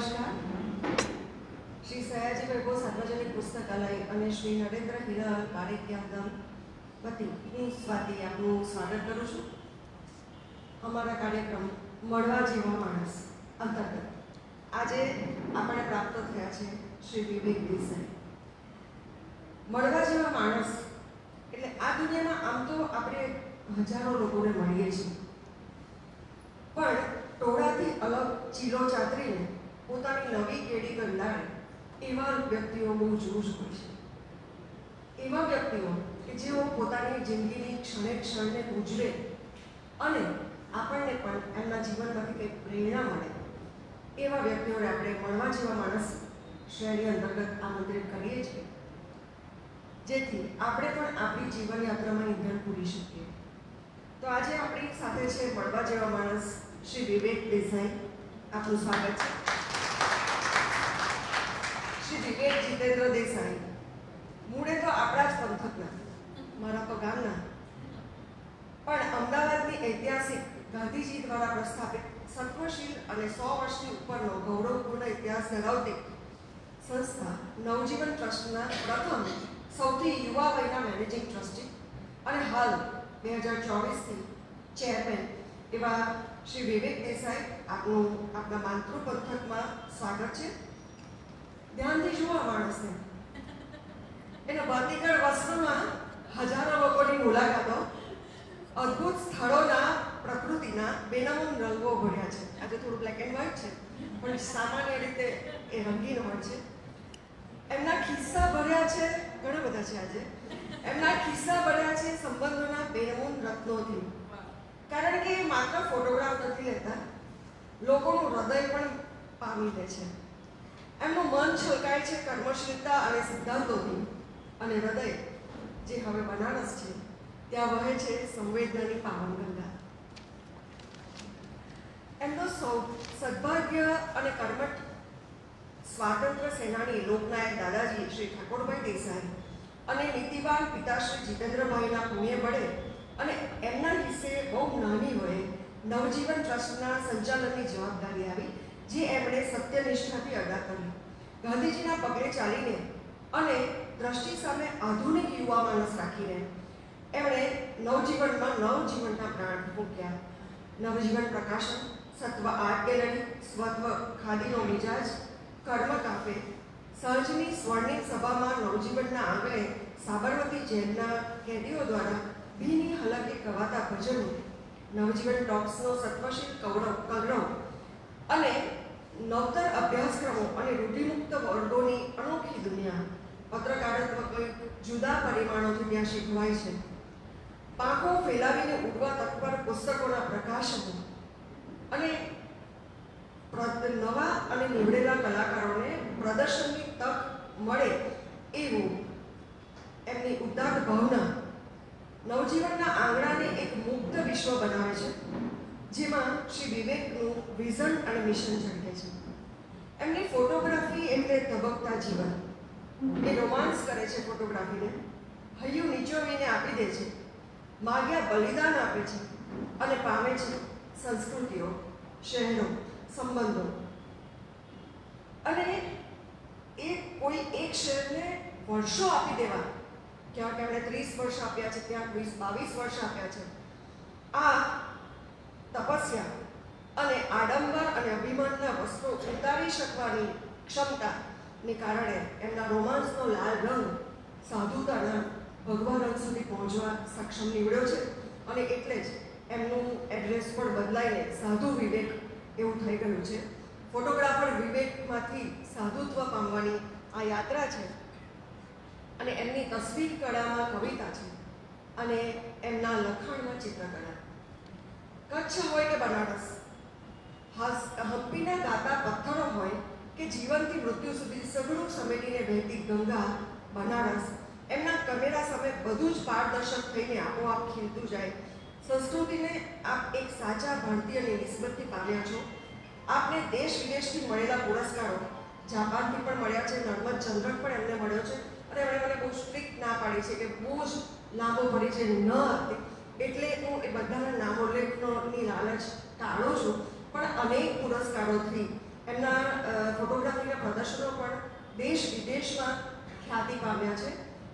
નમસ્કાર. શ્રી સયાજી વૈભવ સાર્વજનિક પુસ્તકાલય અને શ્રી નરેન્દ્ર હિરા કાર્યક્રમ વતી હું સ્વાતિ આપનું સ્વાગત કરું છું. અમારા કાર્યક્રમ મળવા જેવા માણસ અંતર્ગત આજે આપણે પ્રાપ્ત થયા છે શ્રી વિવેક દેસાઈ. મળવા જેવા માણસ એટલે આ દુનિયામાં આમ તો આપણે હજારો લોકોને મળીએ છીએ, પણ ટોળાથી અલગ ચીલો ચાતરીને પોતાની નવી કેડી કંડાળે એવા વ્યક્તિઓ બહુ જૂજ હોય છે. એવા વ્યક્તિઓ કે જેઓ પોતાની જિંદગીની ક્ષણે ક્ષણને ગુજરે અને આપણને પણ એમના જીવનમાંથી કંઈક પ્રેરણા મળે, એવા વ્યક્તિઓને આપણે મળવા જેવા માણસ શ્રેણી અંતર્ગત આમંત્રિત કરીએ છીએ, જેથી આપણે પણ આપણી જીવનયાત્રામાં ઈંધણ પૂરી શકીએ. તો આજે આપણી સાથે છે મળવા જેવા માણસ શ્રી વિવેક દેસાઈ. આપનું સ્વાગત છે. શ્રી વિવેક જીતેન્દ્ર દેસાઈ મૂળે તો આપણા જ પંથકના, મારા તો ગામના, પણ અમદાવાદની ઐતિહાસિક ગાંધીજી દ્વારા પ્રસ્થાપિત સત્વશીલ અને 100 વર્ષથી ઉપરનો ગૌરવપૂર્ણ ઇતિહાસ ધરાવતી સંસ્થા નવજીવન ટ્રસ્ટના પ્રથમ સૌથી યુવા વયના મેનેજિંગ ટ્રસ્ટી અને હાલ 2024થી ચેરમેન એવા શ્રી વિવેક દેસાઈ, આપના માતૃ પંથકમાં સ્વાગત છે. ધ્યાનથી જુઓ આ માણસને. એના બાતિકળ વસ્ત્રમાં હજારો લોકોની મુલાકાતો, અદ્ભુત સ્થળોના પ્રકૃતિના બેનમૂન રંગો ભર્યા છે. આજે થોડું બ્લેક એન્ડ વ્હાઇટ છે, પણ સામાન્ય રીતે એ રંગીન હોય છે. એમના ખિસ્સા ભર્યા છે, ઘણા બધા છે આજે. એમના ખિસ્સા ભર્યા છે સંબંધોના બેનમૂન રત્નોથી. કારણ કે એ માત્ર ફોટોગ્રાફ નથી લેતા, લોકોનું હૃદય પણ પામી લે છે. એમનું મન છલકાય છે કર્મશીલતા અને સિદ્ધાંતોથી, અને હૃદય જે હવે બનારસ છે ત્યાં વહે છે સંવેદનાની પાવન ગંગા. એમનો સદભાગ્ય અને કર્મઠ સ્વાતંત્ર્ય સેનાની લોકનાયક દાદાજી શ્રી ઠાકોરભાઈ દેસાઈ અને નીતિવાન પિતાશ્રી જીતેન્દ્રભાઈના પુણ્ય બળે અને એમના હિસ્સે બહુ નાની વયે નવજીવન ટ્રસ્ટના સંચાલનની જવાબદારી આવી, જે એમણે સત્યનિષ્ઠાથી અદા કરી. ગાંધીજીના પગલે ચાલીને અને દ્રષ્ટિ સામે આધુનિક યુવા માણસ રાખીને એમણે નવજીવનમાં નવજીવનના પ્રાણ ફૂંક્યા. નવજીવન પ્રકાશન, સત્વ આર્ટ ગેલેરી, સ્વત્વ ખાદીનો મિજાજ, કર્મ કાફે, સહજની સ્વર્ણિમ સભામાં નવજીવનના આંગણે સાબરમતી જેલના કેદીઓ દ્વારા ભીની હલકે ગવાતા ભજનો, નવજીવન ટોક્સનો સત્વશીલ કગરવ અને નવતર અભ્યાસક્રમો અને રૂઢિમુક્ત વર્ગોની અનોખી દુનિયા. પત્રકારત્વ કંઈક જુદા પરિમાણોથી ત્યાં શીખવાય છે. પાંખો ફેલાવીને ઉડવા તત્પર પુસ્તકોના પ્રકાશનો અને નવા અને નીવડેલા કલાકારોને પ્રદર્શનની તક મળે એવું એમની ઉદાત્ત ભાવના નવજીવનના આંગણાને એક મુક્ત વિશ્વ બનાવે છે, જેમાં શ્રી વિવેકનું વિઝન અને મિશન ઝળકે છે. એમની ફોટોગ્રાફી એટલે ધબકતા જીવન. એ રોમાન્સ કરે છે ફોટોગ્રાફીને, હૈયું નીચોવીને આપી દે છે, માગ્યા બલિદાન આપે છે અને પામે છે સંસ્કૃતિઓ, શહેરો, સંબંધો. અને એ કોઈ એક શહેરને વર્ષો આપી દેવા, ક્યાંક એમણે 30 વર્ષ આપ્યા છે, ક્યાંક 22 વર્ષ આપ્યા છે. આ તપસ્યા અને આડંબર અને અભિમાનના વસ્ત્રો ઉતારી શકવાની ક્ષમતાને કારણે એમના રોમાન્સનો લાલ રંગ સાધુતાના ભગવા રંગ સુધી પહોંચવા સક્ષમ નીવડ્યો છે. અને એટલે જ એમનું એડ્રેસ પણ બદલાઈને સાધુ વિવેક એવું થઈ ગયું છે. ફોટોગ્રાફર વિવેકમાંથી સાધુત્વ પામવાની આ યાત્રા છે. અને એમની તસવીર કળામાં કવિતા છે અને એમના લખાણમાં ચિત્રકળા. કચ્છ હોય કે બનારસ, હમ્પીના ગાતા પથ્થરો હોય કે જીવનથી મૃત્યુ સુધી સઘળું સમેટીને વહેતી ગંગા, બનારસ એમના કેમેરા સામે બધું જ પારદર્શક થઈને આપોઆપ ખીલતું જાય. સંસ્કૃતિને આપ એક સાચા ભારતીયની નિસ્બતથી પામ્યા છો. આપને દેશ વિદેશથી મળેલા પુરસ્કારો, જાપાનથી પણ મળ્યા છે, નર્મદ ચંદ્રક પણ એમને મળ્યો છે. અને એમણે મને બહુ સ્ટ્રિક્ટ ના પાડી છે કે બહુ જ લાંબો પરિચય ન આપે, એટલે હું એ બધાના નામોલ્લેખની લાલચ ટાળું છું. પણ અનેક પુરસ્કારોથી એમના ફોટોગ્રાફીના પ્રદર્શનો પણ દેશ વિદેશમાં ખ્યાતિ પામ્યા છે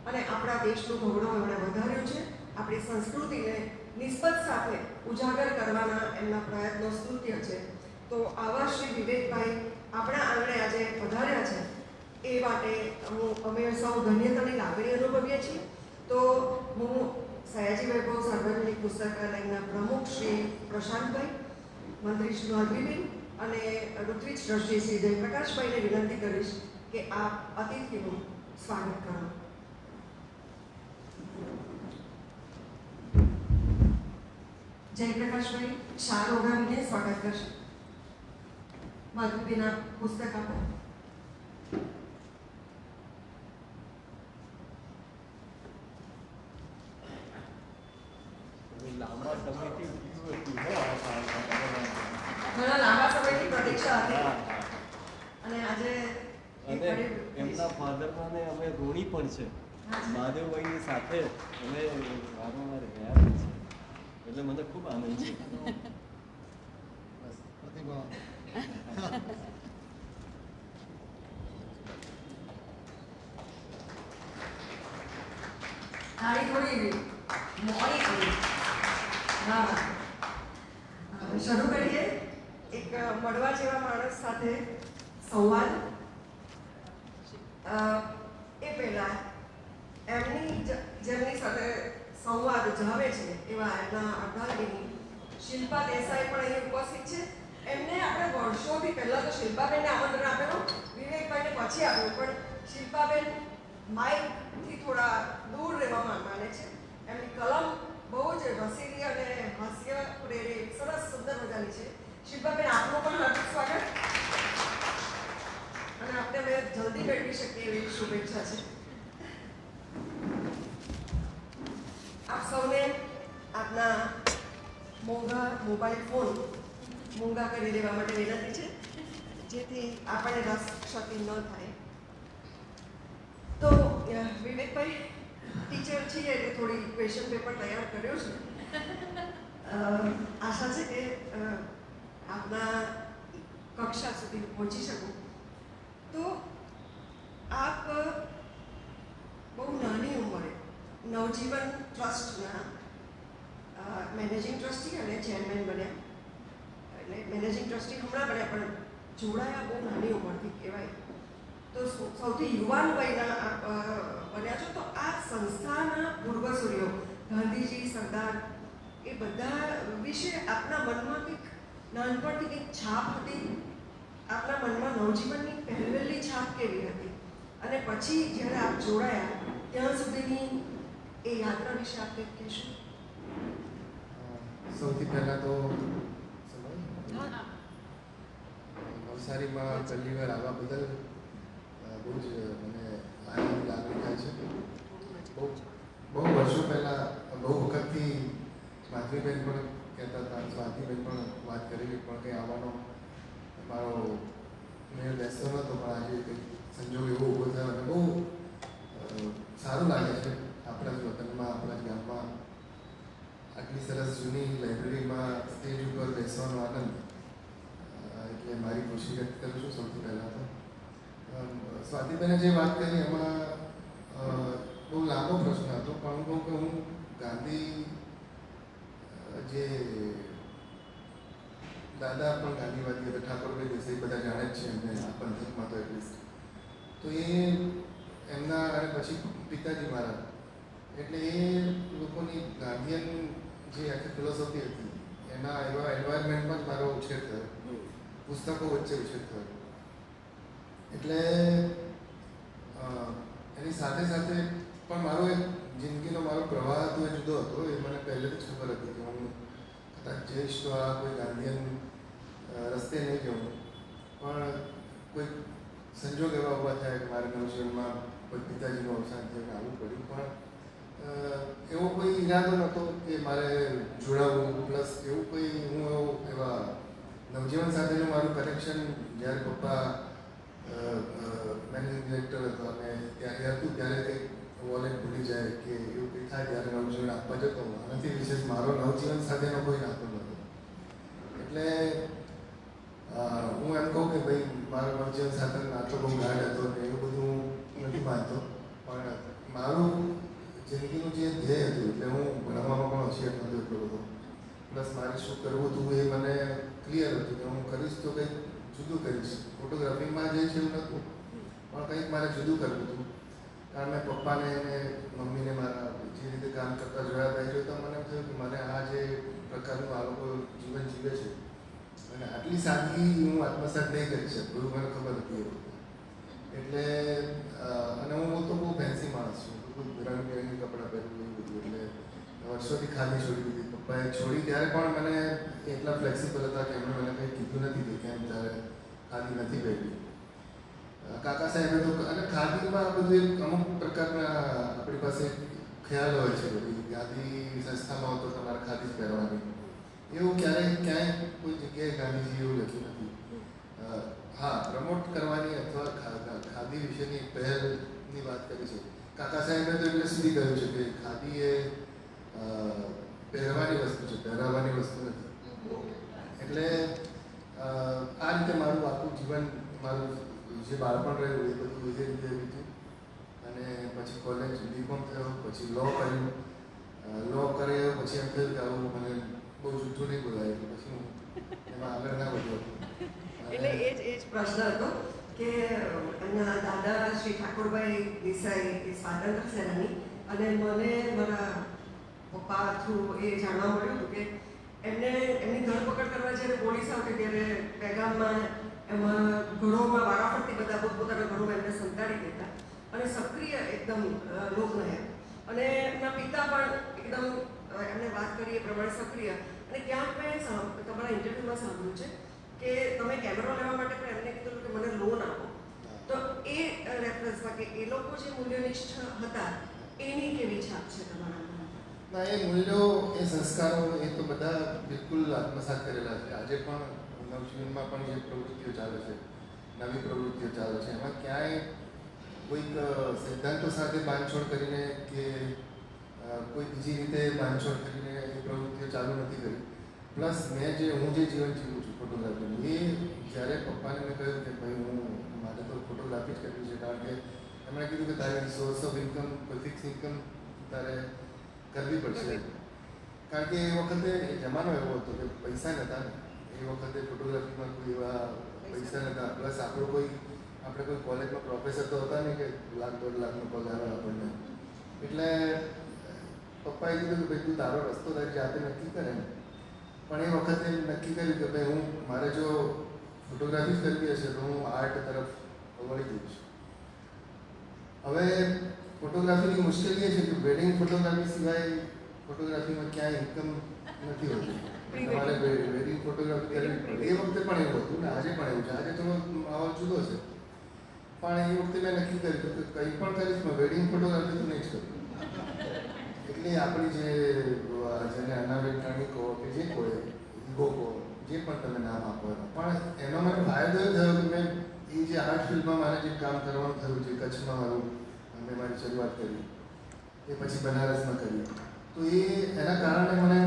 અને આપણા દેશનું ગૌરવ એમણે વધાર્યું છે. આપણી સંસ્કૃતિને નિસ્બત સાથે ઉજાગર કરવાના એમના પ્રયત્નો સ્તુત્ય છે. તો આવા શ્રી વિવેકભાઈ આપણા આંગણે આજે પધાર્યા છે એ માટે અમે સૌ ધન્યતાની લાગણી અનુભવીએ છીએ. તો હું સયાજી વૈભવ સાર્વજનિક પુસ્તકાલયના પ્રમુખ શ્રી પ્રશાંતભાઈ, મંત્રી શ્રી માધવીબેન અને ઋત્વિજ ટ્રસ્ટી શ્રી જયપ્રકાશભાઈને વિનંતી કરીશ કે આ અતિથિનું સ્વાગત કરો. જયપ્રકાશભાઈ શાલ ઓઢાવીને સ્વાગત કરશે. માધવીબેન પુસ્તક આપો. ઘણા લાંબા સમયથી પ્રતીક્ષા હતી અને આજે એમના ફાધરને અમે ઋણી પણ છે. મહાદેવભાઈની સાથે અમે વારંવાર રહ્યા પણ છે, એટલે મને ખૂબ આનંદ છે. થાળી થોડી મોડી થઈ. હા, શરૂ કરીએ એક મળવા જેવા માણસ સાથે સંવાદ. એ પહેલા જેમની સાથે સંવાદ જાવે છે એવા એમના અર્ધાંગીની શિલ્પા દેસાઈ પણ અહીં ઉપસ્થિત છે. એમને આપણે વર્ષોથી પહેલાં તો શિલ્પાબેનને આમંત્રણ આપેલું, વિવેકભાઈને પછી આપ્યું, પણ શિલ્પાબેન માઇકથી થોડા દૂર રહેવામાં માને છે. એમની કલમ બહુ જ રસીલી અને હાસ્ય પ્રેરિત સરસ સુંદર મજાની છે. શિલ્પાબેન, આપનું પણ હાર્દિક સ્વાગત અને આપણે હવે જલ્દી મેળવી શકીએ એવી શુભેચ્છા છે. આપ સૌને આપના મોંઘા મોબાઈલ ફોન મોંઘા કરી દેવા માટે વિનંતી છે, જેથી આપણને રસ ક્ષતિ ન થાય. તો વિવેકભાઈ ટીચર છીએ એટલે થોડી ક્વેશ્ચન પેપર તૈયાર કર્યો છે. આશા છે કે આપના કક્ષા સુધી પહોંચી શકું. તો આપ બહુ નાની ઉંમરે નવજીવન ટ્રસ્ટના મેનેજિંગ ટ્રસ્ટી અને ચેરમેન બન્યા. એટલે મેનેજિંગ ટ્રસ્ટી હમણાં બન્યા, પણ જોડાયા બહુ નાની ઉંમરથી કહેવાય. તો સૌથી યુવાન વયના આપ બન્યા છો. તો આ સંસ્થાના પૂર્વસૂરીઓ ગાંધીજી, સરદાર, એ બધા વિશે આપના મનમાં કંઈક નાનપણથી કંઈક છાપ હતી? આપના મનમાં નવજીવનની પહેલી છાપ કેવી હતી? અને પછી જ્યારે આપ જોડાયા ત્યાં સુધીની એ યાત્રા વિશે આપ કંઈક કહેશો? સૌથી પહેલાં તો નવસારીમાં પહેલી વાર આવવા બદલ બહુ જ મને આનંદ લાગણી થાય છે. બહુ વર્ષો પહેલાં, બહુ વખતથી માધવીબેન પણ કહેતા હતા, સ્વાતિબેન પણ વાત કરેલી, પણ કંઈ આવવાનો મારો મેળ બેસતો નહોતો. પણ આજે કંઈક સંજોગ એવો ઊભો થયો અને બહુ સારું લાગે છે. આપણા જ વતનમાં, આપણા જ ગામમાં આટલી સરસ જૂની લાઇબ્રેરીમાં સ્ટેજ ઉપર બેસવાનો આનંદ, એટલે મારી ખુશી વ્યક્ત કરું છું. સૌથી પહેલાં તો સ્વાતિબેને જે વાત કરી એમાં બહુ લાંબો પ્રશ્ન હતો, પણ હું કહું કે હું ગાંધી જે દાદા પણ ગાંધીવાદી હતા, ઠાકોરભાઈ દેસાઈ બધા જાણે જ છે એમને આ પંથકમાં તો એટલીસ્ટ. તો એ એમના અને પછી પિતાજી મારા, એટલે એ લોકોની ગાંધીયન જે આખી ફિલોસોફી હતી એના એવા એન્વાયરમેન્ટમાં જ મારો ઉછેર થયો, પુસ્તકો વચ્ચે ઉછેર થયો. એટલે એની સાથે સાથે પણ મારો એક જિંદગીનો મારો પ્રવાહ હતો, એ જુદો હતો. એ મને પહેલેથી જ ખબર હતી કે હું કદાચ જઈશ તો આ કોઈ ગાંધીયન રસ્તે નહીં જવું, પણ કોઈ સંજોગ એવા ઊભા થાય કે મારે નવજીવનમાં કોઈ પિતાજીનું અવસાન થઈને આવવું પડ્યું. પણ એવો કોઈ ઈરાદો નહોતો કે મારે જોડાવવું, પ્લસ એવું કોઈ હું એવા નવજીવન સાથેનું મારું કનેક્શન જ્યારે પપ્પા મેનેજિંગ ડિરેક્ટર હતો અને ત્યારે હતું ત્યારે કંઈક વોલેટ ભૂલી જાય કે એવું કંઈ થાય ત્યારે નવજીવન આપવા જતો. આનાથી વિશેષ મારો નવજીવન સાથેનો કોઈ નાતો નહોતો. એટલે હું એમ કહું કે ભાઈ મારો નવજીવન સાથે નાતો બહુ ગાઢ હતો ને એવું બધું હું નથી માનતો, પણ મારું જિંદગીનું જે ધ્યેય હતું એટલે હું ભણવામાં પણ હોશિયાર નહોતો એટલો બધો, પ્લસ મારે શું કરવું હતું એ મને ક્લિયર હતું કે હું કરીશ તો કંઈક જુદું કરીશ. ફોટોગ્રાફીમાં જે છે એવું નહોતું, પણ કંઈક મારે જુદું કરવું હતું. કારણ મેં પપ્પાને અને મમ્મીને મારા જે રીતે કામ કરતા જોયા હતા એ જોતા મને એમ થયું કે મને આ જે પ્રકારનું આ લોકો જીવન જીવે છે અને આટલી સાદગી હું આત્મસાત નહીં કરી શકું એવું મને ખબર હતી એ વખતે. એટલે અને હું તો બહુ ફેન્સી માણસ છું, ખૂબ રંગબેરંગી કપડાં પહેરવું એવું બધું, એટલે વર્ષોથી ખાદી છોડી દીધી. પપ્પાએ છોડી ત્યારે પણ મને એટલા ફ્લેક્સિબલ હતા કે એમણે મને કંઈ કીધું નથી કે કેમ તારે ખાદી નથી પહેરવી. કાકા સાહેબે તો, અને ખાદીમાં બધું એક અમુક પ્રકારના આપણી પાસે ખ્યાલ હોય છે, બધી ગાંધી સંસ્થામાં તો તમારે ખાદી જ પહેરવાની, એવું ક્યાંય કોઈ જગ્યાએ ગાંધીજી એવું લખ્યું નથી. હા, પ્રમોટ કરવાની અથવા ખાદી વિશેની પહેલની વાત કરી છે. કાકા સાહેબે તો એટલે સુધી કહ્યું છે કે ખાદી એ પહેરવાની વસ્તુ છે, પહેરાવવાની વસ્તુ નથી. એટલે આ રીતે મારું આખું જીવન, મારું જે બાળપણ રહ્યું એ બધું એ રીતે વીત્યું. અને પછી કોલેજ બીકોમ થયો, પછી લો કર્યું. લો કર્યો પછી એમ થયું કે આવું મને બહુ જૂઠું નહીં બોલાય, એટલે પછી હું એમાં આગળ ના વધ્યો. એટલે એ જ પ્રશ્ન હતો કે એમના દાદા શ્રી ઠાકોરભાઈ દેસાઈ એ સ્વાતંત્ર્ય સેનાની, અને મને મારા પપ્પા થ્રુ એ જાણવા મળ્યું હતું કે એમની ધરપકડ કરવા જ્યારે પોલીસ આવતી ત્યારે પેગામમાં એમાં ઘરોમાં વારાફરતી બધા પોતપોતાના ઘરોમાં એમને સંતાડી દેતા અને સક્રિય એકદમ લોકનાયક, અને એમના પિતા પણ એકદમ એમને વાત કરી એ પ્રમાણે સક્રિય. અને ક્યાંક મેં તમારા ઇન્ટરવ્યૂમાં સાંભળ્યું છે કે તમે કેમેરો લેવા માટે પણ એમને કીધું કે મને લોન આપો. તો એ રેફરન્સમાં કે એ લોકો જે મૂલ્યનિષ્ઠ હતા એની કેવી છાપ છે તમારા? ના, એ મૂલ્યો, એ સંસ્કારો એ તો બધા બિલકુલ આત્મસાત કરેલા છે. આજે પણ નવજીવનમાં પણ જે પ્રવૃત્તિઓ ચાલે છે, નવી પ્રવૃત્તિઓ ચાલે છે, એમાં ક્યાંય કોઈક સિદ્ધાંતો સાથે બાંધછોડ કરીને કે કોઈ બીજી રીતે બાંધછોડ કરીને એ પ્રવૃત્તિઓ ચાલુ નથી કરી. પ્લસ હું જે જીવન જીવું છું ફોટોગ્રાફીનું, એ જ્યારે પપ્પાને મેં કહ્યું કે ભાઈ મારે તો ફોટોગ્રાફી જ કરવી છે, કારણ કે એમણે કીધું કે તારે સોર્સ ઓફ ઇન્કમ, કોઈ ફિક્સ ઇન્કમ તારે કરવી પડશે. કારણ કે એ વખતે જમાનો એવો હતો કે પૈસા નહોતા ને, એ વખતે ફોટોગ્રાફીમાં કોઈ એવા પૈસા નહોતા. પ્લસ આપણે કોઈ કોલેજમાં પ્રોફેસર તો હતા નહીં કે લાખ 1.5 લાખનો પગાર આપણને. એટલે પપ્પાએ કીધું કે ભાઈ તું તારો રસ્તો તારી જાતે નક્કી કરે ને. પણ એ વખતે નક્કી કર્યું કે ભાઈ મારે જો ફોટોગ્રાફી જ કરવી હશે તો હું આર્ટ તરફ વળી જઈશ. હવે ફોટોગ્રાફીની મુશ્કેલી એ છે કે વેડિંગ ફોટોગ્રાફી સિવાય ફોટોગ્રાફીમાં ક્યાંય ઇન્કમ નથી હોતી. તમારે વેડિંગ ફોટોગ્રાફી કરવી પડે. એ વખતે પણ એવું હતું ને આજે પણ એવું છે. આજે થોડો માહોલ જુદો છે, પણ એ વખતે મેં નક્કી કર્યું કે કંઈ પણ કરીશ પણ વેડિંગ ફોટોગ્રાફી તો નહીં જ કરું. એટલે આપણી જેને અનાવૈજ્ઞાનિક કહો કે જે કહો, ઈગો કહો, જે પણ તમે નામ આપો, પણ એનો મને ફાયદો એ થયો કે મેં એ જે આર્ટ ફિલ્ડમાં મારે જે કામ કરવાનું થયું, જે કચ્છમાં મેં મારી શરૂઆત કરી, એ પછી બનારસમાં કરી, તો એના કારણે મને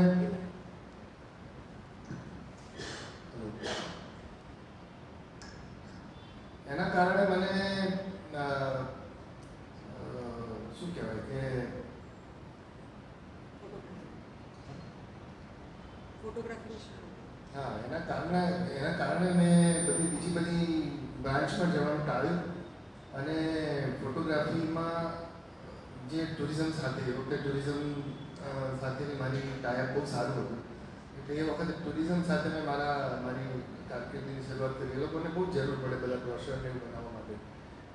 શું કહેવાય કે હા, એના કારણે મેં બીજી બધી બ્રાન્ચમાં જવાનું ટાળ્યું. અને ફોટોગ્રાફીમાં જે ટુરિઝમ સાથે, એ વખતે ટુરિઝમ સાથેની મારી ટાઈપ બહુ સારું હતું. એટલે એ વખતે ટુરિઝમ સાથે મેં મારી કારકિર્દીની શરૂઆત કરી. એ લોકોને બહુ જ જરૂર પડે બધા બ્રોશરને એવું બનાવવા માટે,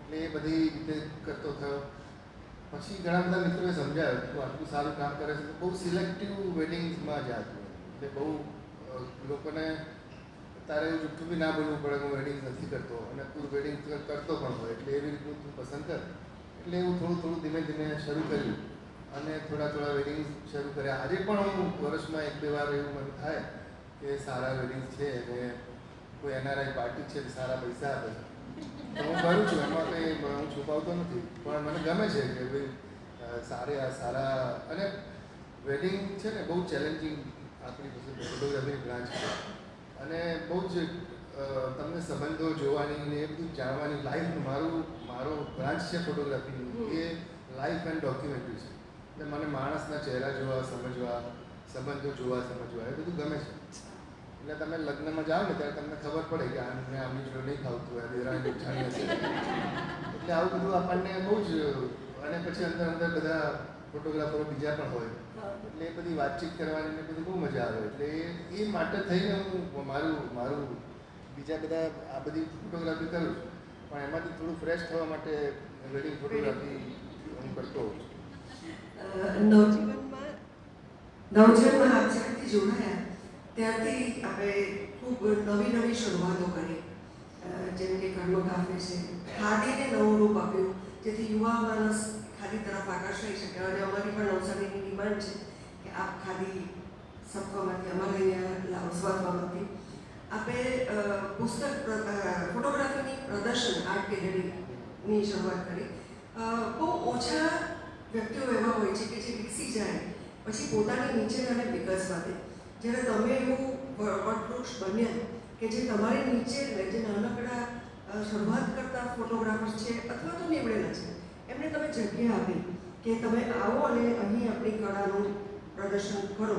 એટલે એ બધી રીતે કરતો થયો. પછી ઘણા બધા મિત્રોએ સમજાયું કે આટલું સારું કામ કરે છે તો બહુ સિલેક્ટિવ વેડિંગ્સમાં જ હતું. એટલે બહુ લોકોને તારે એવું જુઠ્ઠું બી ના બોલવું પડે કે હું વેડિંગ નથી કરતો, અને તું વેડિંગ કરતો પણ હોય, એટલે એવી રીતનું તું પસંદ કર. એટલે એવું થોડું ધીમે ધીમે શરૂ કર્યું અને થોડા વેડિંગ શરૂ કર્યા. આજે પણ હું વર્ષમાં 1-2 વાર એવું મને થાય કે સારા વેડિંગ છે અને કોઈ NRI પાર્ટી છે, સારા પૈસા આપે છે તો હું કરું છું. એમાં કંઈ હું છુપાવતો નથી, પણ મને ગમે છે કે ભાઈ સારા. અને વેડિંગ છે ને બહુ ચેલેન્જિંગ આપણી પાસે ફોટોગ્રાફીની બ્રાન્ચ છે, અને બહુ જ તમને સંબંધો જોવાની ને એ બધું જાણવાની લાઈફ મારો બ્રાન્ચ છે ફોટોગ્રાફીની એ લાઈફ એન્ડ ડોક્યુમેન્ટરી છે. એટલે મને માણસના ચહેરા જોવા સમજવા, સંબંધો જોવા સમજવા એ બધું ગમે છે. એટલે તમે લગ્નમાં જાઓ ને ત્યારે તમને ખબર પડે કે આમને આમની જોડે નહીં ખાવતું હોય, દેરાણી જાણીએ છે. એટલે આવું બધું આપણને બહુ જ, અને પછી અંદર બધા ફોટોગ્રાફરો બીજા પણ હોય, એટલે એ બધી વાતચીત કરવાની ને બધી બહુ મજા આવે. એટલે એ માટે થઈને હું મારું બીજા બધા આ બધી ફોટોગ્રાફી કરું છું, પણ એમાંથી થોડું ફ્રેશ થવા માટે વેડિંગ ફોટોગ્રાફી હું કરતો હોઉં છું. નવજીવનમાં આપ જ્યારથી જોડાયા ત્યારથી આપણે ખૂબ નવી શરૂઆતો કરી, જેમ કે કર્મ કાફે છે, ખાદીને નવું રૂપ આપ્યું જેથી યુવા માણસ ખાદી તરફ આકર્ષાઈ શકે. અને અમારી પણ નવસારીની ડિમાન્ડ છે કે આપ ખાદી સપવામાંથી અમારે અહીંયા સ્વાદવામાંથી આપણે પુસ્તક ફોટોગ્રાફીની પ્રદર્શન આર્ટ ગેલેરીની શરૂઆત કરી. બહુ ઓછા વ્યક્તિઓ એવા હોય છે કે જે વિકસી જાય પછી પોતાની નીચે અને વિકસવા દે. જ્યારે તમે એવું વટવૃક્ષ બન્યા કે જે તમારી નીચે જે નાનકડા શરૂઆત કરતા ફોટોગ્રાફર્સ છે અથવા તો નીવડેલા છે એમને તમે જગ્યા આપી કે તમે આવો અને અહીં આપણી કળાનું પ્રદર્શન કરો.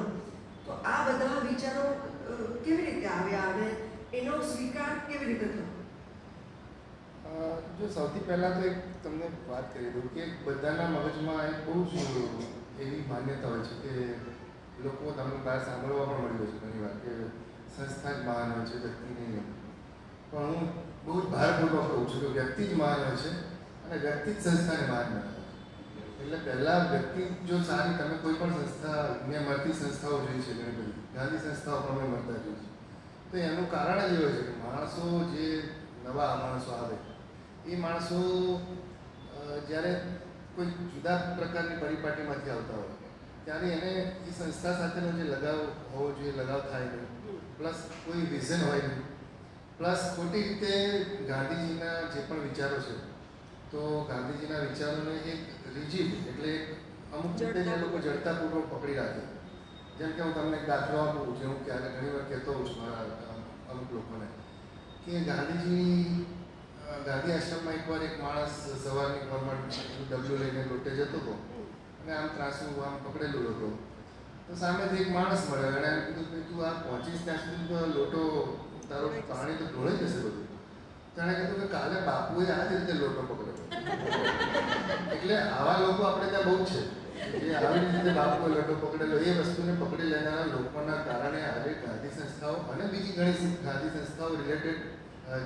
તો આ બધા વિચારો કેવી રીતે આવ્યા અને એનો સ્વીકાર કેવી રીતે થયો? જો સૌથી પહેલાં તો એક તમને વાત કરી દઉં કે બધાના મગજમાં એક બહુ જ એવી માન્યતા હોય છે કે લોકો તમને બહાર સાંભળવા પણ મળ્યું છે ઘણી વાર કે સંસ્થા જ મહાન હોય છે, વ્યક્તિ નહીં. પણ હું બહુ જ ભારપૂર્વક કહું છું કે વ્યક્તિ જ મહાન હોય છે અને વ્યક્તિ જ સંસ્થાને મહાન બનાવે. એટલે પહેલાં વ્યક્તિ જો સારી, તમે કોઈ પણ સંસ્થા, મેં મળતી સંસ્થાઓ જોઈ છે ઘણી બધી, ગાંધી સંસ્થાઓ પણ મેં મળતા જોઈ છે. તો એનું કારણ જ એવું છે કે માણસો જે નવા માણસો આવે એ માણસો જ્યારે કોઈ જુદા પ્રકારની પરિપાટીમાંથી આવતા હોય ત્યારે એને એ સંસ્થા સાથેનો જે લગાવ હોવો જોઈએ, લગાવ થાય નહીં. પ્લસ કોઈ વિઝન હોય નહીં. પ્લસ ખોટી રીતે ગાંધીજીના જે પણ વિચારો છે તો ગાંધીજીના વિચારોને એક રિજિડ, એટલે અમુક રીતે જે લોકો જડતાપૂર્વક પકડી રાખે. જેમ કે હું તમને એક દાખલો આપું, જે હું ક્યારે ઘણી વાર કહેતો હોઉં છું મારા અમુક લોકોને, કે ગાંધી આશ્રમમાં એકવાર એક માણસ સવારની પોરમાં ડબલું લઈને લોટે જતો હતો અને આમ ત્રાસું આમ પકડેલું હતો. તો સામેથી એક માણસ મળ્યો, એણે એમ કીધું કે તું આ પહોંચીશ ત્યાં સુધી તો લોટો તારો પાણી તો ઢોળાઈ જશે બધું. તો એણે કીધું કે કાલે બાપુએ આ જ રીતે લોટો પકડ્યો. એટલે આવા લોકો આપણે ત્યાં બહુ છે જે આવી રીતે બાપુએ લોટો પકડેલો, એ વસ્તુને પકડી લેનારા લોકોના કારણે આજે ગાંધી સંસ્થાઓ અને બીજી ઘણી ગાંધી સંસ્થાઓ રિલેટેડ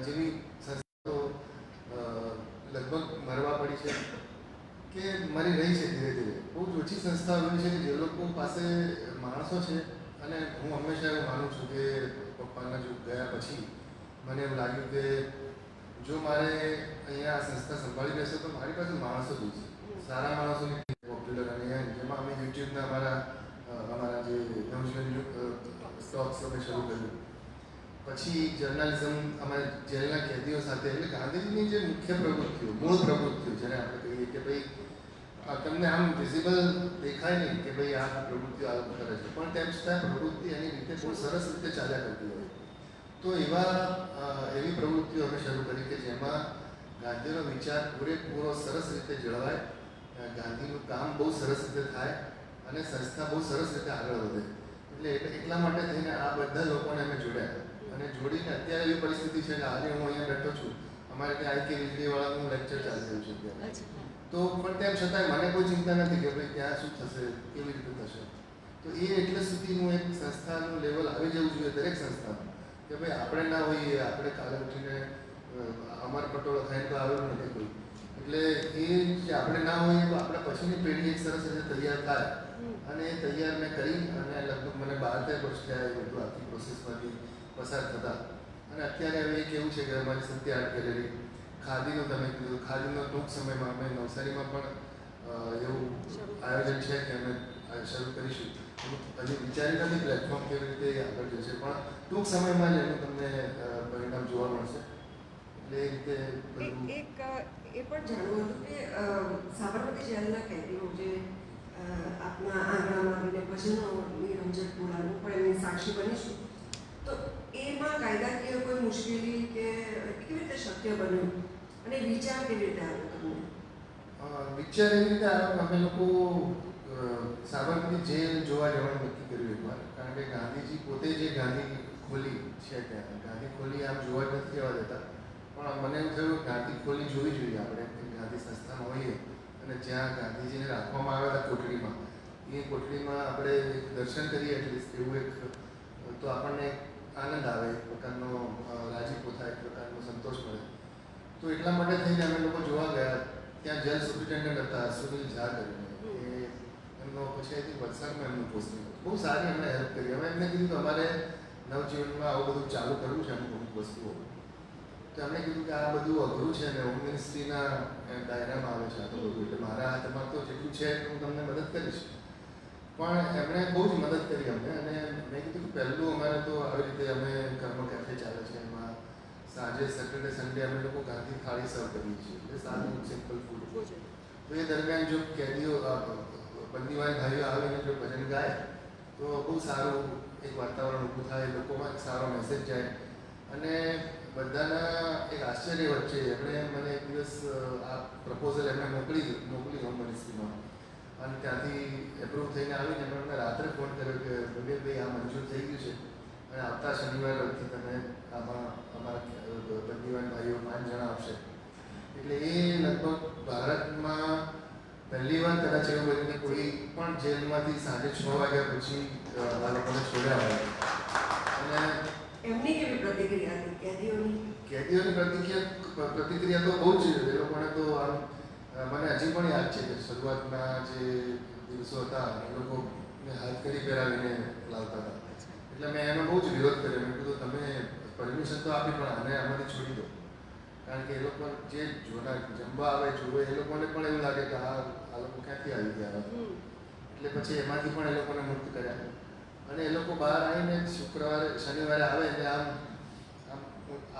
જેવી સંસ્થાઓ લગભગ મરવા પડી છે કે મરી રહી છે ધીરે ધીરે. બહુ જ ઓછી સંસ્થાઓ એવી છે કે જે લોકો પાસે માણસો છે. અને હું હંમેશા એવું માનું છું કે પપ્પાના જો ગયા પછી મને એવું લાગ્યું કે જો મારે અહીંયા આ સંસ્થા સંભાળી રહેશે તો મારી પાસે માણસો જ છે, સારા માણસોની પોપ્યુલર. અને જેમાં અમે યુટ્યુબના અમારા જે નવજીવન સ્ટોક્સ અમે શરૂ કર્યું. પછી જર્નલિઝમ અમારે જેલના કેદીઓ સાથે, એટલે ગાંધીજીની જે મુખ્ય પ્રવૃત્તિઓ, મૂળ પ્રવૃત્તિઓ જેને આપણે કહીએ કે ભાઈ તમને આમ વિઝિબલ દેખાય નહીં કે ભાઈ આ પ્રવૃત્તિઓ આ કરે છે, પણ તેમ છતાં પ્રવૃત્તિ એની રીતે બહુ સરસ રીતે ચાલ્યા કરતી હોય. તો એવી પ્રવૃત્તિઓ અમે શરૂ કરી કે જેમાં ગાંધીનો વિચાર પૂરેપૂરો સરસ રીતે જળવાય, ગાંધીનું કામ બહુ સરસ રીતે થાય અને સંસ્થા બહુ સરસ રીતે આગળ વધે. એટલે એટલા માટે થઈને આ બધા લોકોને અમે જોડ્યા અને જોડીને અત્યારે એવી પરિસ્થિતિ છે કે આજે હું અહીંયા બેઠો છું, અમારે ત્યાં આઈકે વીજળીવાળાનું લેક્ચર ચાલી રહ્યું છે અત્યારે. તો પણ તેમ છતાંય મને કોઈ ચિંતા નથી કે ભાઈ ત્યાં શું થશે, કેવી રીતે થશે. તો એ એટલે સુધીનું એક સંસ્થાનું લેવલ આવી જવું જોઈએ દરેક સંસ્થાનું કે ભાઈ આપણે ના હોઈએ, આપણે કાલે ઉઠીને અમાર પટોળો ખાઈને તો આવેલું નથી કોઈ. એટલે એ જે આપણે ના હોઈએ તો આપણે પછીની પેઢી એક સરસ રીતે તૈયાર થાય. અને એ તૈયાર મેં કરી અને લગભગ મને 12-13 વર્ષ થયા એ બધું આખી પ્રોસેસમાંથી પસાર થતા. અને અત્યારે હવે એક એવું છે કે અમારી સત્ય આર્ટ ગેલેરી, ખાદીનું તમે કીધું, ખાદીનો ટૂંક સમયમાં અમે નવસારીમાં પણ એવું આયોજન છે કે અમે શરૂ કરીશું. હજી વિચારી નથી પ્લેટફોર્મ કેવી રીતે આગળ જશે, પણ ટૂંક સમયમાં જ એનું તમને પરિણામ જોવા મળશે. એટલે એ રીતે બધું એક એ પણ જાણવું હતું કે સાબરમતી જેલના કેદીઓ જે આપના આંગણામાં આવીને ભજનોની રમઝટ બોલાવું પણ એમની સાક્ષી બનીશું. તો તો એમાં કાયદાકીય કોઈ મુશ્કેલી કે કેવી રીતે શક્ય બન્યું અને વિચાર કેવી રીતે આવ્યો તમને? વિચાર એવી રીતે આવ્યો, અમે લોકો સાબરમતી જેલ જોવા જવાનું નક્કી કર્યું એકવાર. કારણ કે ગાંધીજી પોતે જે ગાંધી ખોલી છે ત્યાં, ગાંધી ખોલી આમ જોવા જ નથી જવા દેતા, પણ મને એમ થયું ગાંધી ખોલી જોવી જોઈએ આપણે, ગાંધી સંસ્થામાં હોઈએ અને જ્યાં ગાંધીજીને રાખવામાં આવેલા કોટડીમાં, એ કોટડીમાં આપણે દર્શન કરીએ એટલીસ્ટ એવું એક, તો આપણને આનંદ આવે, એક પ્રકારનો રાજીપો થાય, એક પ્રકારનો સંતોષ મળે. તો એટલા માટે થઈને અમે લોકો જોવા ગયા. ત્યાં જેલ સુપ્રિન્ટેન્ડન્ટ હતા સુનિલ ઝા કરીને, એમનો પછી આઈ થિંક વલસાડમાં એમનું પોસ્ટિંગ હતું. બહુ સારી એમને હેલ્પ કરી. અમે એમને કીધું કે અમારે નવજીવનમાં આવું બધું ચાલુ કરવું છે, અમુક અમુક વસ્તુઓ. તો એમણે કીધું કે આ બધું અઘરું છે ને હોમ મિનિસ્ટ્રીના દાયરામાં આવે છે આ તો બધું, એટલે મારા હાથમાં તો જેટલું છે હું તમને મદદ કરીશ. પણ એમણે બહુ જ મદદ કરી અમને, અને મેં કીધું કે પહેલું અમારે તો આવી રીતે અમે કર્મ કેફે ચાલે છે, એમાં સાંજે સેટરડે સન્ડે અમે લોકો ગાંધી થાળી સર્વ કરીએ છીએ, એટલે સારું સિમ્પલ ફૂડ. તો એ દરમિયાન જો કેદીઓ બંદીવાન ભાઈઓ આવીને જો ભજન ગાય તો બહુ સારું એક વાતાવરણ ઊભું થાય, લોકોમાં એક સારો મેસેજ જાય. અને બધાના એક આશ્ચર્ય વચ્ચે એમણે મને એક દિવસ આ પ્રપોઝલ એમણે મોકલી હોમ મિનિસ્ટ્રીમાં, અને ત્યાંથી એપ્રુવ થઈને આવીને એમણે મને રાત્રે ફોન કર્યો કે ભાઈ આ મંજૂર થઈ ગયું છે અને આવતા શનિવારથી તમે આમાં અમારા બંદીવાન ભાઈઓ 5 જણા આવશે. એટલે એ લગભગ ભારતમાં પહેલી વાર કદાચ એવું બન્યું કે કોઈ પણ જેલમાંથી સાંજે 6 વાગ્યા પછી આ લોકોને છોડ્યા હોય. અને એમની કેવી પ્રતિક્રિયા હતી કેદીઓની? કેદીઓની પ્રતિક્રિયા તો બહુ જ, એ લોકોને તો આમ મને હજી પણ યાદ છે કે શરૂઆતના જે દિવસો હતા એ લોકોને હાથ કરી પહેરાવીને લાવતા હતા. એટલે મેં એનો બહુ જ વિરોધ કર્યો. મેં કીધું તમે પરમિશન તો આપી પણ આને આમાંથી છોડી દો, કારણ કે એ લોકો જે જમવા આવે જોવે એ લોકોને પણ એવું લાગે કે આ લોકો ક્યાંથી આવી ગયા. એટલે પછી એમાંથી પણ એ લોકોને મુક્ત કર્યા. અને એ લોકો બહાર આવીને શનિવારે આવે એટલે આમ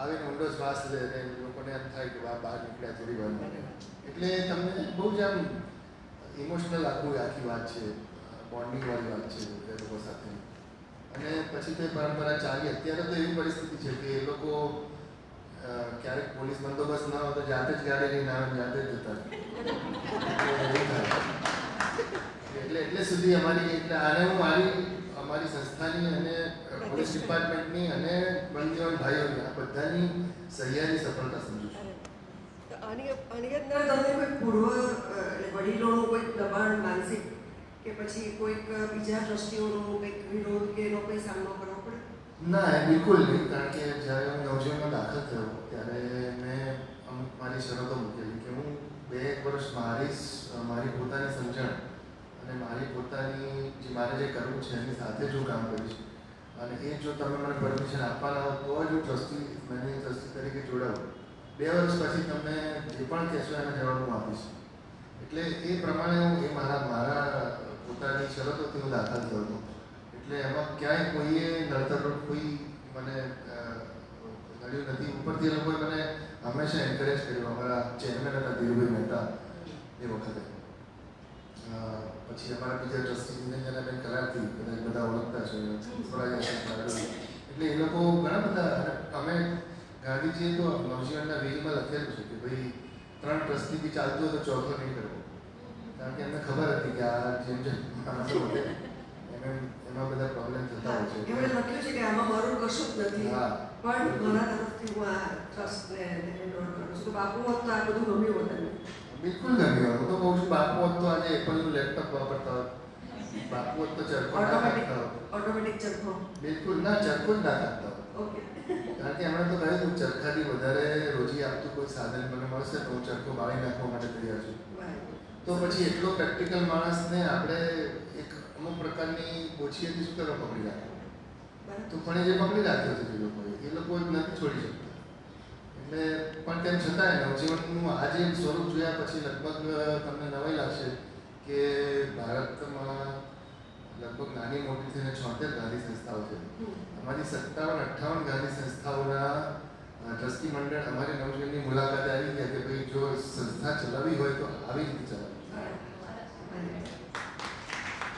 આવીને ઊંડો શ્વાસ લે અને એ લોકોને એમ થાય કે બહાર નીકળ્યા થોડી વાર માટે. એટલે તમને બહુ જ આમ ઇમોશનલ આખી વાત છે, બોન્ડિંગ વાળી વાત છે એ લોકો સાથે. અને પછી તો પરંપરા ચાલી. અત્યારે તો એવી પરિસ્થિતિ છે કે એ લોકો ક્યારેક પોલીસ બંદોબસ્ત ના હોય તો જાતે જ ગાડી લઈને આવે, જાતે જ જતા એટલે સુધી અમારી, એટલે આને હું અમારી સંસ્થાની અને પોલીસ ડિપાર્ટમેન્ટની અને બંદીવાન ભાઈઓની આ બધાની સહિયારી સફળતા સમજુ છું. આની અંદર તમને કોઈ પૂર્વ વડીલોનું કોઈક દબાણ માનસિક કે પછી કોઈક બીજા ટ્રસ્ટીઓનો કંઈક વિરોધ કે એનો કોઈ સામનો કરવો પડે? ના, એ બિલકુલ નહીં. કારણ કે જ્યારે હું નવજીવનમાં દાખલ થયો ત્યારે મેં અમુક મારી શરતો મૂકેલી કે હું 2 વર્ષ મારી પોતાની સમજણ અને મારી પોતાની મારે જે કરવું છે એની સાથે જ હું કામ કરીશ. અને એ જો તમે મને પરમિશન આપવાના હો તો જ હું મેનેજિંગ ટ્રસ્ટી તરીકે જોડાવું. 2 વર્ષ પછી તમે જે પણ કહેશો એના જવાબ હું આપીશ. એટલે એ પ્રમાણે હું મારા પોતાની શરતોથી હું દાખલ થયો હતો. એટલે એમાં ક્યાંય કોઈએ નડતર કોઈ મને નડ્યું નથી. ઉપરથી એ લોકોએ મને હંમેશા એન્કરેજ કર્યું. અમારા ચેરમેન હતા ધીરુભાઈ મહેતા એ વખતે. પછી અમારા બીજા ટ્રસ્ટી નિરંજનાબેન કલારથી બધા ઓળખતા છે, એટલે એ લોકો ઘણા બધા. અમે ગાંધીજીએ તો નવજીવનના વિલમાં લખેલું છે કે ભાઈ 3 ટ્રસ્ટી બી ચાલતું હોય તો ચોથો નહીં કરવો, કારણ કે એમને ખબર હતી કે આ જેમ માણસો વધે એમાં બધા પ્રોબ્લેમ થતા હોય છે. એમણે લખ્યું છે કે આમાં મારું કશું જ નથી, હા, પણ મારા તરફથી હું આ ટ્રસ્ટને હેન્ડ ઓવર કરું છું. બાપુ હોત તો આ બધું ગમ્યું હોત એમને. બિલકુલ ગમ્યું. હું તો કહું છું બાપુ હોત તો આજે એપલનું લેપટોપ વાપરતા હોત, બાપુ હોત તો ચરખો ના કાઢતા હોત. ઓટોમેટિક ચરખો? બિલકુલ ના, ચરખો જ ના કાઢતા હોત. ઓકે. કારણ કે એમણે તો કહ્યું હતું ચરખાથી વધારે રોજી આપતું કોઈ સાધન મને મળશે તો હું ચરખો બાળી નાખવા માટે તૈયાર છું. તો પછી એટલો પ્રેક્ટિકલ માણસને આપણે એક અમુક પ્રકારની ઓછીએથી શું કરવા પકડી રાખ્યો? તો પણ એ જે પકડી રાખ્યો છે એ લોકો નથી છોડી શકતા. એટલે પણ તેમ છતાંય નવજીવનનું આજે સ્વરૂપ જોયા પછી લગભગ તમને નવાઈ લાગશે કે ભારતમાં લગભગ નાની મોટી થઈને 76 ગાંધી સંસ્થાઓ છે. અમારી 57-58 ગાંધી સંસ્થાઓના ટ્રસ્ટી મંડળ અમારી નવજીવનની મુલાકાતે આવી ગયા કે ભાઈ જો સંસ્થા ચલાવવી હોય તો આવી રીતે ચલાવવી.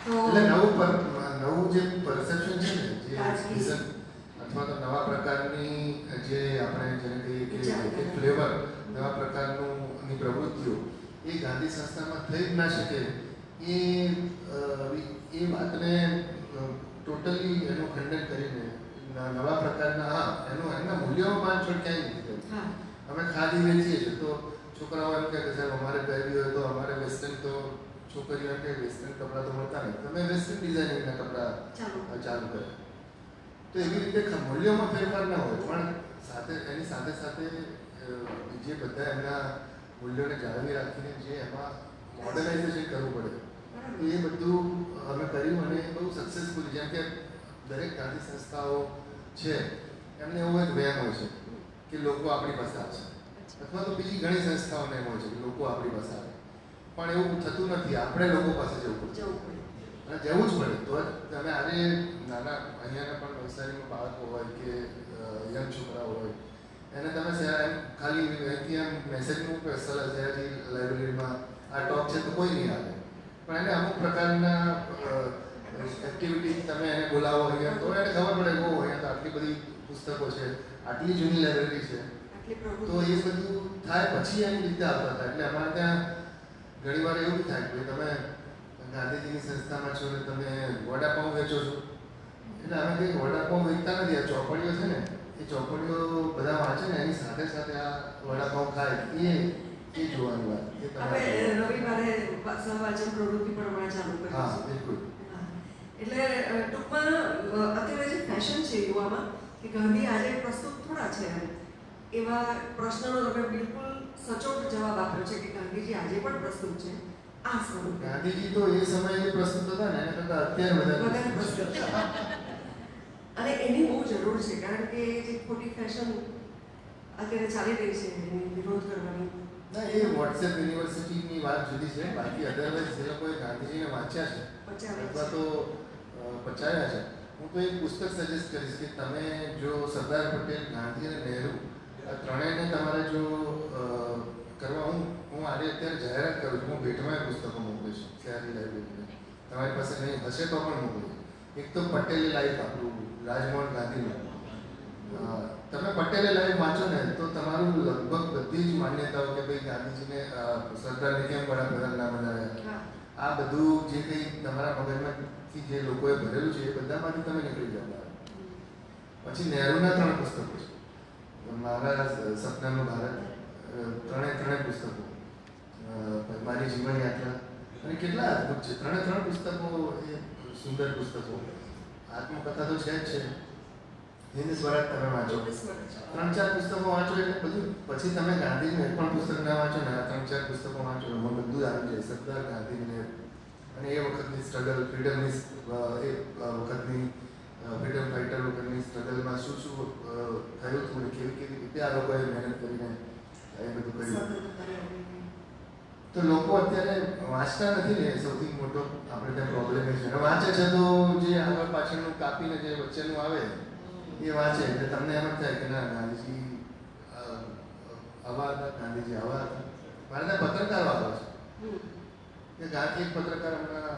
એટલે નવું જે પરસેપ્શન છે ને, જે વિઝન અથવા તો નવા પ્રકારની જે આપણે જેને કહીએ કે ફ્લેવર, નવા પ્રકારની પ્રવૃત્તિઓ એ ગાંધી સંસ્થામાં થઈ જ ના શકે એ વાતને ટોટલી એનું ખંડન કરીને નવા પ્રકારના એના મૂલ્યોમાં બાંધછોડ ક્યાંય નથી કરી. અમે ખાદી વેચીએ છીએ તો છોકરાઓ એમ કહે કે સાહેબ અમારે પહેરવી હોય તો અમારે વેસ્ટર્ન, તો છોકરીઓ કે વેસ્ટર્ન કપડાં તો મળતા નહીં, તમે વેસ્ટર્ન ડિઝાઇનિંગના કપડાં ચાલુ કરે. તો એવી રીતે મૂલ્યોમાં ફેરફાર ના હોય, પણ એની સાથે સાથે જે બધા એમના મૂલ્યોને જાળવી રાખીને જે એમાં મોડર્નાઇઝેશન કરવું પડે એ બધું અમે કર્યું અને બહુ સક્સેસફુલ. જેમ કે દરેક ગાંધી સંસ્થાઓ છે એમને એવો એક વહેમ હોય છે કે લોકો આપણી પાસે આવશે, અથવા તો બીજી ઘણી સંસ્થાઓને એમ હોય છે કે લોકો આપણી પાસે આવે, પણ એવું થતું નથી. આપણે લોકો પાસે જવું પડે અને જવું જ પડે. તો તમે આજે નાના અહીંયાના પણ નવસારીમાં બાળકો હોય કે યંગ છોકરાઓ હોય એને તમે ખાલી અહીંથી એમ મેસેજ મૂકો સયાજી લાઇબ્રેરીમાં આ ટોક છે તો કોઈ નહીં આવે, પણ એને અમુક પ્રકારના એક્ટિવિટી તમે એને બોલાવો અહીંયા તો એને ખબર પડે કે અહીંયા તો આટલી બધી પુસ્તકો છે, આટલી જૂની લાઇબ્રેરી છે. તો એ બધું થાય પછી એની રીતે આવતા હતા. એટલે અમારે ત્યાં ઘણી વાર એવું થાય કે તમે ગાંધીજીની સંસ્થામાં છો ને તમે વડાપાઉં વેચો છો, એટલે અમે કંઈ વડાપાઉં વેચતા નથી. આ ચોપડીઓ છે ને એ ચોપડીઓ બધા વાંચે ને એની સાથે સાથે આ વડાપાઉં ખાય એ જોવાની વાત. એ તમે રવિવારે સહવાચન પ્રવૃત્તિ પણ હમણાં ચાલુ કરી. હા, બિલકુલ. એટલે ટૂંકમાં અત્યારે જે ફેશન છે યુવામાં કે ગાંધી આજે પ્રસ્તુત થોડા છે એવા પ્રશ્નનો તમે બિલકુલ સચોટ જવાબ આપ્યો છે કે ગાંધીજી આજે પણ પ્રસ્તુત છે આ સ્વરૂપે. ગાંધીજી તો એ સમયે પ્રસ્તુત હતા ને એના કરતાં અત્યારે વધારે પ્રસ્તુત છે અને એની બહુ જરૂર છે, કારણ કે જે ખોટી ફેશન અત્યારે ચાલી રહી છે એની વિરોધ કરવાની. ના, એ વોટ્સએપ યુનિવર્સિટીની વાત જુદી છે, બાકી અદરવાઇઝ જે લોકોએ ગાંધીજીને વાંચ્યા છે અથવા તો પચાવ્યા છે. હું તો એક પુસ્તક સજેસ્ટ કરીશ કે તમે જો સરદાર પટેલ, ગાંધી અને નહેરુ આ ત્રણેયને તમારે જો કરવા, હું આજે અત્યારે જાહેરાત કરું છું, હું ભેટમાં પુસ્તકો મોકલીશ સયાજી લાઇબ્રેરીને. તમારી પાસે નહીં હશે તો પણ મોકલીશ. એક તો પટેલે લાઈફ આપણું રાજમોહન ગાંધીનું, તમે પટેલે લાઈફ વાંચો ને તો તમારું લગભગ બધી જ માન્યતાઓ કે ભાઈ ગાંધીજીને સરદારને કેમ વડાપ્રધાન ના બનાવ્યા, આ બધું જે કંઈ તમારા મગજમાંથી જે લોકોએ ભરેલું છે એ બધામાંથી તમે નીકળી જાઓ. પછી નહેરુના 3 પુસ્તકો છે, મારા સપનાનું ભારત, ત્રણે પુસ્તકો, મારી જીવન યાત્રા, અને કેટલા અદભુત છે. 3 પુસ્તકો એ સુંદર પુસ્તકો. આત્મકથા તો છે જ છે. હિન્દ સ્વરાજ તમે વાંચો, 3-4 પુસ્તકો વાંચો એટલે બધું. પછી તમે ગાંધીનું એક પણ પુસ્તક ના વાંચો ને આ 3-4 પુસ્તકો વાંચો એમાં બધું આવી જાય. સરદાર, ગાંધીને અને એ વખતની સ્ટ્રગલ, ફ્રીડમની એ વખતની ફ્રીડમ ફાઇટર વખતની સ્ટ્રગલમાં શું થયું હતું ને કેવી રીતે આ લોકોએ મહેનત કરીને એ બધું કર્યું. તો લોકો અત્યારે વાંચતા નથી ને, સૌથી મોટો આપણે ત્યાં પ્રોબ્લેમ એ છે. વાંચે છે તો જે આગળ પાછળનું કાપીને જે વચ્ચેનું આવે એ વાંચે એટલે તમને એમ જ થાય કે ના, ગાંધીજી આવા હતા, ગાંધીજી આવા હતા. મારે ત્યાં પત્રકારો આવે છે કે એક પત્રકાર હમણાં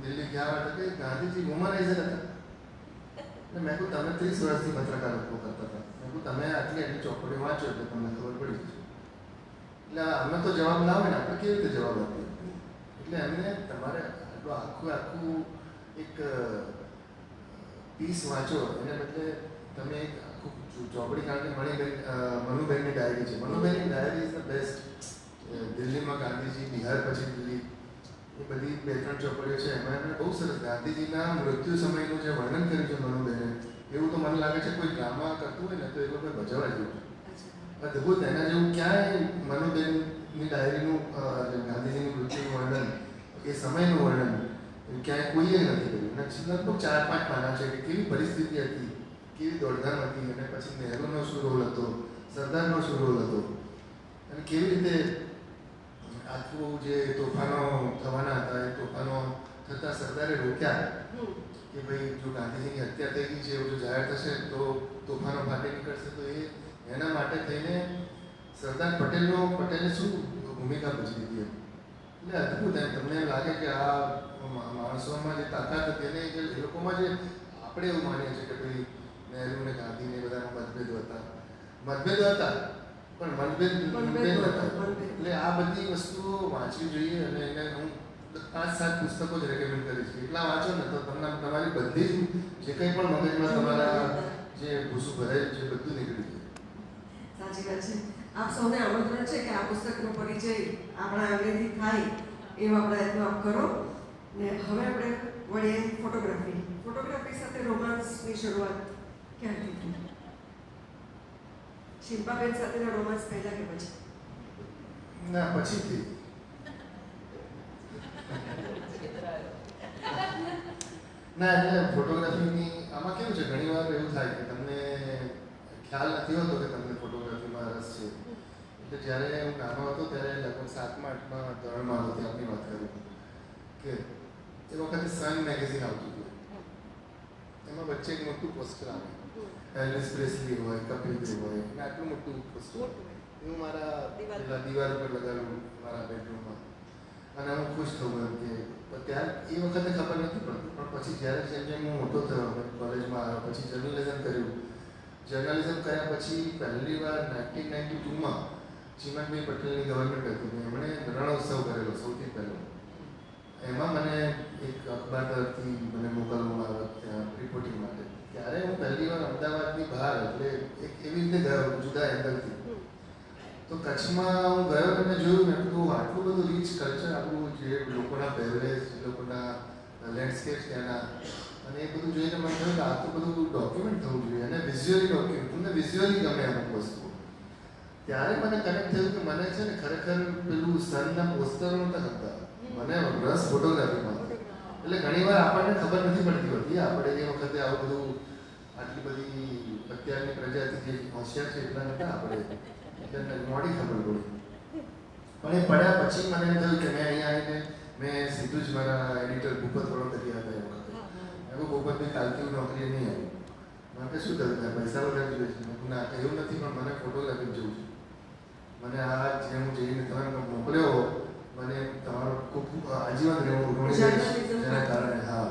દિલ્હી ગયા હતા કે ગાંધીજી હ્યુમનાઇઝર હતા. એટલે મેં કહું તમે 30 વર્ષથી પત્રકારત્વ કરતા હતા, મેં કહું તમે આટલી ચોપડી વાંચો એટલે તમને ખબર પડી જશે. એટલે અમે તો જવાબ ના હોય ને આપણે કેવી રીતે જવાબ આપીએ. એટલે એમને તમારે આખું એક પીસ વાંચો એને બદલે તમે એક આખું ચોપડી, કારણ કે મનુબેનની ડાયરી છે. મનુબેનની ડાયરી ઇઝ ધ બેસ્ટ. દિલ્હીમાં ગાંધીજી, બિહાર પછી દિલ્હી, એ બધી 2-3 ચોપડીઓ છે. એમાં એમણે બહુ સરસ ગાંધીજીના મૃત્યુ સમયનું જે વર્ણન કર્યું છે મનુબેને, એવું તો મને લાગે છે કોઈ ડ્રામા કરતું હોય ને તો એ લોકોએ ભજવવા જેવું છે. અદભુત. એના જેવું ક્યાંય મનુબેનની ડાયરીનું, ગાંધીજીનું મૃત્યુનું વર્ણન, એ સમયનું વર્ણન ક્યાંય કોઈએ નથી કર્યું. અને લગભગ 4-5 પાના છે કે કેવી પરિસ્થિતિ હતી, કેવી દોડધામ હતી, અને પછી નહેરુનો શું રોલ હતો, સરદારનો શું રોલ હતો, અને કેવી રીતે આખું જે તોફાનો થવાના હતા એ તોફાનો થતાં સરદારે રોક્યા કે ભાઈ જો ગાંધીજીની હત્યા થઈ ગઈ છે એવું જો જાહેર થશે તો તોફાનો ફાટી નીકળશે. તો એના માટે થઈને સરદાર પટેલે શું ભૂમિકા ભજવી હતી. એટલે અદભુત. એમ તમને એમ લાગે કે આ માણસોમાં જે તાકાત હતી એને એ લોકોમાં જે આપણે એવું માનીએ છીએ કે ભાઈ નહેરુ ને ગાંધી ને બધામાં મતભેદો હતા પણ મતભેદ હતા. એટલે આ બધી વસ્તુઓ વાંચવી જોઈએ અને એને હું 5-7 પુસ્તકો જ રેકમેન્ડ કરીશ. એટલા વાંચો ને તો તમને તમારી બધી જ જે કંઈ પણ મગજમાં તમારા જે ભૂસું ભરાયેલું છે બધું નીકળી જાય. સાચી વાત છે. આપ સૌને આમંત્રણ છે કે આ પુસ્તકનો પરિચય આપણા આંગળીથી થાય એવા પ્રયત્નો આપ કરો. ને હવે આપણે વળીએ ફોટોગ્રાફી સાથે રોમાન્સની શરૂઆત ક્યાંથી થઈ? શિલ્પાબેન સાથેનો રોમાન્સ પહેલા કે પછી? ના, પછીથી. ના, એટલે ફોટોગ્રાફીની આમાં કેવું છે, ઘણી વાર એવું થાય કે તમને ખ્યાલ નથી હોતો કે તમને ફોટોગ્રાફીમાં રસ છે. એટલે જ્યારે હું નાનો હતો ત્યારે લગભગ 7મા 8મા ધોરણમાં હતો ત્યારની વાત કરું કે એ વખતે સન મેગેઝિન આવતું હતું. એમાં વચ્ચે એક મોટું પોસ્ટર આવે, એલ્વિસ પ્રેસ્લી હોય, કપિલ દેવ હોય, અને આટલું મોટું પોસ્ટર હું મારા દિવાલ ઉપર લગાવ્યું મારા બેડરૂમમાં. અને હું ખુશ થયું એમ કે ત્યારે એ વખતે ખબર નથી પડતી, પણ પછી જ્યારે જેમ હું મોટો થયો, કોલેજમાં આવ્યો, પછી જર્નલિઝમ કર્યું. જર્નલિઝમ કર્યા પછી પહેલી વાર 1992માં ચિમનભાઈ પટેલની ગવર્મેન્ટ હતી, એમણે રણોત્સવ કરેલો સૌથી પહેલો. એમાં મને એક અખબાર તરફથી મને મોકલવામાં આવ્યો ત્યાં રિપોર્ટિંગ માટે. ત્યારે હું પહેલી વાર અમદાવાદની બહાર, એટલે એક એવી રીતે ગયો જુદા એંગલથી. તો કચ્છમાં હું ગયો અને જોયું મેં તો આટલું બધું રીચ કલ્ચર, આપણું જે લોકોના પહેરવેશ, લોકોના લેન્ડસ્કેપ ત્યાંના, અને એ બધું જોઈને મને થયું કે આ તો બધું ડોક્યુમેન્ટ થવું જોઈએ અને વિઝ્યુઅલી ડોક્યુમેન્ટ. તમને વિઝ્યુઅલી ગમે અમુક વસ્તુઓ. ત્યારે મને કનેક્ટ થયું કે મને છે ને ખરેખર પેલું સનના પોસ્ટરો નહોતા ગમતા, મને રસ ફોટોગ્રાફીમાં. એટલે ઘણી વાર આપણને ખબર નથી પડતી હોતી, આપણે એ વખતે આવું બધું આટલી બધી અત્યારની પ્રજાતિ જે હોશિયાર છે એટલા નહોતા આપણે, એટલે મોડી ખબર પડી. પણ એ પડ્યા પછી મને એમ થયું કે મેં અહીંયા આવીને મેં સીધું જ મારા એડિટર ભૂપત વડોદરિયા હતા એ વખતે. મેં ભૂપતની કાલથી નોકરી નહીં આવી. મને શું થયું કે પૈસા વધારે જોઈએ છે? મેં ના, એવું નથી, પણ મને ફોટોગ્રાફી જોવું છે. મને આ જે હું જઈને તમે મોકલ્યો, મને તમારો ખૂબ આજીવન રહેવું એના કારણે. હા,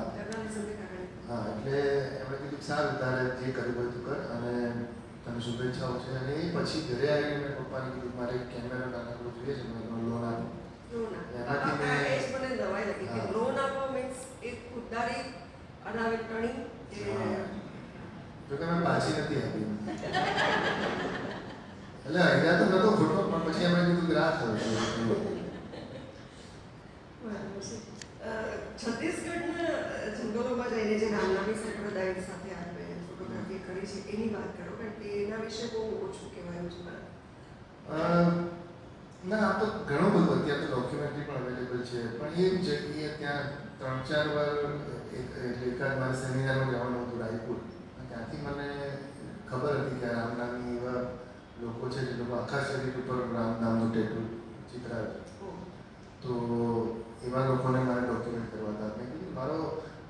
એટલે એમણે કીધું સારું, તારે જે કર્યું હોય તું કર અને તને શુભેચ્છાઓ છે. અને એ પછી ઘરે આવીને મેં પપ્પાને કીધું મારે કેમેરા નાનકડો જોઈએ છે, મને લોન આપો. એમાંથી મેં નવાઈ લાગી કે લોન આપવા મીન્સ એક ખુદદારી અનાવે ટણી. જો કે મેં પાછી નથી આપી. એટલે અહીંયા તો નતો ખોટો, પણ પછી એમણે કીધું કે રાત હોય. છત્તીસગઢના જંગલોમાં જઈને જે રામનામી સંપ્રદાય સાથે આપણે ફોટોગ્રાફી કરી છે એની વાત કરો, કારણ કે એના વિશે બહુ ઓછું કહેવાયું છે. ના, આ તો ઘણું બધું અત્યારે તો ડોક્યુમેન્ટરી પણ અવેલેબલ છે, પણ એ જ એ ત્યાં 3-4 વાર એકાદ મારે સેમિનારમાં જવાનું હતું રાયપુર. ત્યાંથી મને ખબર હતી કે રામનામી એવા લોકો છે જે લોકો આખા શરીર ઉપર રામ નામનું ટેટુ ચિતરાવે. તો એવા લોકોને મારે ડોક્યુમેન્ટ કરવા હતા. મેં કીધું મારો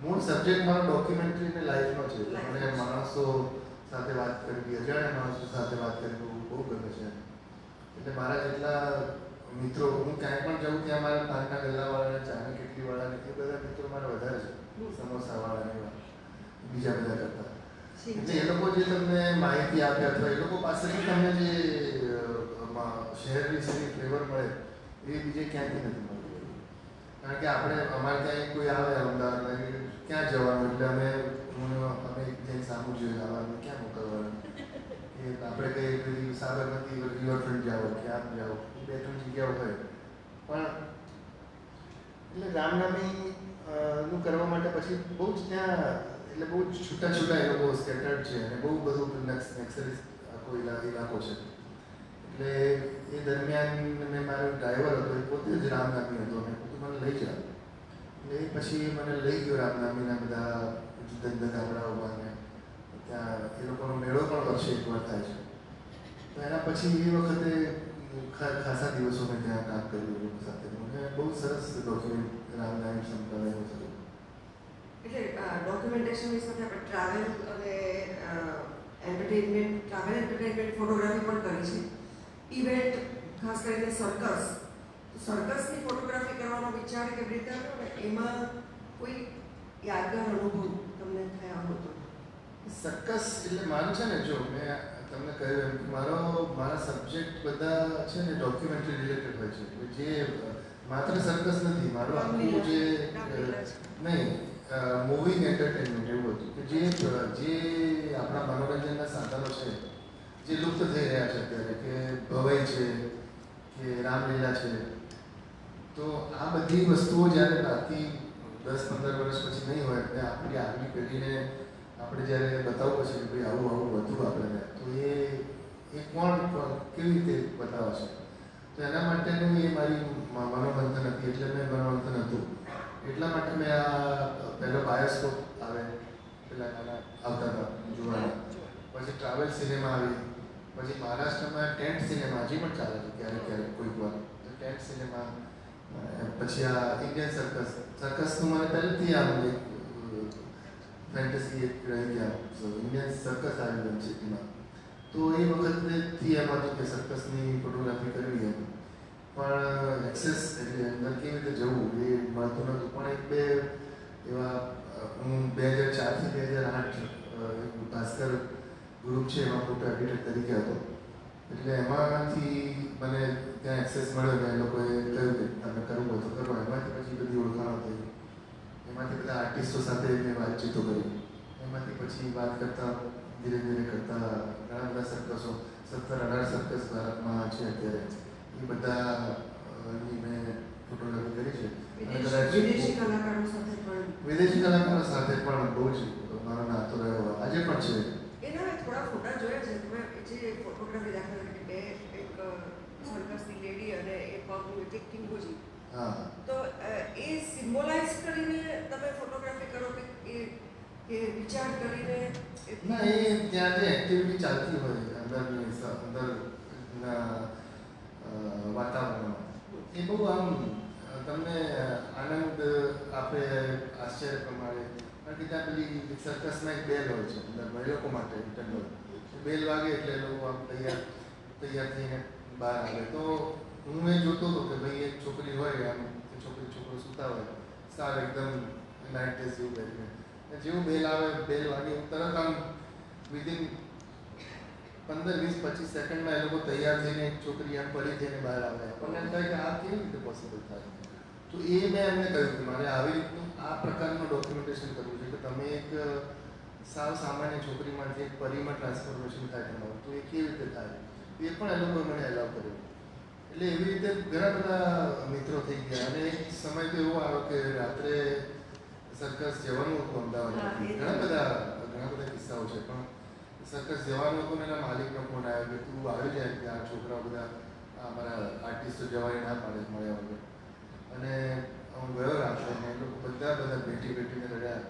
મૂળ સબ્જેક્ટ મારો ડોક્યુમેન્ટરી અને લાઈફનો છે. મને માણસો સાથે વાત કરવી, અજાણ્યા માણસો સાથે વાત કરવી બહુ ગમે છે. એટલે મારા જેટલા મિત્રો, હું ક્યાંય પણ જાઉં ત્યાં મારા પાનના ગલ્લાવાળા, ચાની કેટલીવાળા, એ બધા મિત્રો મારા વધારે છે, સમોસાવાળા એવા બીજા બધા કરતા. એટલે એ લોકો જે તમને માહિતી આપે અથવા એ લોકો પાસેથી તમને જે શહેર વિશેની ફ્લેવર મળે એ બીજે ક્યાંથી નથી મળતી. કારણ કે આપણે અમારે ત્યાં કોઈ આવે અમદાવાદ, ક્યાં જવાનું, એટલે અમે જઈને સામું જોઈએ આવવાનું, ક્યાં મોકલવાનું. એ આપણે કંઈ સાબરમતી રિવરફ્રન્ટ જાઓ કે આમ જાઓ, 2-3 જગ્યાઓ હોય. પણ એટલે રામનામી નું કરવા માટે પછી બહુ જ ત્યાં, એટલે બહુ જ છૂટા એ લોકો સ્કેટર્ડ છે અને બહુ બધું નક્સલિસ્ટ આખો ઇલાકો છે. એટલે એ દરમિયાન મેં મારો ડ્રાઈવર હતો, એ પોતે જ રામનામી હતો, અને બધું મને લઈ જાવ. એટલે એ પછી મને લઈ ગયો રામનામીના બધા જુદા જુદા ગામડાઓમાં, ને ત્યાં એ લોકોનો મેળો પણ વર્ષે એકવાર થાય છે. તો એના પછી એ વખતે ખાસા દિવસો મેં ત્યાં કામ કર્યું લોકો સાથે. મને બહુ સરસ ડોક્યુમેન્ટ રામનામી સંપ્રદાયનો થયો. એટલે ડોક્યુમેન્ટેશનની સાથે આપણે ટ્રાવેલ અને એન્ટરટેનમેન્ટ ફોટોગ્રાફી પણ કરી છે. ઇવેન્ટ, ખાસ કરીને સર્કસની ફોટોગ્રાફી કરવાનો વિચાર કેવી રીતે આવ્યો અને એમાં કોઈ યાદગાર અનુભવ તમને થયા હતો? સર્કસ એટલે મારું છે ને, જો મેં તમને કહ્યું એમ કે મારા સબ્જેક્ટ બધા છે ને ડોક્યુમેન્ટરી રિલેટેડ હોય છે. જે માત્ર સર્કસ નથી, મારું આખું જે નહીં મૂવિંગ એન્ટરટેનમેન્ટ એવું હતું કે જે આપણા મનોરંજનના સાધનો છે જે લુપ્ત થઈ રહ્યા છે અત્યારે, કે ભવાઈ છે કે રામલીલા છે, તો આ બધી વસ્તુઓ જ્યારે બાકી 10-15 વર્ષ પછી નહીં હોય એટલે આપણી આગલી પેઢીને આપણે જ્યારે બતાવવું છે કે ભાઈ આવું બધું આપણે, તો એ કોણ કેવી રીતે બતાવશે? તો એના માટેનું એ મારી મનોમંથન હતી. એટલે મેં મનોમંથન હતું એટલા માટે મેં આ પહેલો બાયોસ્કોપ આવે, પેલા નાના આવતા હતા જોવાના, પછી ટ્રાવેલ સિનેમા આવી, પછી મહારાષ્ટ્રમાં ટેન્ટ સિનેમા હજી પણ ચાલે છે ક્યારેક કોઈક વાર ટેન્ટ સિનેમા, પછી આ ઇન્ડિયન સર્કસનું મને પહેલેથી આમ એક ફેન્ટસી એક રહી ગયા, ઇન્ડિયન સર્કસ આવી છે એમાં. તો એ વખતથી એમ હતું કે સર્કસની ફોટોગ્રાફી કરવી એમ, પણ એક્સેસ એટલે અંદર કેવી રીતે જવું એ મળતું નહોતું. પણ એક બે એવા હું 2004 થી 2008 ભાસ્કર ગ્રુપ છે એમાં ફોટો એડિટર તરીકે હતો, એટલે એમાંથી મને ત્યાં એક્સેસ મળ્યો ને એ લોકોએ કહ્યું કે તમે કરવું હોય તો કરો. એમાંથી પછી બધી ઓળખાણો થઈ, એમાંથી બધા આર્ટિસ્ટો સાથે મેં વાતચીતો કરી, એમાંથી પછી વાત કરતા ધીરે ધીરે કરતા ઘણા બધા સર્કસો 17-18 સર્કસ ભારતમાં છે અત્યારે, એ બધાની મેં ફોટોગ્રાફી કરી છે. અને કદાચ વિદેશી કલાકારો સાથે પણ વિદેશી કલાકારો સાથે પણ બહુ જ મારો નાતો રહ્યો, આજે પણ છે. એના મેં થોડા ફોટા જોયા છે. તમે જે ફોટોગ્રાફી દાખલ કરી કે એક સર્કસની લેડી અને એ પગનું એક કિંગોજી, હા, તો એ સિમ્બોલાઇઝ કરીને તમે ફોટોગ્રાફી કરો કે વિચાર કરીને? ના, એ ત્યાં જે એક્ટિવિટી ચાલતી હોય અંદરના વાતાવરણમાં, એ બહુ આમ તમને આનંદ આપે, આશ્ચર્ય પ્રમાણે. કારણ કે ત્યાં પેલી સર્કસમાં એક બેલ હોય છે અંદર એ લોકો માટે ઇન્ટરનલ, બેલ વાગે એટલે એ લોકો આમ તૈયાર થઈને બહાર આવે. તો હું એ જોતો હતો કે ભાઈ એક છોકરી હોય આમ, છોકરો સૂતા હોય સારું એકદમ નાઇટ ડ્રેસ જેવું પહેરીને, જેવું બેલ આવે, બેલ વાગે તરત આમ વિધિન 15-20-25 સેકન્ડમાં એ લોકો તૈયાર થઈને એક છોકરી આમ પડી થઈને બહાર આવે. આપણને એમ થાય કે આ કેવી રીતે પોસિબલ થાય? તો એ મેં એમને કહ્યું કે મારે આવી રીતનું આ પ્રકારનું ડોક્યુમેન્ટેશન કરવું છે કે તમે એક સાવ સામાન્ય છોકરીમાંથી એક પરીમાં ટ્રાન્સફોર્મેશન થાય તમારું, તો એ કેવી રીતે થાય? એ પણ એ લોકોએ મને એલાવ કર્યો. એટલે એવી રીતે ઘણા બધા મિત્રો થઈ ગયા. અને એક સમય તો એવો આવ્યો કે રાત્રે સર્કસ જવાનું હતું અમદાવાદમાંથી, ઘણા બધા કિસ્સાઓ છે, પણ સર્કસ જવાનું હતું ને એના માલિકનો ફોન આવ્યો કે તું આવી જાય કે આ છોકરાઓ બધા અમારા આર્ટિસ્ટો જવાની ના પાડે મળ્યા વગર. અને હું ગયો રાત્રે ને એ લોકો બધા ભેટીને રડ્યા.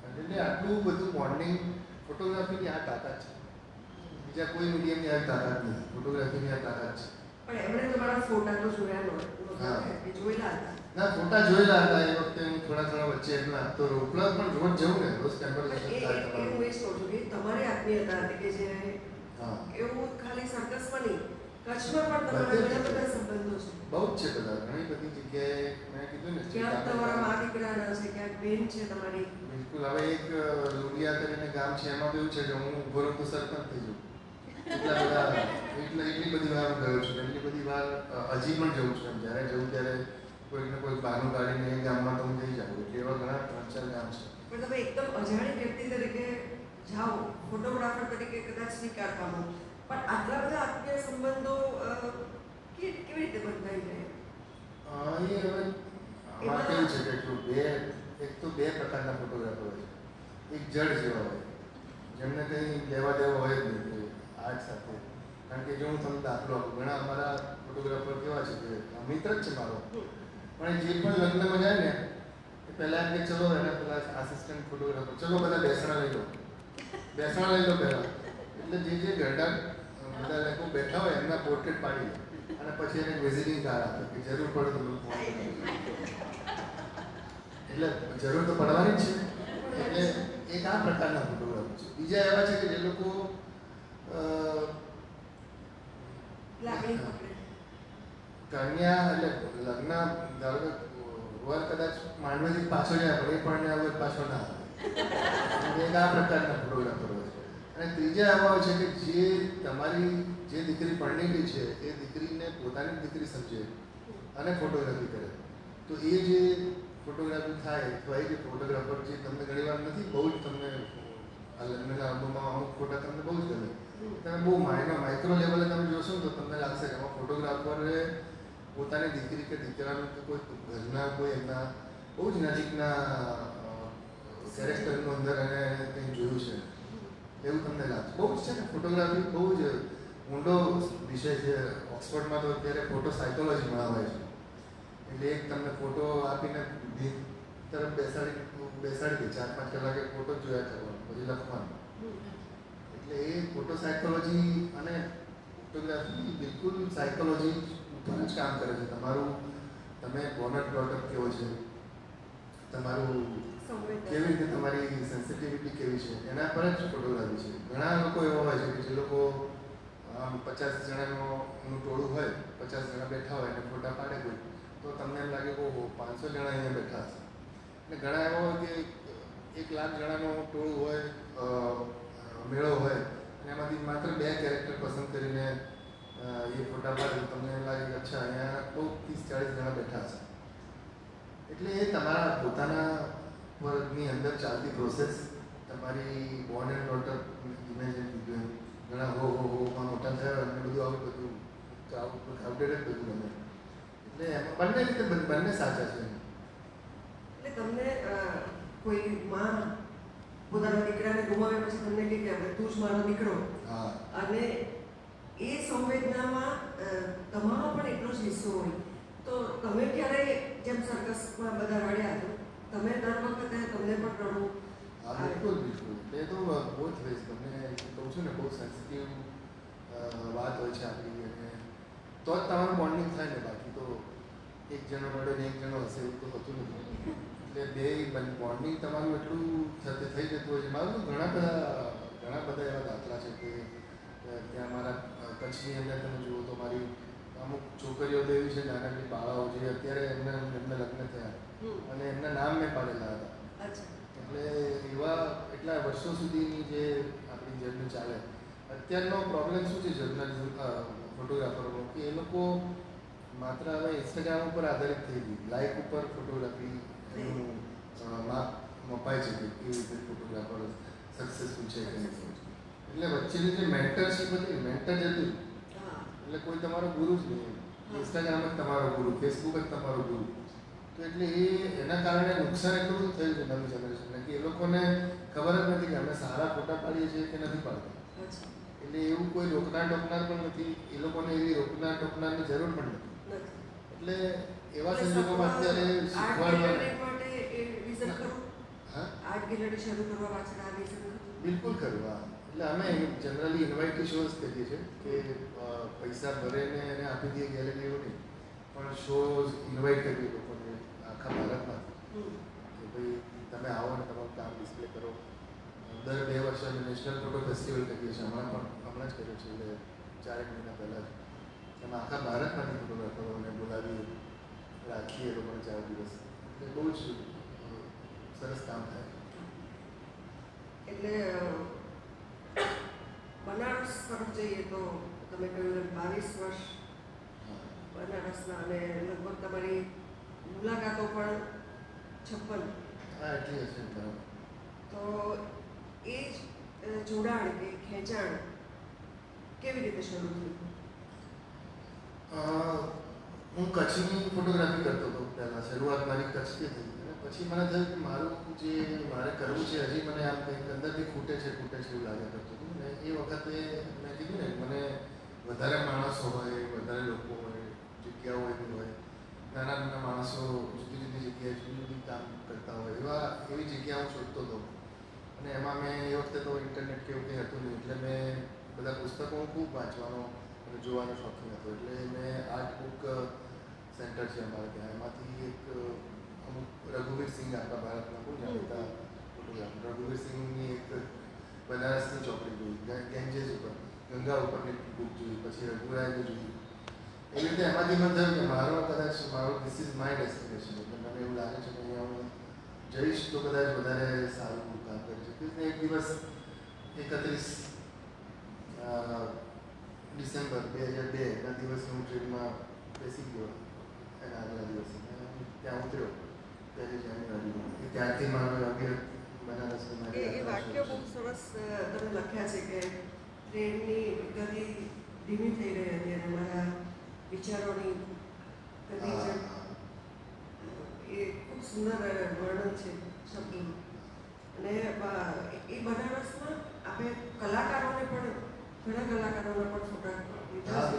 એટલે આટલું બધું બોન્ડિંગ ફોટોગ્રાફીની આ તાકાત છે, બીજા કોઈ મીડિયમની આ તાકાત નથી, ફોટોગ્રાફીની આ તાકાત છે. પણ એમણે તમારા ફોટા તો જોયા જોયેલા હતા? ના, ફોટા જોયેલા હતા. એ વખતે હું થોડા વચ્ચે એટલા તો રોકડા પણ રોજ જવું ને, રોજ કન્વર્સેશન થાય તમારું. હું એ કહું છું કે તમારી આત્મીયતા હતી કે જે હા, એવું ખાલી સર્કસમાં નહીં, કચ્છમાં પણ તમારા ઘણા બધા સંબંધો છે. બહુ જ છે બધા, ઘણી બધી જગ્યાએ મેં કીધું ને, ક્યાંક તમારા મા દીકરાના છે, ક્યાંક બેન છે તમારી. બિલકુલ. હવે એક લુડિયા કરીને ગામ છે, એમાં તો એવું છે કે હું ઉભો રહું તો સરપંચ થઈ જાઉં. એટલી બધી વાર ગયો છું, એટલી બધી વાર હજી પણ જઉં છું. જ્યારે જઉં ત્યારે કોઈકને કોઈક બહાનું કાઢીને એ ગામમાં તો હું જઈ જાઉં. એટલે એવા ઘણા 3-4 ગામ છે. પણ તમે એકદમ અજાણી વ્યક્તિ તરીકે જાઓ, ફોટોગ્રાફર તરીકે કદાચ સ્વીકાર પામો, પણ આટલા બધા આત્મીય સંબંધો કેવી રીતે બંધાઈ જાય? એ હવે આમાં કેવું છે કે એક તો બે પ્રકારના ફોટોગ્રાફર હોય છે. એક જડ જેવા હોય, જેમને કંઈ લેવા દેવા હોય જ નહીં આર્ટ સાથે. કારણ કે જો હું તમને દાખલો આપું, ઘણા અમારા ફોટોગ્રાફર કેવા છે કે મિત્ર જ છે મારો, પણ જે પણ લગ્નમાં જાય ને એ પહેલાં એમ કે ચલો એના પેલા આસિસ્ટન્ટ ફોટોગ્રાફર, ચલો બધા બેસણા લઈ લો પહેલાં. એટલે જે ગરડા બધા લોકો બેઠા હોય એમના પોર્ટ્રેટ પાડી લે અને પછી એને વિઝિટિંગ કાર્ડ આપે કે જરૂર પડે તો એટલે જરૂર તો પડવાની જ છે. એટલે એક આ પ્રકારના ફોટોગ્રાફર છે. બીજા એવા છે કે જે લોકો કન્યા એટલે લગ્ન ધારો કે વર કદાચ માંડવેથી પાછો જાય પણ એ પણ વર પાછો ના આવે. એક આ પ્રકારના ફોટોગ્રાફર હોય છે. અને ત્રીજા એવા હોય છે કે જે તમારી જે દીકરી પરણેલી છે એ દીકરીને પોતાની દીકરી સમજે અને ફોટોગ્રાફી કરે. તો એ જે ફોટોગ્રાફી થાય તો એ જે ફોટોગ્રાફર જે તમને ઘણીવાર નથી બહુ જ તમને આ લગ્નના આલ્બમમાં અમુક ફોટા તમને બહુ જ ગમે. તમે બહુ માઇક્રો લેવલે તમે જોશો ને તો તમને લાગશે કે એમાં ફોટોગ્રાફરે પોતાની દીકરી કે દીકરાનું કે કોઈ ઘરના કોઈ એમના બહુ જ નજીકના કેરેક્ટરનું અંદર એને કંઈ જોયું છે એવું તમને લાગશે. બહુ જ છે ને ફોટોગ્રાફી બહુ જ ઊંડો વિષય છે. ઓક્સફર્ડમાં તો અત્યારે ફોટો સાયકોલોજી ભણાવાય છે. એટલે એક તમને ફોટો આપીને બુદ્ધિ તરફ બેસાડી દે 4-5 કલાકે ફોટો જોયા કરવાનો પછી લખવાનું. એટલે એ ફોટો સાયકોલોજી અને ફોટોગ્રાફી બિલકુલ સાયકોલોજી ઉપર જ કામ કરે છે. તમારું તમે બોનટ પ્રોડક્ટ કેવો છે, તમારું કેવી રીતે તમારી સેન્સિટિવિટી કેવી છે એના પર જ ફોટોગ્રાફી છે. ઘણા લોકો એવા હોય છે કે જે લોકો આમ 50 જણાનું ટોળું હોય, 50 જણા બેઠા હોય અને ફોટા પાડે કોઈ તો તમને એમ લાગે કે 500 જણા અહીંયા બેઠા હશે. અને ઘણા એવા હોય કે 1 લાખ જણાનું ટોળું હોય, મેળો હોય અને એમાંથી માત્ર 2 કેરેક્ટર પસંદ કરીને એ ફોટા પાડે તો તમને એમ લાગે કે અચ્છા અહીંયા બહુ 30-40 જણા બેઠા હશે. એટલે એ તમારા પોતાના વર્ગની અંદર ચાલતી પ્રોસેસ, તમારી બોર્ન એન્ડ ડોટર ઇમેજિન ઘણા હોમાં મોટા થયા અને બધું આવું બધું ક્રાઉડેડ જ બધું ગમે. એટલે એમાં બંને રીતે બંને સાચા છે. એટલે તમને કોઈ માં પોતાના દીકરાને ગુમાવ્યા પછી તમને કહે કે હવે તું જ મારો દીકરો, હા, અને એ સંવેદનામાં તમારો પણ એટલો જ હિસ્સો હોય. તો તમે ક્યારેય જેમ સર્કસમાં બધા રડ્યા છો, તમે દર વખતે તમને પણ રડવું? હા, બિલકુલ બિલકુલ. એ તો બહુ જ વેસ્ટ તમને કહું છું ને, બહુ સેન્સિટિવ વાત હોય છે આપણી, અને તો જ તમારું બોન્ડિંગ થાય ને. બાકી તો એક જણો રડે ને એક જણો હશે એવું તો હોતું નથી. એટલે બે બોન્ડિંગ તમારું એટલું થઈ જતું હોય છે. મારું તો ઘણા બધા એવા દાખલા છે કે ત્યાં મારા કચ્છની અંદર તમે જુઓ તો મારી અમુક છોકરીઓ તો એવી છે નાનાની બાળાઓ જે અત્યારે એમના લગ્ન થયા અને એમના નામ મેં પાડેલા હતા. એટલે એટલા વર્ષો સુધીની જે આપણી જર્ની ચાલે. અત્યારનો પ્રોબ્લેમ શું છે જર્નલિઝમ ફોટોગ્રાફરનો, કે એ લોકો માત્ર હવે ઇન્સ્ટાગ્રામ ઉપર આધારિત થઈ ગઈ. લાઇક ઉપર ફોટોગ્રાફી એનું માપ મપાય છે કે કેવી રીતે ફોટોગ્રાફર સક્સેસફુલ છે કે નહીં. એટલે વચ્ચેની જે મેન્ટરશીપ હતી, મેન્ટર જ હતું. એટલે કોઈ તમારો ગુરુ જ નહીં. ઇન્સ્ટાગ્રામ જ તમારો ગુરુ, ફેસબુક જ તમારો ગુરુ. તો એટલે એના કારણે નુકસાન એટલું થયું છે નવી જનરેશનને કે એ લોકોને ખબર જ નથી કે અમે સારા ફોટા પાડીએ છીએ કે નથી પાડતા. એટલે એવું કોઈ રોકનાર ટોકનાર પણ નથી. એ લોકોને એવી રોકનાર ટોકનારની જરૂર પણ નથી. એટલે એવા સંજોગોમાં અત્યારે શીખવાડવા આર્ટ ગેલેરી શરૂ કરવા પાછળ આ રીઝન બિલકુલ ખરું. હા, એટલે અમે જનરલી ઇન્વાઇટી શોઝ કરીએ છીએ કે પૈસા ભરીને એને આપી દઈએ ગેલેરી એવું નહીં, પણ શોઝ ઇન્વાઇટ કરીએ લોકોને આખા ભારતમાંથી કે ભાઈ તમે આવો ને તમારું કામ ડિસ્પ્લે કરો. દર 2 વર્ષે અમે નેશનલ ફોટો ફેસ્ટિવલ કરીએ છીએ. હમણાં જ કર્યો છે, એટલે 4 મહિના પહેલાં જ. એમાં આખા ભારતમાંથી ફોટોગ્રાફરોને બોલાવી રાખીએ એ લોકોને 4 દિવસ. એટલે બહુ જ સરસ કામ થાય. એટલે બનારસ તરફ જઈએ તો તમે કહ્યું 22 વર્ષ બનારસના, અને લગભગ તમારી મુલાકાતો પણ 56. હા, એટલી હશે બરાબર. તો એ જ જોડાણ કે ખેંચાણ કેવી રીતે શરૂ થયું? હું કચ્છની ફોટોગ્રાફી કરતો હતો પહેલાં. શરૂઆત મારી કચ્છથી થઈ. અને પછી મને થયું કે મારે કરવું છે, હજી મને આમ કંઈક અંદરથી ખૂટે છે એવું લાગ્યા કરતું હતું. ને એ વખતે મેં કીધું ને, મને વધારે માણસો હોય, વધારે લોકો હોય, જગ્યાઓ એવી હોય, નાના માણસો જુદી જુદી જગ્યાએ જુદી જુદી કામ કરતા હોય, એવી જગ્યાઓ શોધતો હતો. અને એમાં મેં એ વખતે તો ઇન્ટરનેટ કે એવું કંઈ હતું નહીં. એટલે મેં બધા પુસ્તકો ખૂબ વાંચવાનો અને જોવાનો શોખીન હતો. એટલે મેં આર્ટ બુક સેન્ટર છે અમારે ત્યાં, એમાંથી એક અમુક રઘુવીર સિંહ આપણા ભારતના બહુ જાણીતા ફોટોગ્રાફર, રઘુવીર સિંહની એક બનારસની ચોપડી જોઈ, ગેંજેસ ઉપર, ગંગા ઉપરની બુક જોઈ, પછી રઘુરાયની જોઈ. એવી રીતે એમાંથી મને થયું કે મારો ધીસ ઇઝ માય ડેસ્ટિનેશન. એટલે મને એવું લાગે છે કે અહીંયા હું જઈશ તો કદાચ વધારે સારું કામ કરી શકીશ. એક દિવસ ડિસેમ્બર 2002ના દિવસે હું ટ્રેનમાં બેસી ગયો એના આગલા દિવસે ત્યાં ઉતર્યો 1 જાન્યુઆરી. ત્યારથી મારો બનારસમાં એ વાક્ય બહુ સરસ તમે લખ્યા છે કે ટ્રેનની ગતિ ધીમી થઈ રહી હતી અને મારા વિચારોની ગતિ છે. એ ખૂબ સુંદર વર્ણન છે શબ્દનું. અને એ બનારસમાં આપણે કલાકારોને પણ ઘણા કલાકારોના પણ ફોટા લીધા છે.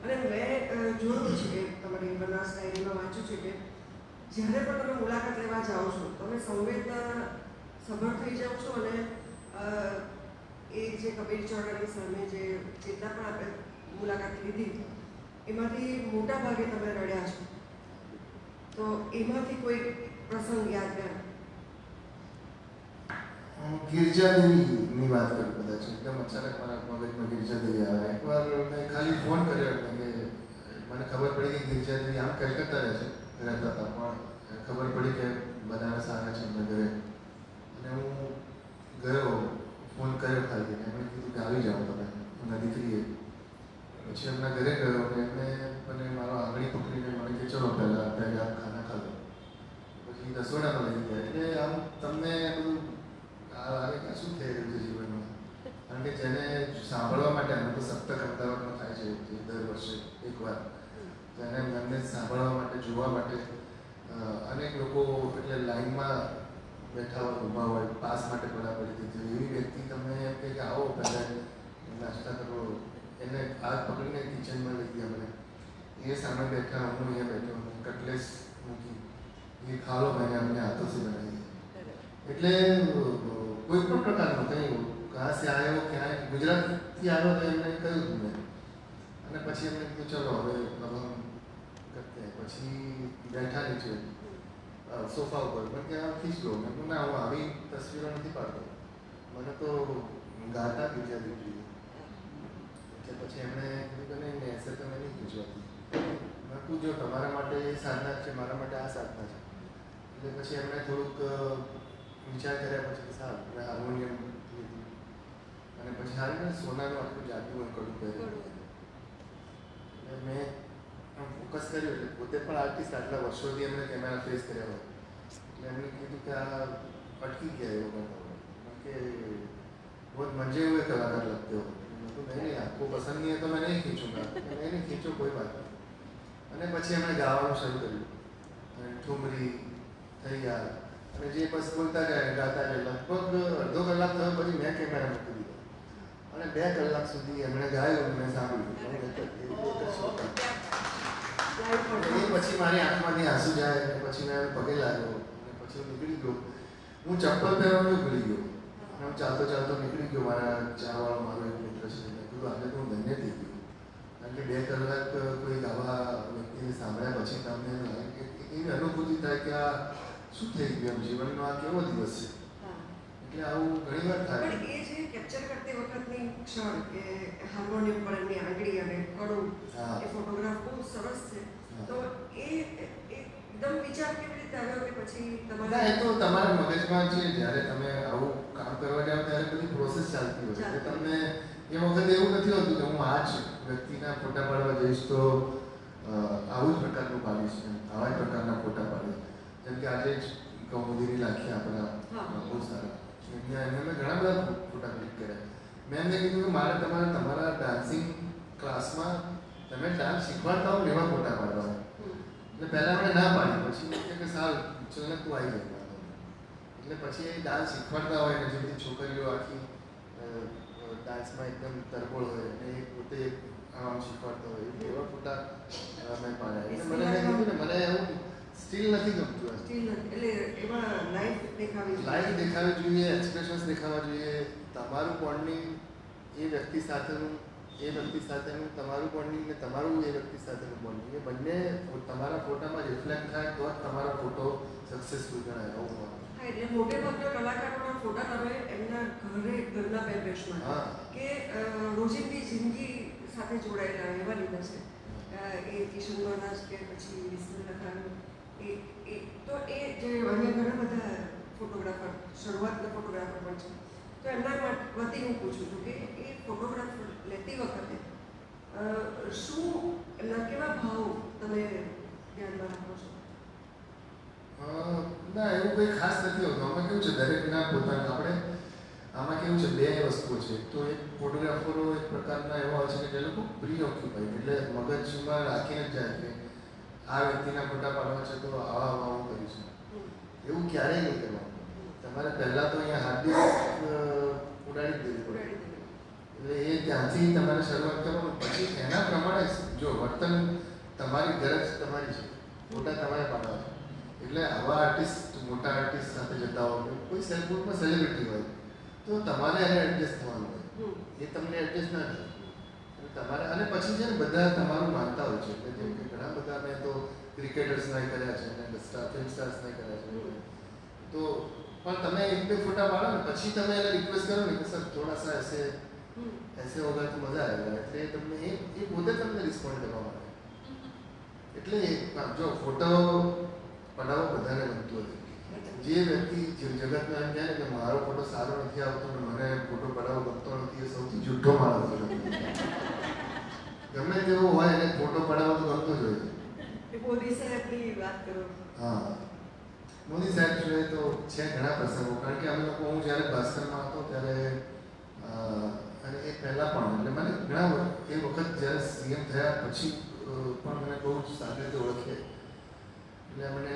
અને મેં જોયું છે કે તમારી બનારસ ડાયરીમાં વાંચ્યું છે કે જ્યારે પણ તમે મુલાકાત લેવા જાઓ છો તમે સંવેદના સભર થઈ જાઓ છો અને એ જે કબીર ચોરાની સામે જે જેટલા પણ આપણે મુલાકાત લીધી એમાંથી મોટા ભાગે તમે રડ્યા છો. તો એમાંથી કોઈ પ્રસંગ યાદગાર? ગિરજાદેવીની વાત કરું કદાચ એકદમ અચાનક મારા મગજમાં ગિરજાદેવી આવે. એકવાર મેં ખાલી ફોન કર્યો એટલે કે મને ખબર પડી કે ગિરજાદેવી આમ કલકત્તા રહેતા હતા પણ ખબર પડી કે બનારસ આવે છે એમના ઘરે. અને હું ગયો, ફોન કર્યો ખાલી એમણે કીધું કે આવી જાઓ તમે એમના દીકરીએ. પછી એમના ઘરે ગયો અને એમને મને મારો આંગળી પકડીને મને કે ચલો પહેલાં ખાના ખાધો. પછી રસોડામાં લઈ ગયા. એટલે આમ તમને બધું આ શું થઈ રહ્યું છે જીવનમાં. કારણ કે જેને સાંભળવા માટે અમે તો સપ્તક અમદાવાદમાં થાય છે દર વર્ષે એકવાર. તો એને મને સાંભળવા માટે, જોવા માટે અનેક લોકો એટલે લાઈનમાં બેઠા હોય, ઊભા હોય, પાસ માટે બરાબર થઈ. એવી વ્યક્તિ તમને એમ કે આવો પહેલાં નાસ્તા કરો. એને હાથ પકડીને કિચનમાં લઈ ગયા મને. એ સામે બેઠા, હું અહીંયા બેઠો, કટલેસ મૂકી એ ખાલો મેં અમને હાથોથી બનાવી. એટલે કોઈ પણ પ્રકારનું કંઈ કહાં સે આવ્યો ક્યાંય ગુજરાતથી આવ્યો તો એમને કહ્યું મેં. અને પછી એમને કીધું ચલો હવે હમ કરતે. પછી બેઠા નીચે સોફા ઉપર પણ ત્યાં ખીચ લો. મેં કહ્યું ના, હું આવી તસવીરો નથી પાડતો, મને તો ગાતા ગિરજાદેવી જોઈએ. એટલે પછી એમણે કીધું કે નહીં નહીં એસે તો મેં નહીં ખીચવાતી. મેં કહું જો તમારા માટે એ સાધના છે, મારા માટે આ સાધના છે. એટલે પછી એમણે થોડુંક વિચાર કર્યા પછી સારું મેં હાર્મોનિયમ લીધું. અને પછી હારીને સોનાનું આટલું જાદુ કડું કર્યું. એટલે મેં ફોકસ કર્યું. એટલે પોતે પણ આર્ટિસ્ટ, આટલા વર્ષોથી એમને કેમેરા ફેસ કર્યા હોય. એટલે એમને કીધું કે આ અટકી ગયા એવો બનાવો કે बहुत मंजे हुए कलाकार लगते हो. तो नहीं आपको पसंद नहीं है तो मैं नहीं खींचूंगा. नहीं खींचो कोई बात नहीं. અને પછી એમણે ગાવાનું શરૂ કર્યું. ઠુમરી, થૈયા અને જે બસ બોલતા ગયા ગાતા ગયા. લગભગ અડધો કલાક થયો પછી મેં કેમેરા મૂકી દીધો અને 2 કલાક સુધી એમણે ગાયું. મેં સાંભળ્યું. એ પછી મારી આંખમાંથી આંસુ જાય. અને પછી મેં પગે લાગ્યો અને પછી હું નીકળી ગયો. હું ચપ્પલ પહેરવાનું ભૂલી ગયો. હું ચાલતો ચાલતો નીકળી ગયો. મારા ચાવાળો મારો એક મિત્ર છે. મેં કીધું આજે તો હું ધન્ય થઈ ગયો. કારણ કે 2 કલાક કોઈ આવા વ્યક્તિને સાંભળ્યા પછી તમને લાગે કે એવી અનુભૂતિ થાય કે આ શું થઈ ગયું જીવનનો, આ કેવો દિવસ છે. એટલે આવું ઘણી વાર થાય. પણ એ જે કેપ્ચર કરતી વખતની ક્ષણ કે હાર્મોનિયમ પર એમની આંગળી અને કડું, એ ફોટોગ્રાફ બહુ સરસ છે. તો એ એકદમ વિચાર કેવી રીતે આવ્યો કે પછી ના, એ તો તમારા મગજમાં છે. જ્યારે તમે આવું કામ કરવા જાઓ ત્યારે બધી પ્રોસેસ ચાલતી હોય. એટલે તમને એ વખતે એવું નથી હોતું કે હું આ જ વ્યક્તિના ફોટા પાડવા જઈશ તો આવું જ પ્રકારનું પાડીશ, આવા જ પ્રકારના ફોટા પાડીશ. જેમ કે આજે જ કૌમુદીની લાખી આપણા બહુ સારા એમને મેં ઘણા બધા ફોટા ક્લિક કર્યા. મેં એમને કીધું કે મારે તમારા ડાન્સિંગ ક્લાસમાં તમે ડાન્સ શીખવાડતા હો એવા ફોટા પાડવા. એટલે પહેલાં મેં ના પાડી. પછી કે સારું ચલ ને તું આવી જાય. એટલે પછી એ ડાન્સ શીખવાડતા હોય ને જે બધી છોકરીઓ આખી ડાન્સમાં એકદમ તરબોળ હોય અને એ પોતે આમ શીખવાડતા હોય એવા ફોટા મેં પાડ્યા. એટલે મને કીધું ને મને એવું સ્ટીલ નથી ગમતું. સ્ટીલ એટલે એમાં લાઈફ દેખાવી જોઈએ, એક્સપ્રેશન્સ દેખાવા જોઈએ. તમારું બોન્ડિંગ એ વ્યક્તિ સાથેનું તમારું બોન્ડિંગ ને તમારું એ વ્યક્તિ સાથેનું બોન્ડિંગ એ બંને તમારા ફોટામાં રિફ્લેક્ટ થાય તો જ તમારો ફોટો સક્સેસફુલ ગણાય. આવું હા, એટલે મોટે ભાગના કલાકારોના ફોટા તમે એમના ઘરના પરિવેશમાં કે રોજિંદી જિંદગી સાથે જોડાયેલા એવા લીધા છે. એ કિશન મહારાજ કે પછી વિસ્મય ખાન, તો એ જે અન્ય ઘણા બધા ફોટોગ્રાફર, શરૂઆતના ફોટોગ્રાફર પણ છે. તો તો એમના વતી હું પૂછું છું કે એ ફોટોગ્રાફ લેતી વખતે શું એમના કેવા ભાવ તમે ધ્યાનમાં રાખો છો? ના, એવું કંઈ ખાસ નથી હોતું. આમાં કેવું છે, દરેકના પોતાના આપણે આમાં કેવું છે, બે વસ્તુઓ છે. તો એક ફોટોગ્રાફરો એક પ્રકારના એવા હોય છે કે જે લોકો પ્રી ઓક્યુપાઈડ, એટલે મગજમાં રાખીને જ જાય કે આ વ્યક્તિના ફોટા પાડવા છે તો આવા હું કરીશું. એવું ક્યારેય નહીં કરવાનું. તમારે પહેલાં તો અહીંયા હાર્ડ ડિસ્ક ઉડાડી દેવી પડે. એટલે એ ત્યાંથી તમારે શરૂઆત કરવાનું. પછી એના પ્રમાણે જો વર્તન તમારી ગરજ તમારી છે, ફોટા તમારે પાડવા છે. એટલે આવા આર્ટિસ્ટ, મોટા આર્ટિસ્ટ સાથે જતા હોય, કોઈ સેલ્ફમાં સેલિબ્રિટી હોય તો તમારે એને એડજસ્ટ થવાનું હોય. એ તમને એડજસ્ટ ના થાય તમારે. અને પછી છે ને બધા તમારું માનતા હોય છે. એટલે જેમ કે ઘણા બધા મેં તો ક્રિકેટર્સના કર્યા છે અને ફિલ્મ સ્ટાર્સના કર્યા છે. તો પણ તમે એક બે ફોટા પાડો ને પછી તમે એને રિક્વેસ્ટ કરો ને કે સર થોડા સા એસે હોગા તો મજા આવેગા, એટલે તમને એ પોતે તમને રિસ્પોન્ડ કરવા માટે. એટલે જો ફોટો પડાવો બધાને ગમતું હતું. જે વ્યક્તિ જગતમાં એમ કહે ને કે મારો ફોટો સારો નથી આવતો ને મને ફોટો પડાવો ગમતો નથી, એ સૌથી જુઠ્ઠો માણસ છે. ગમે તેવો હોય એને ફોટો પડાવો તો ગમતો જ હોય. મોદી સાહેબની વાત કરો. હા, મોદી સાહેબ જોઈએ તો છે ઘણા પ્રસંગો. કારણ કે અમે લોકો, હું જ્યારે ભાસ્કરમાં હતો ત્યારે અને એ પહેલાં પણ, એટલે મને ઘણા એ વખત જ્યારે સીએમ થયા પછી પણ મને બહુ જ સારી રીતે ઓળખે. એટલે એમણે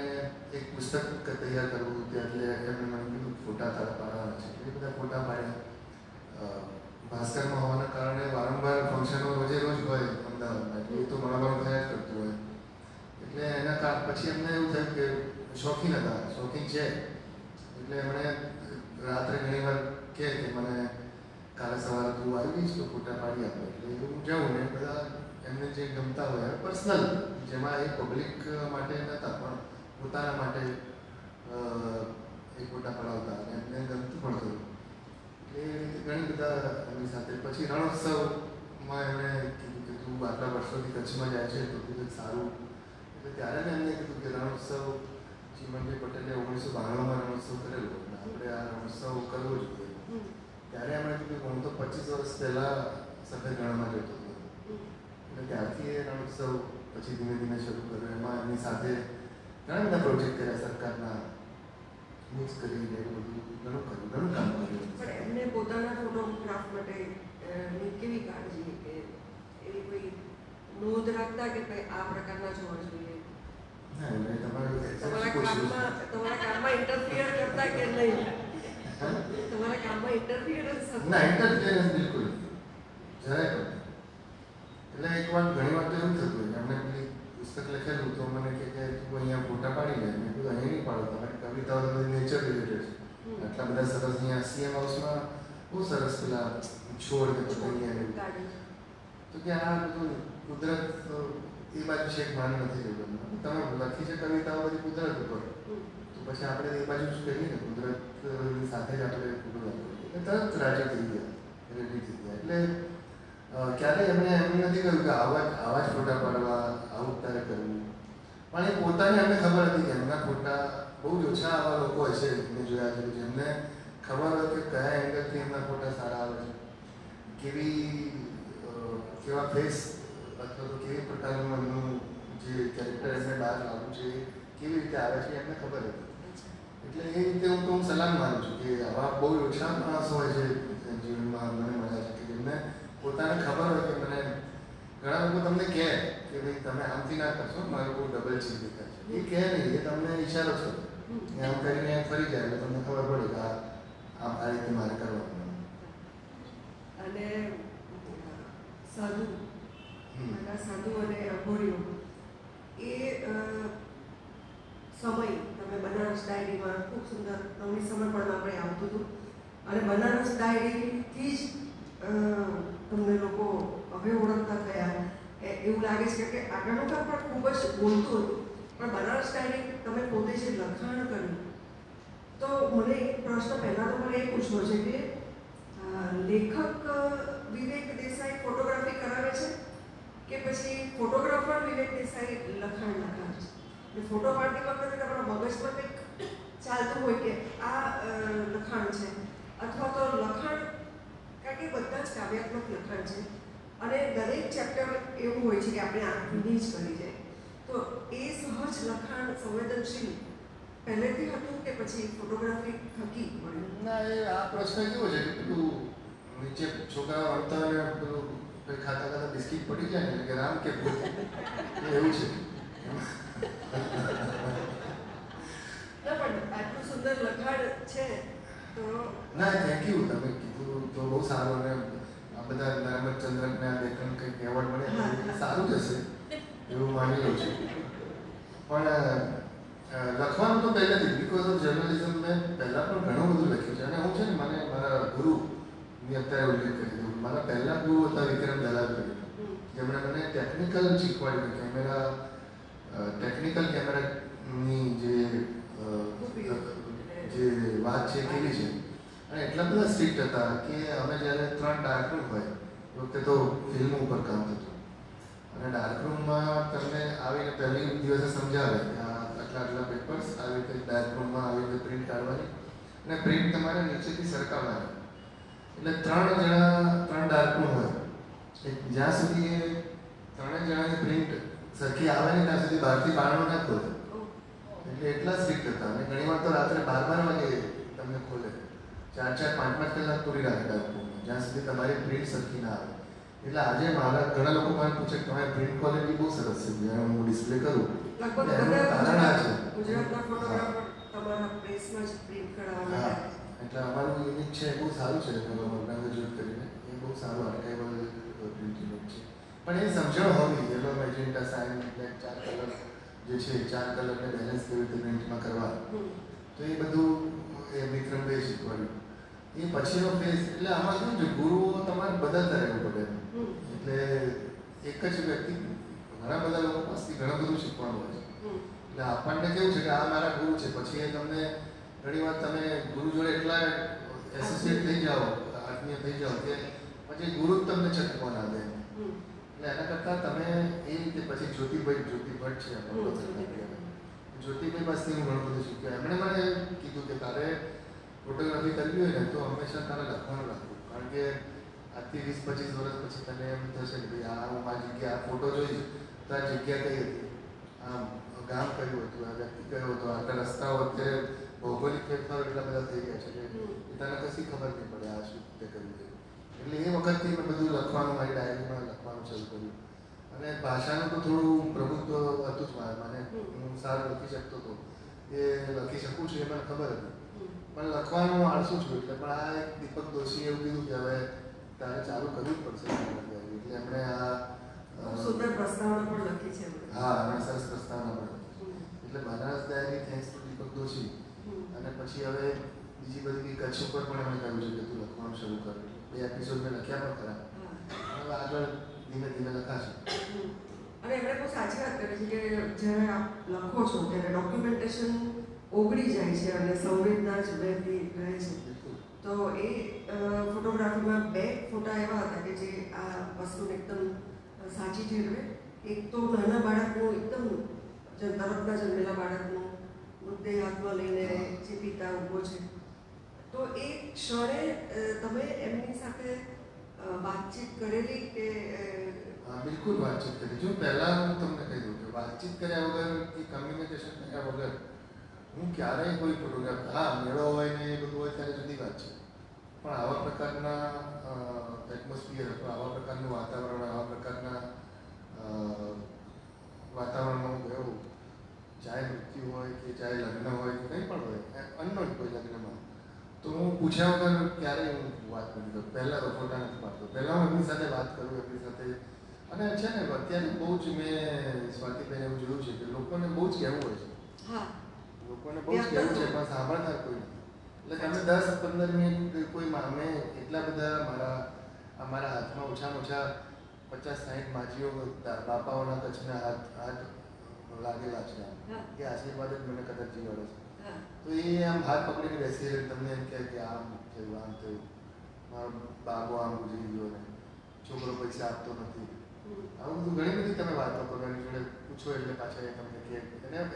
એક પુસ્તક તૈયાર કરવું હતું એટલે એમણે મને કીધું ફોટા તારા પાડવાના છે. એ બધા ફોટા પાડ્યા. ભાસ્કરમાં હોવાના કારણે વારંવાર ફંક્શનો રોજે રોજ હોય અમદાવાદમાં, એટલે એ તો મળવાનું થયા જ કરતું હોય. એટલે એના પછી એમને એવું થયું કે શોખીન હતા, શોખીન છે. એટલે એમણે રાત્રે ઘણી વાર કહે કે મને કાલે સવારે તું આવી ગઈશ તો ફોટા પાડી આપે. એટલે હું જાઉં ને બધા એમને જે ગમતા હોય પર્સનલ, જેમાં એ પબ્લિક માટે નહોતા પણ પોતાના માટે એ ફોટા પડાવતા અને એમને ગમતું પણ થયું. એટલે ઘણી બધા એમની સાથે પછી રણોત્સવમાં એમણે કીધું કે તું આટલા વર્ષોથી કચ્છમાં જાય છે તો કીધું સારું. એટલે ત્યારે મેં એમને કીધું કે રણોત્સવ ચીમનભાઈ પટેલે 1992માં રણોત્સવ કરેલો, આપણે આ રણોત્સવ કરવો જોઈએ. ત્યારે એમણે કીધું હું તો 25 વર્ષ પહેલાં સફેદ રણમાં જતો હતો. એટલે ત્યારથી એ રણોત્સવ પછી ધીમે ધીમે શરૂ કર્યો. એમાં એમની સાથે ઘણા બધા પ્રોજેક્ટ કર્યા, સરકારના મિક્સ કરીને એવું બધું ઘણું કામ કર્યું. પણ એમને પોતાના ફોટોગ્રાફ માટે કેવી કાળજી, કે એવી કોઈ નોંધ રાખતા કે ભાઈ આ પ્રકારના જોવા જોઈએ? ના, એટલે તમારા કામમાં ઇન્ટરફિયર કરતા કે નહીં? તમારા કામમાં ઇન્ટરફિયરન્સ હતા? ના, ઇન્ટરફિયરન્સ બિલકુલ જરાય પણ. એટલે એક વાર ઘણી વાર તો એવું થતું હોય, એમને પેલી પુસ્તક લખેલું તો મને કે તું અહીંયા ફોટા પાડી લે. મેં કીધું અહીં નહીં પાડો, તમારી કવિતાઓ તો બધી નેચર રિલેટેડ છે. આટલા બધા સરસ અહીંયા સીએમ હાઉસમાં બહુ સરસ પેલા છોડ કે પતંગિયા તો કે આ બધું કુદરત એ બાજુ છે માન નથી રહ્યું. તમે લખી છે કવિતાઓ બધી કુદરત ઉપર, તો પછી આપણે એ બાજુ જ કહીએ ને, કુદરતની સાથે જ આપણે કુદરત એટલે તરત રાજી થઈ ગયા, રેડી થઈ ગયા. એટલે ક્યારેય એમણે એમ નથી કહ્યું કે આવા જ ફોટા પાડવા, આવું તારે કરવું. પણ એ પોતાને એમને ખબર હતી કે એમના ફોટા બહુ જ ઓછા આવા લોકો હશે મેં જોયા છે જેમને ખબર હોય કે કયા એંગલથી એમના ફોટા સારા આવે છે, કેવા ફેસ અથવા તો કેવી પ્રકારનું એમનું જે કેરેક્ટર એમને બહાર લાવવું છે કેવી રીતે આવે છે એમને ખબર હતી. એટલે એ રીતે હું સલામ માનું છું કે આવા બહુ ઓછા માણસો હોય છે જીવનમાં મને મળ્યા છે કે જેમને પોતાને ખબર હોય કે મને ઘણા લોકો તમને કહે કે ભાઈ તમે આમથી ના કરશો, મારું બહુ ડબલ ચીજ દેખાય છે. એ કહે નહીં, એ તમને ઈશારો છે. આમ કરીને ફરી જાય એટલે તમને ખબર પડે કે આ રીતે મારે કરવાનું. અને સાધુ અને અઘોરીઓ એ સમય તમે બનારસ ડાયરીમાં ખૂબ સુંદર નવમી સમર્પણમાં આપણે આવતું હતું અને બનારસ ડાયરીથી જ તમને લોકો હવે ઓળખતા થયા. એવું લાગે છે કે આગળનું કામ પણ ખૂબ જ બોલતું હતું, પણ બનારસ ડાયરી તમે પોતે જે લખાણ કર્યું, તો મને એક પ્રશ્ન પહેલાં તો મને એ પૂછવો છે કે લેખક વિવેક દેસાઈ ફોટોગ્રાફી કરાવે છે કે પછી ફોટોગ્રાફર વિવેક દેસાઈ લખાણ લખાવે છે? એટલે ફોટો પાડતી વખતે તમારા મગજમાં કંઈક ચાલતું હોય કે આ લખાણ છે, અથવા તો લખાણ કાવ્યાત્મક લખાણ છે અને દરેક ચેપ્ટર એવું હોય છે કે આપણે આંખની જ કરી જાય. તો એ સહજ લખાણ સંવેદનશીલ પહેલેથી હતું કે પછી ફોટોગ્રાફી થકી મળ્યું? ના, એ આ પ્રશ્ન કેવો છે કે પેલું નીચે છોકરાઓ ભણતા હોય ને પેલું કંઈ ખાતા ખાતા બિસ્કિટ પડી જાય ને કે રામ કે ભૂત એવું છે. ના પણ આટલું સુંદર લખાણ છે તો ના, થેન્ક યુ. તમે કીધું તો બહુ સારું. અને આ બધા નર્મદચંદ્રકને આ લેખન કંઈક એવોર્ડ મળે એ સારું જ હશે એવું માની લઉં છું. પણ લખવાનું તો પહેલેથી બિકોઝ ઓફ જર્નલિઝમ મેં પહેલાં પણ ઘણું બધું લખ્યું છે. અને હું છે ને મને મારા ગુરુની અત્યારે ઉલ્લેખ કરી દઉં. મારા પહેલા ગુરુ હતા વિક્રમ દલાલ કરીને, જેમણે મને ટેકનિકલ શીખવાડ્યું. ટેકનિકલ કેમેરાની જે વાત છે કેવી છે. અને એટલા બધા સ્ટ્રિક્ટ હતા કે અમે જ્યારે 3 ડાર્કરૂમ હોય એ વખતે તો ફિલ્મ ઉપર કામ થતું અને ડાર્કરૂમમાં તમને આવીને પહેલી દિવસે સમજાવે કે આટલા પેપર્સ આવી રીતે ડાર્કરૂમમાં આવી રીતે પ્રિન્ટ કાઢવાની અને પ્રિન્ટ તમારે નીચેથી સરકાવવાની. એટલે 3 જણા 3 ડાર્કરૂમ હોય. જ્યાં સુધી એ 3 જણાની પ્રિન્ટ સરખી આવે ને ત્યાં સુધી બહારથી બારણું ના ખોલે. એટલે એટલા સ્ટ્રિક્ટ હતા. અને ઘણી વાર તો રાત્રે 12 વાગે તમને ખોલે. 4-4, 5-5 કલાક પૂરી રાખે ડાર્કરૂમમાં જ્યાં સુધી તમારી પ્રિન્ટ સરખી ના આવે. એટલે આજે મારા ઘણા લોકો મને પૂછે કે તમારી પ્રિન્ટ ક્વોલિટી બહુ સરસ છે જ્યારે હું ડિસ્પ્લે કરું. લગભગ એનું કારણ આ છે. ગુજરાતના ફોટોગ્રાફર તમારા પ્રેસમાં જ પ્રિન્ટ કરાવવા હા, એટલે અમારું યુનિટ છે એ બહુ સારું છે. ગ્રેજ્યુએટ કરીને એ બહુ સારું આર્કાઇવલ પ્રિન્ટ યુનિટ છે. પણ એ સમજણ હોવી yellow, magenta, cyan, black 4 colour જે છે 4 કલરને બેલેન્સ કેવી રીતે પ્રિન્ટમાં કરવા, તો એ બધું એ વિક્રમભાઈ શીખવાડ્યું. એ પછીનો ફેઝ એટલે આમાં શું છે ગુરુઓ તમારે બદલતા રહેવું પડે. એટલે એક જ વ્યક્તિ ઘણા બધા લોકો પાસેથી ઘણું બધું શીખવાનું હોય છે. એટલે આપણને કેવું છે કે આ મારા ગુરુ છે, પછી એ તમને ઘણી વાર તમે ગુરુ જોડે એટલા એસોસિએટ થઈ જાઓ, આત્મીય થઈ જાઓ કે પછી ગુરુ જ તમને છટકવા ના દે. એટલે એના કરતાં તમે એ રીતે પછી જ્યોતિભટ્ટ છે જ્યોતિભાઈ પાસેથી હું ઘણું બધું શીખ્યો. એમણે મને કીધું કે તારે ફોટોગ્રાફી કરવી હોય ને તો હંમેશા તારે લખવાનું રાખવું. કારણ કે આજથી 20-25 વર્ષ પછી તને એમ થશે કે ભાઈ આ હું આ જગ્યા આ ફોટો જોઈશ તો આ જગ્યા કઈ હતી, આમ ગામ કયું હતું, આ વ્યક્તિ કયો હતો, આટલા રસ્તાઓ અત્યારે ભૌગોલિક ફેરફારો એટલા બધા થઈ ગયા છે કે તને કશી ખબર નહીં પડે આ શું તે કર્યું છે. એટલે એ વખતથી મેં બધું લખવાનું મારી ડાયરીમાં લખવાનું શરૂ કર્યું. અને ભાષાનું તો થોડું પ્રભુત્વ હતું જ મને હું સારું લખી શકતો હતો, એ લખી શકું છું એ મને ખબર હતી. પણ લખવાનું આળસું છું. એટલે પણ આ એક દીપક દોશીએ એવું કીધું કે હવે તારે ચાલુ કરવું જ પડશે. એટલે એમણે આ સુંદર પ્રસ્તાવના પણ લખી છે. હા, અને સરસ પ્રસ્તાવના પણ લખી. એટલે બનારસ ડાયરી થેન્ક્સ ટુ દીપક દોશી. અને પછી હવે બીજી બધી કચ્છ ઉપર પણ એમણે કહ્યું છે કે તું લખવાનું શરૂ કર. 2 એપિસોડ મેં લખ્યા પણ ખરા. હવે આગળ ધીમે ધીમે લખાશે. અને એમણે બહુ સાચી વાત કરી છે કે જ્યારે આપ લખો છો ત્યારે ડોક્યુમેન્ટેશન ઓગળી જાય છે અને સંવેદના જ વહેતી રહે છે. તો એ ફોટોગ્રાફીમાં 2 ફોટા એવા હતા કે જે આ વસ્તુને એકદમ સાચી ઠેરવે. એક તો નાના બાળકનું એકદમ તરતના જન્મેલા બાળકનું મૃતદેહ હાથમાં લઈને જે પિતા ઊભો છે, તો એ ક્ષણે તમે એમની સાથે વાતચીત કરેલી કે? હા, બિલકુલ વાતચીત કરી. જો પહેલાં હું તમને કહી દઉં કે વાતચીત કર્યા વગર કે કમ્યુનિકેશન કર્યા વગર હું ક્યારેય કોઈ ફોટોગ્રાફ, હા મેળો હોય ને એ બધું હોય ત્યારે જુદી વાત છે, પણ આવા પ્રકારના એટમોસ્ફિયર અથવા આવા પ્રકારનું વાતાવરણ, આવા પ્રકારના વાતાવરણમાં હું ગયો, ચાહે મૃત્યુ હોય કે ચાહે લગ્ન હોય કે કંઈ પણ હોય, અનનોન કોઈ લગ્નમાં, તો હું પૂછ્યા વગર ક્યારેય હું વાત નથી કરતો. પહેલાં તો ફોટા નથી પાડતો. પહેલાં હું એમની સાથે વાત કરું, એમની સાથે. અને છે ને અત્યારે બહુ જ મેં સ્વાતિબેન એવું જોયું છે કે લોકોને બહુ જ કહેવું હોય છે. હા, લોકોને બહુ જ કહેવું છે પણ સાંભળનાર કોઈ નથી. એટલે તમે 10-15 મિનિટ કોઈ અમે એટલા બધા અમારા હાથમાં ઓછામાં ઓછા 50-60 માજીઓ બાપાઓના કચ્છના હાથ લાગેલા છે કે આશીર્વાદ જ મને કદાચ જીવાડે છે. તો એ આમ હાથ પકડીને બેસી તમને એમ કહે કે આમ થયું, આમ થયું, મારો બાબો આમ ગુજરી ગયો ને છોકરો પૈસા આપતો નથી. આવું બધું ઘણી બધી તમે વાતો કરો, એની જોડે પૂછો એટલે પાછા એ તમને કહે.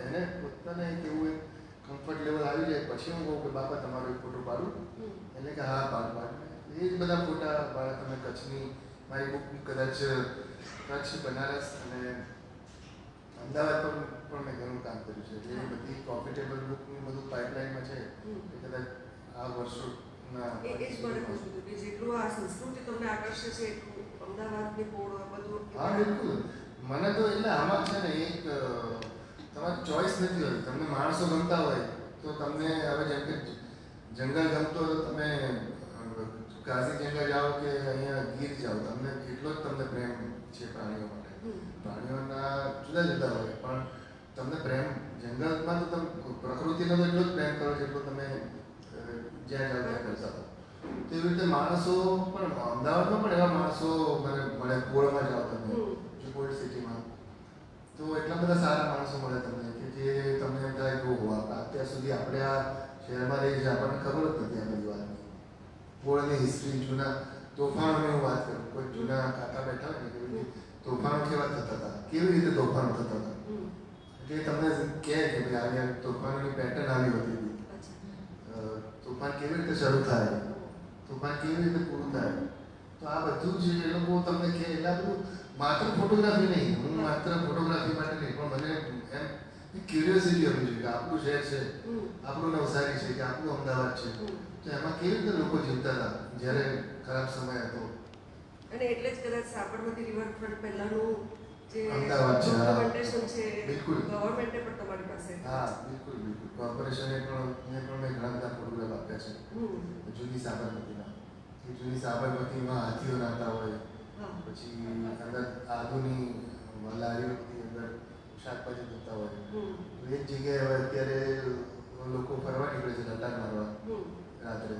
એને પોતાને એક એવું એક કમ્ફર્ટ લેવલ આવી જાય પછી હું કહું કે બાપા તમારો એક ફોટો પાડું, એટલે કે હા પાડ. એ એ જ બધા ફોટા બાળક તમે કચ્છની મારી બુક કદાચ કચ્છ, બનારસ અને અમદાવાદ પણ મેં ઘણું કામ કર્યું છે. જે બધી પ્રોફિટેબલ બુકનું બધું પાઇપલાઇનમાં છે એ કદાચ આ વર્ષોના એ જ મને પૂછવું હતું કે જેટલું આ સંસ્કૃતિ તમને આકર્ષે છે એટલું અમદાવાદની પોળ બધું. હા બિલકુલ. મને તો એટલે આમાં છે ને એક તમારી ચોઈસ નથી હોતી. તમને માણસો ગમતા હોય તો તમને હવે જેમ કે જંગલ ગમતો હોય તો તમે કાઝી જંગલ જાઓ કે અહીંયા ગીર જાઓ, તમને એટલો જ તમને પ્રેમ છે પ્રાણીઓ માટે. પ્રાણીઓના જુદા જુદા હોય પણ તમને પ્રેમ જંગલમાં તો તમે પ્રકૃતિનો તો એટલો જ પ્રેમ કરો જેટલો તમે જ્યાં જાઓ ત્યાં કરતા હો. તો એવી રીતે માણસો પણ અમદાવાદમાં પણ એવા માણસો મને મળે. પોળમાં જાઓ તમે પોળ સિટીમાં તો એટલા બધા સારા માણસો મળે તમને કે જે તમને એમ થાય કે ઓહો અત્યાર સુધી આપણે આ શહેરમાં રહી છે આપણને ખબર જ નથી આ બધી વાતની. પોળની હિસ્ટ્રી, જૂના તોફાનોની હું વાત કરું. કોઈ જૂના કાકા બેઠા હોય ને કેવી રીતે તોફાનો કેવા થતા હતા, કેવી રીતે તોફાનો થતા હતા એટલે તમને કહે કે ભાઈ આ તોફાનોની પેટર્ન આવી હોતી હતી. તોફાન કેવી રીતે શરૂ થાય, તોફાન કેવી રીતે પૂરું થાય. તો આ બધું જ એ લોકો તમને કહે એટલે આ બધું માત્ર ફોટોગ્રાફી નહીં, હું માત્ર ફોટોગ્રાફી માટે નહીં પણ મને એમ ક્યુરિયોસિટી હોવી જોઈએ કે આપણું શહેર છે, આપણું નવસારી છે કે આપણું અમદાવાદ છે તો એમાં કેવી રીતે લોકો જીવતા હતા જ્યારે ખરાબ સમય હતો. અને એટલે જ કદાચ સાબરમતી રિવરફ્રન્ટ પહેલાનું જે અમદાવાદ છે. ડોક્યુમેન્ટેશન છે બિલકુલ. ગવર્મેન્ટે પણ તમારી પાસે. હા બિલકુલ બિલકુલ. કોર્પોરેશને પણ મેં ઘણા બધા ફોટોગ્રાફ આપ્યા છે જૂની સાબરમતીના. એ જૂની સાબરમતીમાં હાથીઓ નાતા હોય, પછી અંદર આદુની લારીઓની અંદર શાકભાજી થતા હોય. તો એક જગ્યાએ હવે અત્યારે લોકો ફરવા નીકળે છે લટાર મારવા રાત્રે.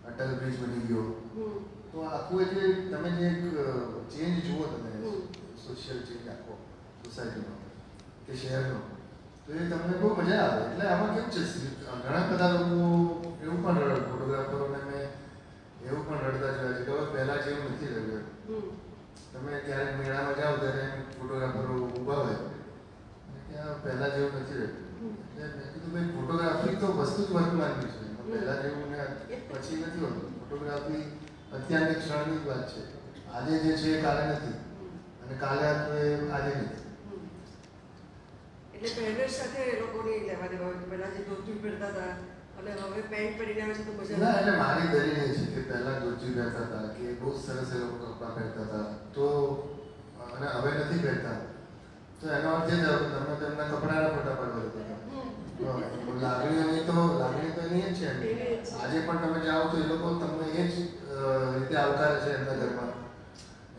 અટલ બ્રિજ બની ગયો. તો આખું એટલે તમે જે એક ચેન્જ જુઓ તમે સોશિયલ ચેન્જ આખો સોસાયટીનો કે શહેરનો તો એ તમને બહુ મજા આવે. એટલે આમાં કેવું છે ઘણા બધા લોકો એવું પણ ફોટોગ્રાફરોને મેં એવું પણ રડતા જોયા છે કે હવે પહેલાં જેવું નથી રહ્યું. તમે ક્યારેક મેળામાં જાઓ ત્યારે ફોટોગ્રાફરો ઊભા હોય ત્યાં પહેલાં જેવું નથી રહ્યું. એટલે મેં કીધું ભાઈ ફોટોગ્રાફી તો વસ્તુ જ વર્તમાનની છે, પહેલાં જેવું ને પછી નથી હોતું. ફોટોગ્રાફી અત્યારની ક્ષણની જ વાત છે. આજે જે છે એ કાલે નથી અને કાલે હતું એ આજે નથી. એટલે પહેરવેશ સાથે એ લોકોની લેવા દેવા હોય. પહેલા જે ધોતી પહેરતા હતા અને હવે પેન્ટ પહેરીને આવે છે તો મજા ના એટલે મારી દલીલ એ છે કે પહેલાં ધોતી પહેરતા હતા કે બહુ સરસ એ લોકો કપડાં પહેરતા હતા તો અને હવે નથી પહેરતા તો એનો અર્થ એ થયો કે તમે તેમના કપડાના ફોટા પાડવા દેતા હતા. લાગણી તો એની જ છે. આજે પણ તમે જાઓ તો એ લોકો તમને એ જ રીતે આવકારે છે એમના ઘરમાં.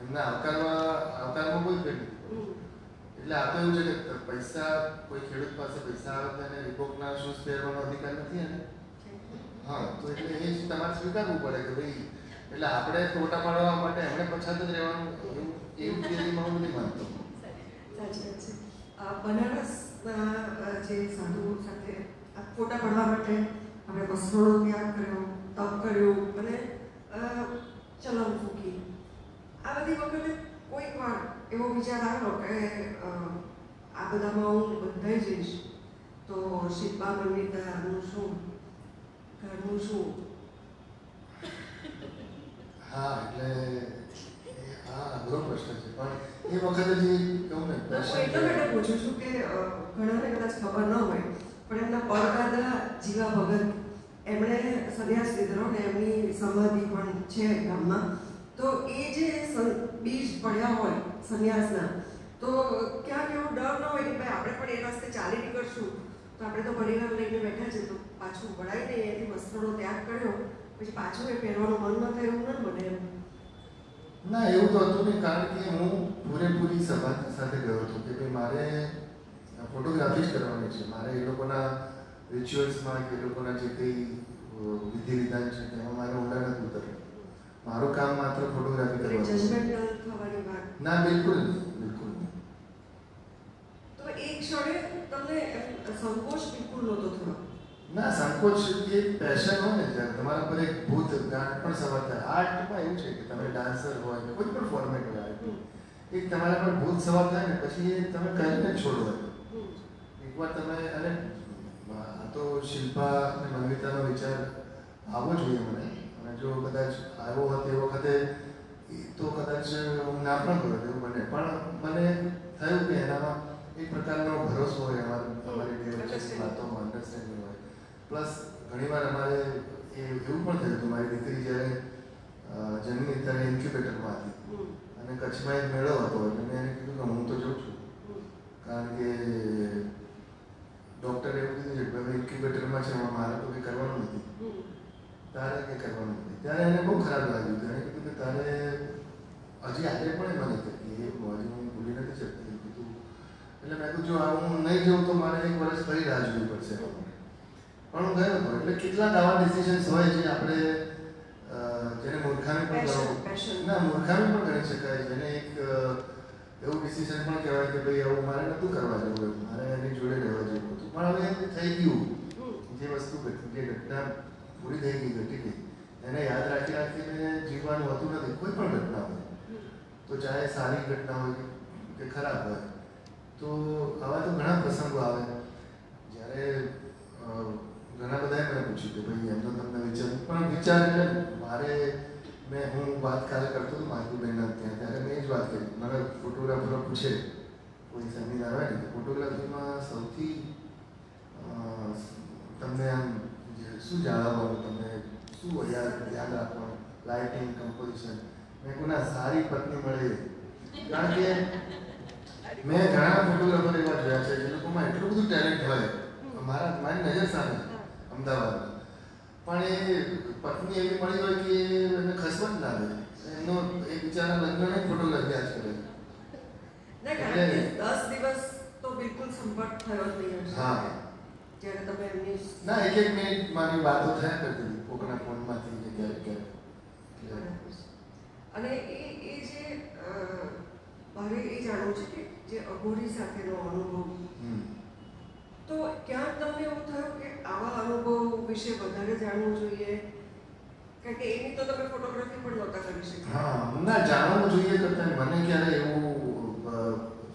એમના આવકારમાં કોઈ ફેર નથી. એટલે આ તો એવું છે કે પૈસા કોઈ ખેડૂત પાસે પૈસા આવે તો એને રીબોકના શૂઝ પહેરવાનો અધિકાર નથી એને. હા તો એટલે એ જ તમારે સ્વીકારવું પડે કે ભાઈ એટલે આપણે ફોટા પાડવા માટે એમણે પછાત જ રહેવાનું એવું થિયરીમાં હું નથી માનતો. સાચી વાત છે. બનારસના જે સાધુ સાથે ફોટા પાડવા માટે આપણે વસ્ત્રોનો ત્યાગ કર્યો, તપ કર્યું અને ચલણ ફૂકી. આ બધી વખતે કોઈક વાર એવો વિચાર આવ્યો કે આ બધામાં હું બંધાઈ જઈશ તો શિલ્પા મંડિતાનું શું, ઘરનું શું? હા એટલે હા અઘરો પ્રશ્ન છે પણ એ વખતે જે કહું ને એટલા માટે પૂછું છું કે ઘણાને કદાચ ખબર ન હોય પણ એમના પરદાદા જીવા ભગત એમણે સંન્યાસ લીધેલો ને એમની સમાધિ પણ છે ગામમાં. તો એ જે બીજ પડ્યા હોય સંન્યાસના તો ક્યાંક એવો ડર ન હોય કે ભાઈ આપણે પણ એ રસ્તે ચાલી નીકળશું તો આપણે તો પરિવાર લઈને બેઠા છે તો પાછું વળાઈને એથી વસ્ત્રનો ત્યાગ કર્યો પછી પાછું એ પહેરવાનું મન ન થાય એવું ન બને એમ. ના એવું તો હતું નહીં કારણ કે હું પૂરેપૂરી સભા સાથે ગયો હતો કે ભાઈ મારે ફોટોગ્રાફી જ કરવાની છે. મારે એ લોકોના રિચ્યુઅલ્સમાં કે એ લોકોના જે કંઈ વિધિ વિધાન છે તેમાં મારે ઊંડા નથી ઉતરવું. મારું કામ માત્ર ફોટોગ્રાફી કરવાનું. જજમેન્ટલ થવાની વાત ના બિલકુલ બિલકુલ. તો એ ક્ષણે તમને સંકોચ બિલકુલ નહોતો થયો? ના સંકોચ એ પેશન હોય ને જ્યારે તમારા પર એક ભૂત ગાંઠ પણ સવાર થાય. આર્ટમાં એવું છે કે તમે ડાન્સર હોય કે કોઈ પણ ફોર્મેટ હોય આર્ટનું એક તમારા પર ભૂત સવાર થાય ને પછી એ તમે કરીને છોડો. એકવાર તમે અને આ તો શિલ્પા અને મન્વિતાનો વિચાર આવવો જોઈએ મને અને જો કદાચ આવ્યો હોત એ વખતે તો કદાચ હું ના પણ કર્યો એવું બને, પણ મને થયું કે એનામાં એક પ્રકારનો ભરોસો હોય અમારી બે વચ્ચેની વાતોમાં અન્ડરસ્ટેન્ડિંગ હોય. પ્લસ ઘણીવાર અમારે એવું પણ થયું હતું, મારી દીકરી જ્યારે જન્મી ત્યારે ઇન્ક્યુબેટરમાં હતી અને કચ્છમાં એક મેળો હતો એટલે મેં એને કીધું કે હું તો જાઉં છું, કારણ કે ડૉક્ટરે એવું કીધું છે કે હવે ઇન્ક્યુબેટરમાં છે મારે તો કંઈ કરવાનું નથી, તારે કંઈ કરવાનું નથી. ત્યારે એને બહુ ખરાબ લાગ્યું. એને કીધું કે તારે હજી આજે પણ મને કહે કે હજી હું ભૂલી નથી શકતી કીધું. એટલે મેં કીધું જો હું નહીં જાઉં તો મારે 1 વર્ષ ફરી રાહ જોવી પડશે. પણ હું ગયો હતો. એટલે કેટલાક આવા ડિસિઝન્સ હોય જે આપણે જેને મૂર્ખામી પણ ના મૂર્ખામી પણ ગણી શકાય, જેને એક એવું ડિસિઝન પણ કહેવાય કે ભાઈ આવું મારે નહોતું કરવા જેવું, મારે એની જોડે રહેવા જેવું હતું. પણ હવે થઈ ગયું, જે વસ્તુ જે ઘટના પૂરી થઈ ગઈ, ઘટી ગઈ, એને યાદ રાખીને જીવવાનું હોતું નથી. કોઈ પણ ઘટના હોય તો ચાહે સારી ઘટના હોય કે ખરાબ હોય, તો આવા તો ઘણા પ્રસંગો આવે જ્યારે ઘણા બધાએ મને પૂછ્યું કે ભાઈ એમનો તમને વિચાર એટલે મારે હું વાત કાલે કરતો હતો માધુબેનના ત્યાં, ત્યારે મેં જ વાત કરી. મને ફોટોગ્રાફરો પૂછે કોઈ સેમિનાર હોય ને, ફોટોગ્રાફીમાં સૌથી તમને આમ શું જાણવાનું, તમને શું યાદ રાખવાનું, લાઇટિંગ, કમ્પોઝિશન. મેં કહું ના, સારી પત્ની મળે. કારણ કે મેં ઘણા ફોટોગ્રાફર એવા જોયા છે જે લોકોમાં એટલું બધું ટેલેન્ટ હોય મારી નજર સામે અમદાવાદમાં, પણ એ પત્ની એવી મળી હોય કે એને ખસવા જ ના દે. એનો એ બિચારા લગ્નને ફોટોગ્રાફી આજ કરે. ના, 10 દિવસ તો બિલકુલ સંપર્ક થયો જ નહીં હશે. હા, જ્યારે તમે એમની ના, 1 મિનિટ મારી વાતો થયા કરતી હતી કોકના ફોનમાંથી ક્યારેક. અને એ જે મારે એ જાણવું છે કે જે અઘોરી સાથેનો અનુભવ, તો ક્યાં તમને એવું થયું કે આવા અનુભવ વિશે વધારે જાણવું જોઈએ? કારણ કે એની તો તમે ફોટોગ્રાફી પણ નહોતા કરી શકતા. હા, ના, જાણવું જોઈએ કરતાં મને ક્યારે એવું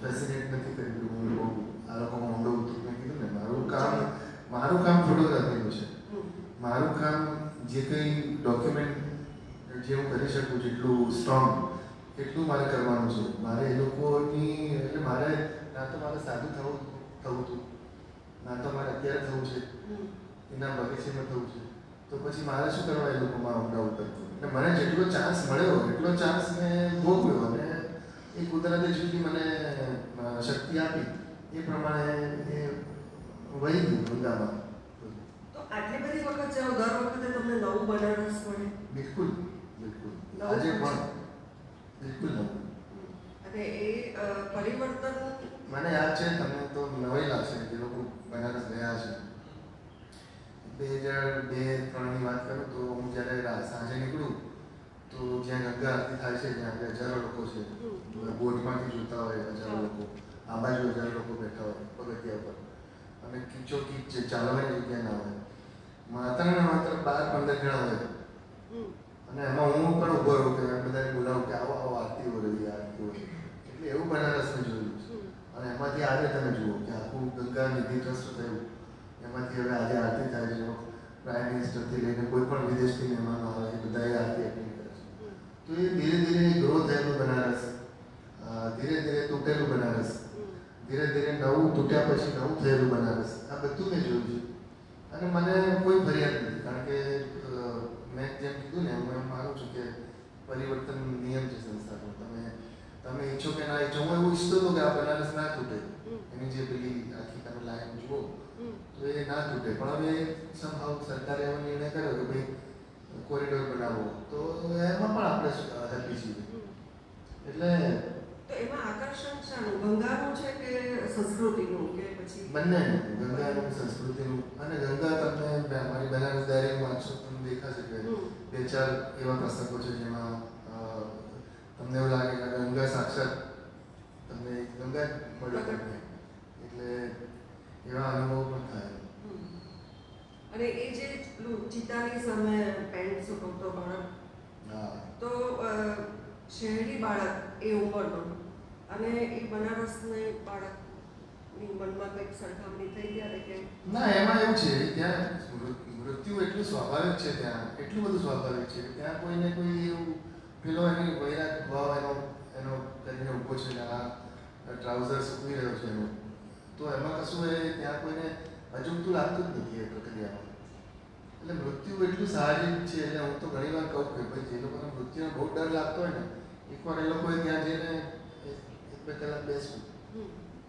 ફેસિનેટ નથી કર્યું. હું બહુ આ લોકોમાં ઊંડો ઉતરી મેં કીધું ને, મારું કામ ફોટોગ્રાફીનું છે. મારું કામ જે કંઈ ડોક્યુમેન્ટ જે હું કરી શકું જેટલું સ્ટ્રોંગ એટલું મારે કરવાનું છે. મારે એ લોકોની એટલે મારે ના તો મારે સાદું થવું હતું, ના તો મારે અત્યારે થવું છે, એના ભવિષ્યમાં થવું છે. તો પછી મારે શું કરવા એ લોકોમાં ઊંડા ઉતરતું? એટલે મને જેટલો ચાન્સ મળ્યો એટલો ચાન્સ મેં ભોગવ્યો અને એ કુદરતે જેટલી મને શક્તિ આપી એ પ્રમાણે એ વહી ગયું ગંગામાં. તો આટલી બધી વખત જાઓ, દર વખતે તમને નવું બનારસ મળે? બિલકુલ, આજે પણ બિલકુલ નવું. અને એ પરિવર્તન મને યાદ છે, તમને તો નવાઈ લાગશે જે લોકો બનારસ ગયા છે. 2002-03ની વાત કરું તો હું જ્યારે સાંજે નીકળું તો જ્યાં ગંગા આરતી થાય છે ત્યાં હજારો લોકો છે. બોટમાંથી જોતા હોય હજારો લોકો, આ બાજુ હજારો લોકો બેઠા હોય પગથિયા પર, અને કીચોકીચ ચાલવાની જગ્યા ના હોય. માત્ર ને માત્ર 12-15 જણા હોય અને એમાં હું પણ ઊભો રહું કે બધાને બોલાવું કે આવો આરતી હો રહી, આરતી હો રહી. એટલે એવું બનારસ મેં જોયું છે. અને એમાંથી આજે તમે જુઓ કે આખું ગંગા નિધિ ટ્રસ્ટ થયું, એમાંથી હવે આજે આરતી થાય છે. પ્રાઇમ મિનિસ્ટરથી લઈને કોઈ પણ વિદેશથી મહેમાનો આવે છે, બધાએ આરતી એટેન્ડ કરે છે. તો એ ધીરે ધીરે ગ્રો થયેલું બનારસ, ધીરે ધીરે તૂટેલું બનારસ, ધીરે ધીરે નવું તૂટ્યા પછી નવું થયેલું બનારસ, આ બધું મેં જોયું છે. અને મને કોઈ ફરિયાદ નથી, કારણ કે મેં જેમ કીધું ને હું એમ માનું છું કે પરિવર્તન નિયમ છે સંસ્થાનો. તમે ઈચ્છો કે ના ઈચ્છો, હું એવું ઈચ્છતો હતો કે આ બનારસ ના તૂટે, એની જે પેલી આખી તમે લાઈન જુઓ તો એ ના તૂટે. પણ હવે સમહાવ સરકારે એવો નિર્ણય કર્યો કે ભાઈ કોરિડોર બનાવવો, તો એમાં પણ આપણે હેપી છીએ. એટલે તો એમાં આકર્ષણ શાનું, ગંગાનું છે કે સંસ્કૃતિનું કે પછી બંનેનું, ગંગાનું, સંસ્કૃતિનું. અને ગંગા તમને મારી બનારસ ડાયરીમાં વાંચશો તમને દેખાશે કે 2-4 એવા પ્રસંગો છે જેમાં તમને એવું લાગે કે ગંગા સાક્ષાત તમને ગંગા મળે તમને, એટલે એવા અનુભવ પણ થાય. અને એ જે ચિતાની સામે પેન્ટ સુકવતો બાળક, તો શહેરી બાળક એ ઉંમરનો અને એ બનારસને બાળકની મનમાં કંઈક સરખામણી થઈ ત્યારે કે ના, એમાં એવું છે ત્યાં મૃત્યુ મૃત્યુ એટલું સ્વાભાવિક છે ત્યાં, એટલું બધું સ્વાભાવિક છે કે ત્યાં કોઈને કોઈ એવું પેલો એની વૈરાગ ભાવ એનો કરીને ઊભો છે ને આ ટ્રાઉઝર સૂકવી રહ્યો છે એનો, તો એમાં કશું ત્યાં કોઈને અજુગતું લાગતું જ નથી એ પ્રક્રિયામાં. એટલે મૃત્યુ એટલું સાહજિક છે. એટલે હું તો ઘણી વાર કહું કે ભાઈ જે લોકોને મૃત્યુનો બહુ ડર લાગતો હોય ને, એકવાર એ લોકોએ ત્યાં જઈને 1-2 કલાક બેસવું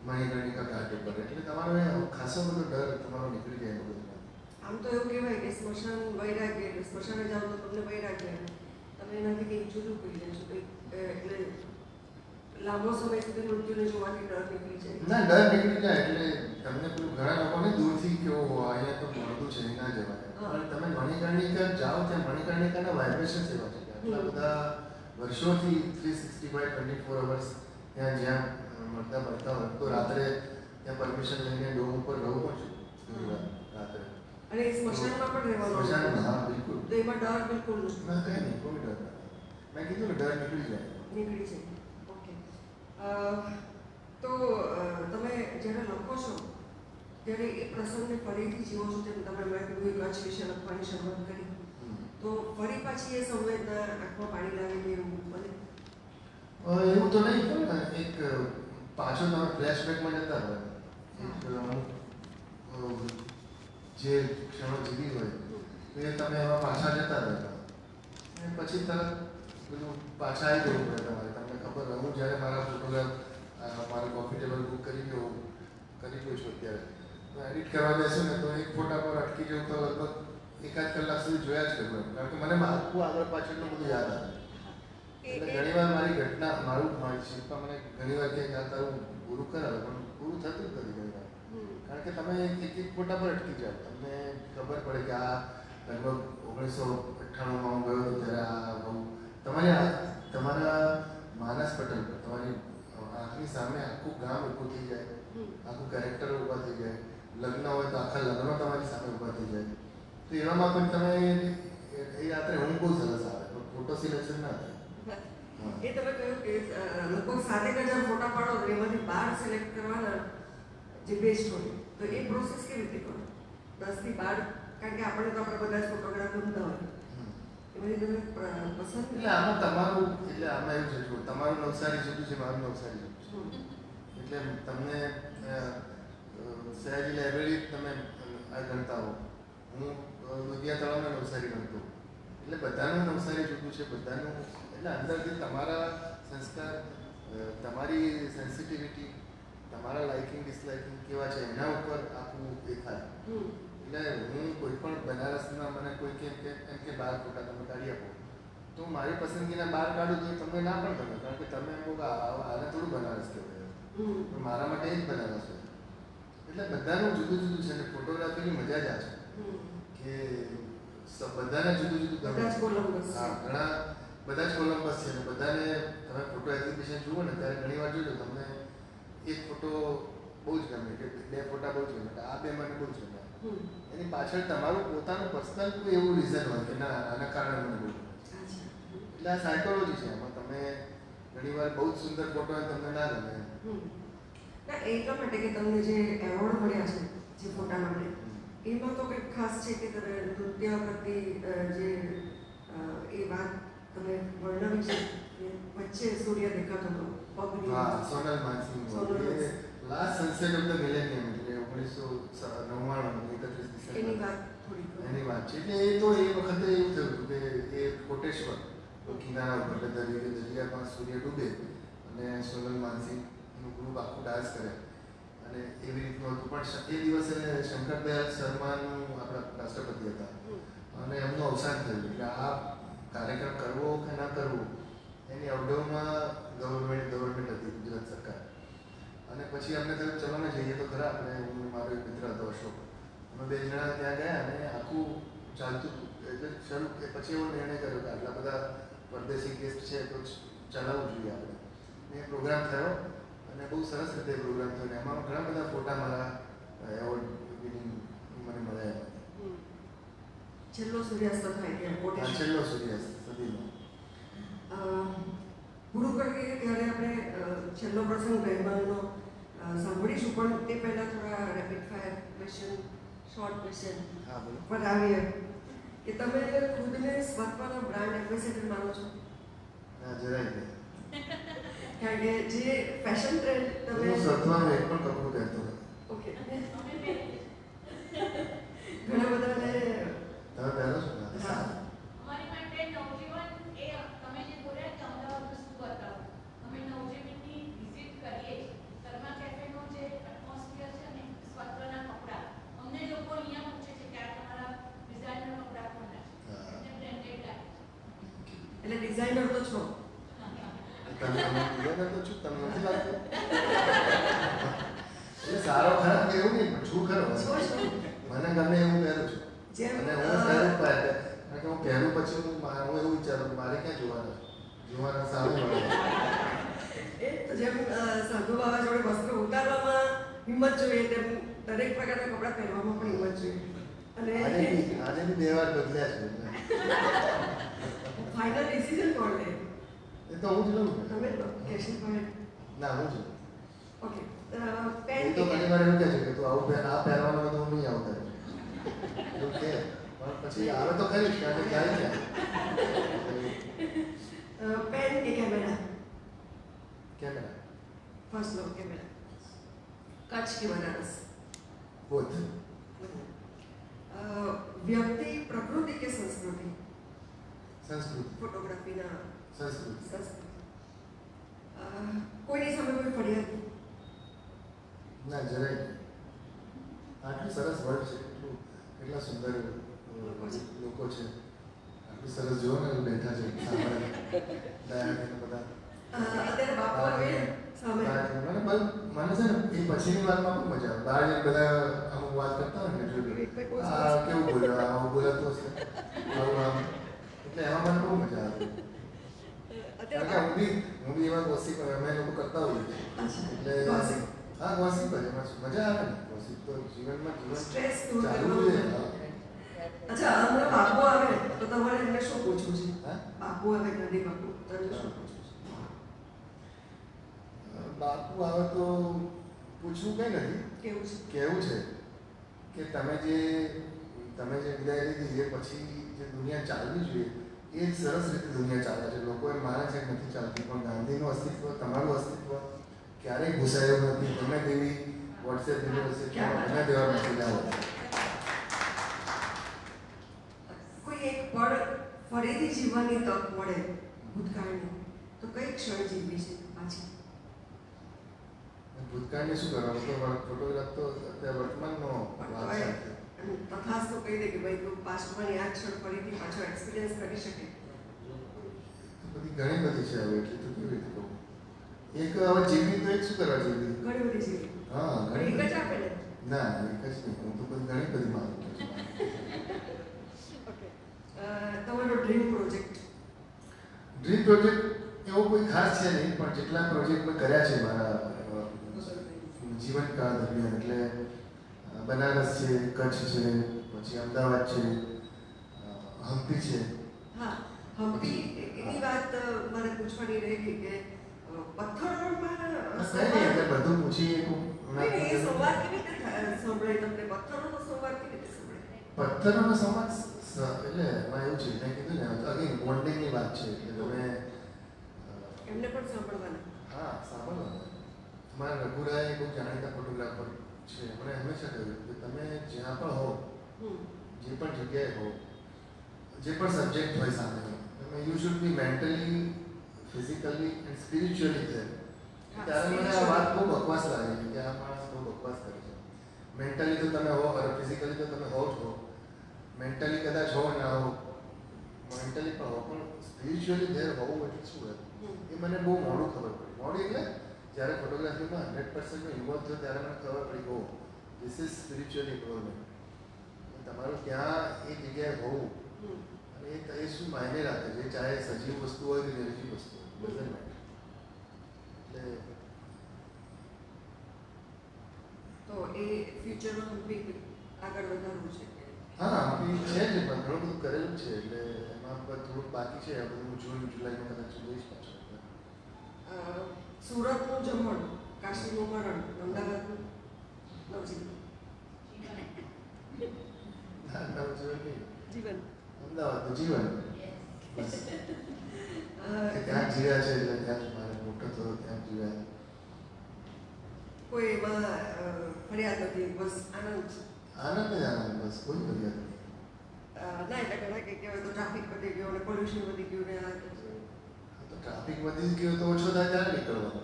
મણિકર્ણિકા ઘાટ ઉપર, એટલે તમારો ખાસો બધો ડર તમારો નીકળી જાય એ બધું. આમ તો એવું કહેવાય કે સ્મશાન વૈરાગ્ય, એટલે સ્મશાને જાઓ તો તમને વૈરાગ્ય આવે, તમે એનાથી કંઈક જુદું કરી લેશો કંઈક, એટલે લાંબો સમય સુધી મૃત્યુને જોવાની ડર નીકળી જાય. ના, ડર નીકળી જાય એટલે તમને પેલું ઘણા લોકોને દૂરથી કેવો અહીંયા તો મળતું છે ના જવાય, પણ તમે મણિકર્ણિકા જાઓ ત્યાં મણિકર્ણિકાના વાઇબ્રેશન્સ એવા છે કે આટલા બધા વર્ષોથી 365 24 અવર્સ ત્યાં જ્યાં મળતા હોય તો રાત્રે ત્યાં પરમિશન લઈને ડોમ ઉપર રહું પણ છું રાત્રે. અને એ સ્મશાનમાં પણ રહેવાનું? સ્મશાનમાં, હા બિલકુલ. તો એમાં ડર બિલકુલ નથી? ના, કંઈ નહીં, કોઈ ડર નથી. મેં કીધું ને ડર નીકળી જાય. નીકળી જાય. ઓકે. તો તમે જ્યારે લખો છો ત્યારે એ પ્રસંગને ફરીથી જીવો છો, તેમ તમે મેં કીધું કચ્છ વિશે લખવાની શરૂઆત કરી, તો ફરી પાછી એ સંવેદના આંખમાં પાણી લાગે કે એવું બને? એવું તો નહીં, પણ એક પાછો તમે ફ્લેશબેકમાં જતા હોય, જે ક્ષણો જીવી હોય તો એ તમે એમાં પાછા જતા રહેતા, અને પછી તરત પેલું પાછા આવી જવું પડે તમારે. તમને ખબર, હું જ્યારે મારા ફોટોગ્રાફ મારું કોફી ટેબલ બુક કરી ગયો છું અત્યારે, તો એડિટ કરવા બેસું ને તો એક ફોટા પર અટકી જવું તો લગભગ 1-8 કલાક સુધી જોયા જ કરું, કારણ કે મને આખું આગળ પાછળનું બધું યાદ આવે. એટલે ઘણીવાર મારી ઘટના મારી શિલ્પા મને ઘણીવાર કહે કે આ તારું પૂરું કરાવે, પણ પૂરું થતું જ નથી ઘણીવાર, કારણ કે તમે એક ફોટા પર અટકી જાઓ. તમને ખબર પડે કે આ લગભગ 1998માં હું ગયો હતો ત્યારે આ બહુ તમારા માનસ પટલ પર તમારી આંખની સામે આખું ગામ ઊભું થઈ જાય, આખું કેરેક્ટર ઊભા થઈ જાય, લગ્ન હોય તો આખા લગ્નો તમારી સામે ઊભા થઈ જાય. તો એવામાં પણ તમે એ રાત્રે ઊંઘ બહુ સરસ આવે, પણ ફોટો સિલેક્શન ના થાય. એ તમે કહ્યું કે લગભગ 7,000 ફોટા પાડો તો એમાંથી 12 સિલેક્ટ કરવાના જે બેસ્ટ હોય, તો એ પ્રોસેસ કેવી રીતે કરો? 10 થી 12, કારણ કે આપણે તો આપણે બધા જ ફોટોગ્રાફ ગમતા હોય, એમાંથી તમે પસંદ? એટલે આમાં તમારું, એટલે આમાં એવું છે, જો તમારું નવસારી જુદું છે, મારું નવસારી જુદું છે, એટલે તમને સયાજી લાઇબ્રેરી તમે આ ગણતા હો, હું દુધિયા તળાવના નવસારી ગણતો, એટલે બધાનું નવસારી જુદું છે બધાનું. એટલે અંદરથી તમારા સંસ્કાર, તમારી સેન્સિટિવિટી, તમારા લાઇકિંગ ડિસલાઇકિંગ કેવા છે એના ઉપર આખું દેખાય. એટલે હું કોઈ પણ બનારસમાં મને કોઈ એમ કે 12 ફોટા તમે કાઢી આપો, તો મારી પસંદગીના 12 કાઢું તો તમને ના પણ ગમે, કારણ કે તમે એમ કહો કે આને થોડું બનારસ કહેવાય, પણ મારા માટે એ જ બનારસ છે. એટલે બધાનું જુદું જુદું છે, અને ફોટોગ્રાફીની મજા જ આ છે કે બધાને જુદું જુદું ગમે. હા, બધા જ કોલમ્બસ છે, અને બધાને તમે ફોટો એક્ઝિબિશન જુઓ ને ત્યારે ઘણી વાર જોજો તમને એક ફોટો બહુ જ ગમે કે 2 ફોટા બહુ જ ગમે, આ 2 મને બહુ જ ગમે. એની પાછળ તમારું પોતાનું પર્સનલ કોઈ એવું રીઝન હોય કે ના આના કારણે મને બહુ ગમે. એટલે આ સાયકોલોજી છે, એમાં તમે ઘણીવાર બહુ જ સુંદર ફોટો હોય તમને ના ગમે. ના, એટલા માટે કે તમને જે એવોર્ડ મળ્યા છે જે ફોટા માટે, એમાં તો કંઈક ખાસ છે કે તમે નૃત્ય કરતી જે એ વાત તમે વર્ણવી છે કે વચ્ચે સૂર્ય દેખાતો હતો પગની. હા, Sonal Mansingh last sunset of the millennium, એટલે 1999 એની વાત થોડી એની વાત છે. એટલે એ તો એ વખતે એવું થયું હતું કે એ કોટેશ્વર કિનારા ઉપર દરિયામાં સૂર્ય ડૂબે અને સોનલ માનસિંગનું ગ્રુપ આખું ડાન્સ કરે, અને એવી રીતનું હતું. પણ એ દિવસે શંકરદયાળ શર્માનું આપણા રાષ્ટ્રપતિ હતા, અને એમનું અવસાન થયું. એટલે આ કાર્યક્રમ કરવો કે ના કરવો એની અવડવમાં ગવર્મેન્ટ હતી, ગુજરાત સરકાર. અને પછી અમને કહ્યું ચલો ને જઈએ તો ખરા આપણે. હું મારો એક મિત્ર હતો અશોક, અમે 2 જણા ત્યાં ગયા અને આખું ચાલતું હતું. એટલે શરૂ પછી એવો નિર્ણય કર્યો કે આટલા બધા પરદેશી ગેસ્ટ છે તો ચલાવવું જોઈએ આપણે. એ પ્રોગ્રામ થયો અને બહુ સરસ રીતે પ્રોગ્રામ થયો, અને એમાં ઘણા બધા ફોટા મારા એવોર્ડ વિનિંગ મને મળ્યા. છેલ્લો સૂર્યાસ્ત થાય ત્યાં છેલ્લો સૂર્યાસ્ત સદીનો પૂરું કરીએ ત્યારે આપણે છેલ્લો પ્રસંગ મહેમાનનો સાંભળીશું, પણ તે પહેલાં થોડા rapid fire question short question હા બોલો. પર આવીએ કે તમે ખુદને સ્વત્વના બ્રાન્ડ એમ્બેસેડર માનો છો? ના જરાય નહીં. કારણ કે જે ફેશન ટ્રેન્ડ તમે હું સત્વાનું એક પણ કપડું પહેરતો નથી. ઓકે ઘણા બધાને તમે પહેરો છો ને? હા અમારી માટે નવજીવન એ તમે જે બોલ્યા કે અમદાવાદમાં શું બતાવો, અમે નવજીવનની વિઝિટ કરીએ છીએ. શર્મા કેફેનો જે એટમોસ્ફિયર છે ને, સ્વત્વના કપડાં, અમને લોકો અહીંયા પૂછે છે કે આ તમારા ડિઝાઇનર કપડાં કોના છે, એટલે બ્રેન્ડેડ લાગે છે. એટલે ડિઝાઇનર તો છો. તમે ડિઝાઇનર તો છું, તમને નથી લાગતું? એટલે સારો ખરાબ એવું નહીં, પણ છું ખરો. છો જ. મને ગમે એવું પહેરું છું. જેમ અને હું પહેરું જ પહેરે. કારણ કે હું પહેરું પછી હું એવું વિચારું કે મારે ક્યાં જોવાના છે? જોવાના સામે મળે. એ તો જેમ સાધુ બાબા જોડે વસ્ત્ર ઉતારવામાં હિંમત જોઈએ તેમ દરેક પ્રકારના કપડાં પહેરવામાં પણ હિંમત જોઈએ. અને આને બી 2 વાર બદલ્યા છે એટલે. ફાઇનલ ડિસિઝન કોણ લે? એ તો હું જ લઉં ને. તમે લો કેશનભાઈ. ના હું જ લઉં. ઓકે એ પેન તો ઘણી વાર એવું કહે છે કે તું આવું આ પહેરવાનું હોય તો હું નહીં આવતા એવું કે, પણ પછી આવે તો ખરી જ, કારણ કે જાય ક્યાં. પેન કે કેમેરા? કેમેરા. ફર્સ્ટ લો કેમેરા. કચ્છ કે બનારસ? બોથ. વ્યક્તિ, પ્રકૃતિ કે સંસ્કૃતિ? સંસ્કૃતિ. ફોટોગ્રાફીના સંસ્કૃતિ. સંસ્કૃતિ. કોઈની સામે કોઈ ફરિયાદ? ના જરાય નહીં. આટલું સરસ વર્લ્ડ છે, કેટલા સુંદર લોકો છે. આટલું સરસ જોવો ને બેઠા છે સાંભળે દયા બધા. અત્યારે બાપુ આવે સામે. મને છે ને એ પછીની વાતમાં પણ મજા આવે. બહાર જઈને બધા અમુક વાત કરતા હોય ને જોયું આ કેવું બોલ્યો, આવું બોલાતું હશે, આવું આમ. એટલે એમાં મને બહુ મજા આવે. કારણ કે હું બી એવા ગોસિપ અમે લોકો કરતા હોઈએ છીએ. એટલે હા ગોસિપ જ એમાં શું મજા આવે ને. ગોસિપ તો જીવનમાં સ્ટ્રેસ જીવન દૂર ચાલુ કરવાનું. જોઈએ. અચ્છા હમણાં બાપુ આવે તો તમારે એમને શું પૂછવું છે? હા બાપુ આવે નદી બાપુ તમને શું પૂછવું છે? બાપુ આવે તો પૂછવું કંઈ નથી. કેવું છે? કહેવું છે કે તમે જે વિદાય લીધી એ પછી જે દુનિયા ચાલવી જોઈએ એ જ સરસ રીતે દુનિયા ચાલે છે. લોકો એમ માને છે કે નથી ચાલતી, પણ ગાંધીનું અસ્તિત્વ, તમારું અસ્તિત્વ ક્યારેય ઘૂસાયું નથી. ગમે તેવી વોટ્સએપ યુનિવર્સિટીમાં ગમે તેવા મેસેજ આવે. કોઈ એક પળ ફરીથી જીવવાની તક મળે ભૂતકાળની તો કઈ ક્ષણ જીવવી છે પાછી? ભૂતકાળને શું કરવાનું? તો ફોટોગ્રાફ તો અત્યારે વર્તમાનનો વાત છે. તથાસ તો કહી દે કે ભાઈ તું પાસ્ટમાં આ ક્ષણ ફરીથી પાછો એક્સપિરિયન્સ કરી શકે. બધી ઘણી બધી છે હવે, એટલી તો કેવી રીતે કહું. એક હવે જીવવી તો એક શું કરવા જીવવી? ઘણી બધી છે. હા પણ ઘણી એક જ આપે ને. ના એક જ નહીં, હું તો ઘણી બધી માનું છું. ઓકે તમારો ડ્રીમ પ્રોજેક્ટ? ડ્રીમ પ્રોજેક્ટ એવો કોઈ ખાસ છે નહીં, પણ જેટલા પ્રોજેક્ટ મેં કર્યા છે મારા જીવનકાળ દરમિયાન, એટલે બનારસ છે, કચ્છ છે, પછી અમદાવાદ છે, હમ્પી છે. હા હમ્પી એની વાત મારે પૂછવાની રહી કે પથ્થરોમાં કઈ નહીં, એટલે બધું પૂછી એ સંવાદ કેવી રીતે સંભળાય તમને? પથ્થરોનો સંવાદ કેવી રીતે સંભળાય? પથ્થરોનો સમાજ એટલે એમાં એવું છે, મેં કીધું ને અગેન બોન્ડિંગની વાત છે. એટલે તમે એમને પણ સાંભળવાના. હા સાંભળો. મારા રઘુરાય બહુ જાણીતા ફોટોગ્રાફર છે. એમણે હંમેશા કહ્યું કે તમે જ્યાં પણ હો, જે પણ જગ્યાએ હો, જે પણ સબ્જેક્ટ હોય સામે, તમે you should be mentally, physically and spiritually છે. ત્યારે મને આ વાત બહુ બકવાસ લાગી કે આ માણસ બહુ બકવાસ કરે છે. મેન્ટલી તો તમે હો, અને ફિઝિકલી તો તમે હો જ હો. મેન્ટલી કદાચ હો ના હો, મેન્ટલી પણ હો, પણ સ્પિરિચ્યુઅલી ધેર હોવું એટલે શું હોય એ મને બહુ મોડું ખબર પડી. મોડું એટલે જ્યારે ફોટોગ્રાફીમાં 100% ઇન્વોલ્વ થયો ત્યારે મને ખબર પડી ઓ ધીસ ઇઝ સ્પિરિચ્યુઅલી ઇન્વોલ્વમેન્ટ. તમારું ત્યાં એ જગ્યાએ હોવું અને એ શું માયને રાખે છે, ચાહે સજીવ વસ્તુ હોય કે નિર્જીવ વસ્તુ હોય, ડઝન્ટ મેટર. એટલે તો એ ફ્યુચરમાં હમ્પી આગળ વધારવું છે. હા હમ્પી છે જ, પણ ઘણું બધું કરેલું છે. એટલે એમાં થોડુંક બાકી છે. આ બધું જૂન જુલાઈમાં કદાચ જોઈશ પાછું. સુરતનું જમણ, કાશીનું મરણ, અમદાવાદનું નવજીવન. જીવન અમદાવાદનું જીવન બસ કે ત્યાં જીવ્યા છે એટલે ત્યાં જ મારે મોટો થયો ત્યાં જ જીવ્યા. કોઈ એમાં ફરિયાદ નથી, બસ આનંદ. આનંદ જ આનંદ, બસ કોઈ ફરિયાદ નહીં. ના એટલે ઘણા કે કહેવાય તો ટ્રાફિક વધી ગયો ને પોલ્યુશન વધી ગયું ને આ તે છે. તો ટ્રાફિક વધી જ ગયો તો ઓછો થાય ત્યારે નીકળવાનો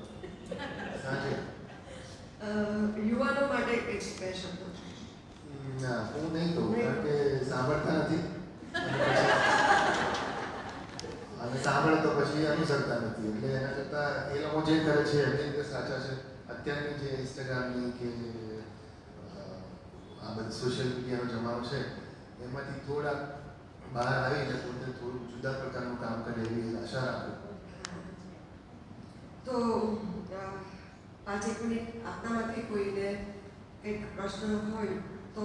સાંજે. યુવાનો માટે એક બે શબ્દો. ના હું નહીં કહું, કારણ કે સાંભળતા નથી અને સાંભળે તો પછી અનુસરતા નથી. એટલે એના કરતાં એ લોકો જે કરે છે એમની રીતે સાચા છે. અત્યારની જે ઇન્સ્ટાગ્રામની કે આ બધી સોશિયલ મીડિયાનો જમાનો છે એમાંથી થોડા બહાર આવીને પોતે થોડું જુદા પ્રકારનું કામ કરે એવી આશા રાખું. તો 5 મિનિટ આપનામાંથી કોઈને એક પ્રશ્ન હોય તો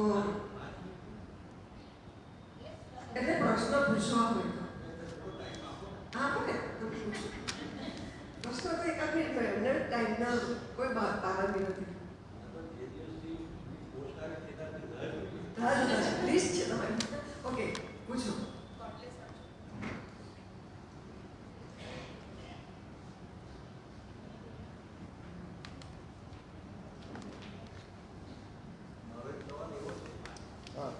એટલે પ્રશ્ન પૂછવા હોય તો હા બોલે તો પૂછો. પ્રશ્ન તો એક આપી એમને ટાઈમના કોઈ પાબંદી નથી. લિસ્ટ છે તમારી. ઓકે પૂછો. હા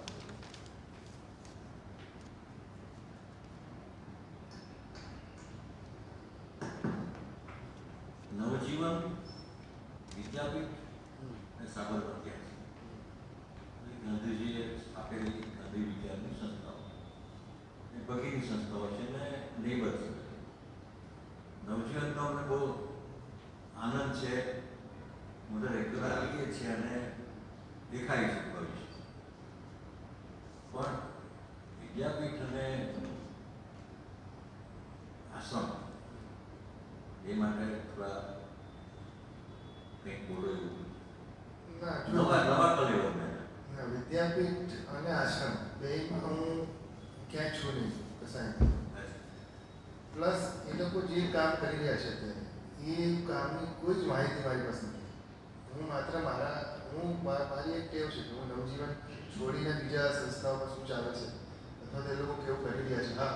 નવજીવન વિદ્યાપીઠ અને સાબરમતી ગાંધીજીએ સ્થાપેલી ગાંધી વિચારની સંસ્થાઓ એ બગીની સંસ્થાઓ છે ને નેબર છે. નવજીવનનો અમને બહુ આનંદ છે. હું તો રેગ્યુલર આવીએ છીએ અને દેખાય છે ભવિષ્ય. પણ વિદ્યાપીઠ અને આશ્રમ એ માટે થોડા કંઈક બોલો એવું ના નવા કલેવો મેં ના, વિદ્યાપીઠ અને આશ્રમ બેમાં હું ક્યાંય છું નહીં કસાય. પ્લસ એ લોકો જે કામ કરી રહ્યા છે અત્યારે એ કામની કોઈ જ માહિતી મારી પાસે નથી. હું માત્ર મારી એક ટેવ છે કે હું નવજીવન છોડીને બીજા સંસ્થાઓમાં શું ચાલે છે અથવા તો એ લોકો કેવું કરી રહ્યા છે. હા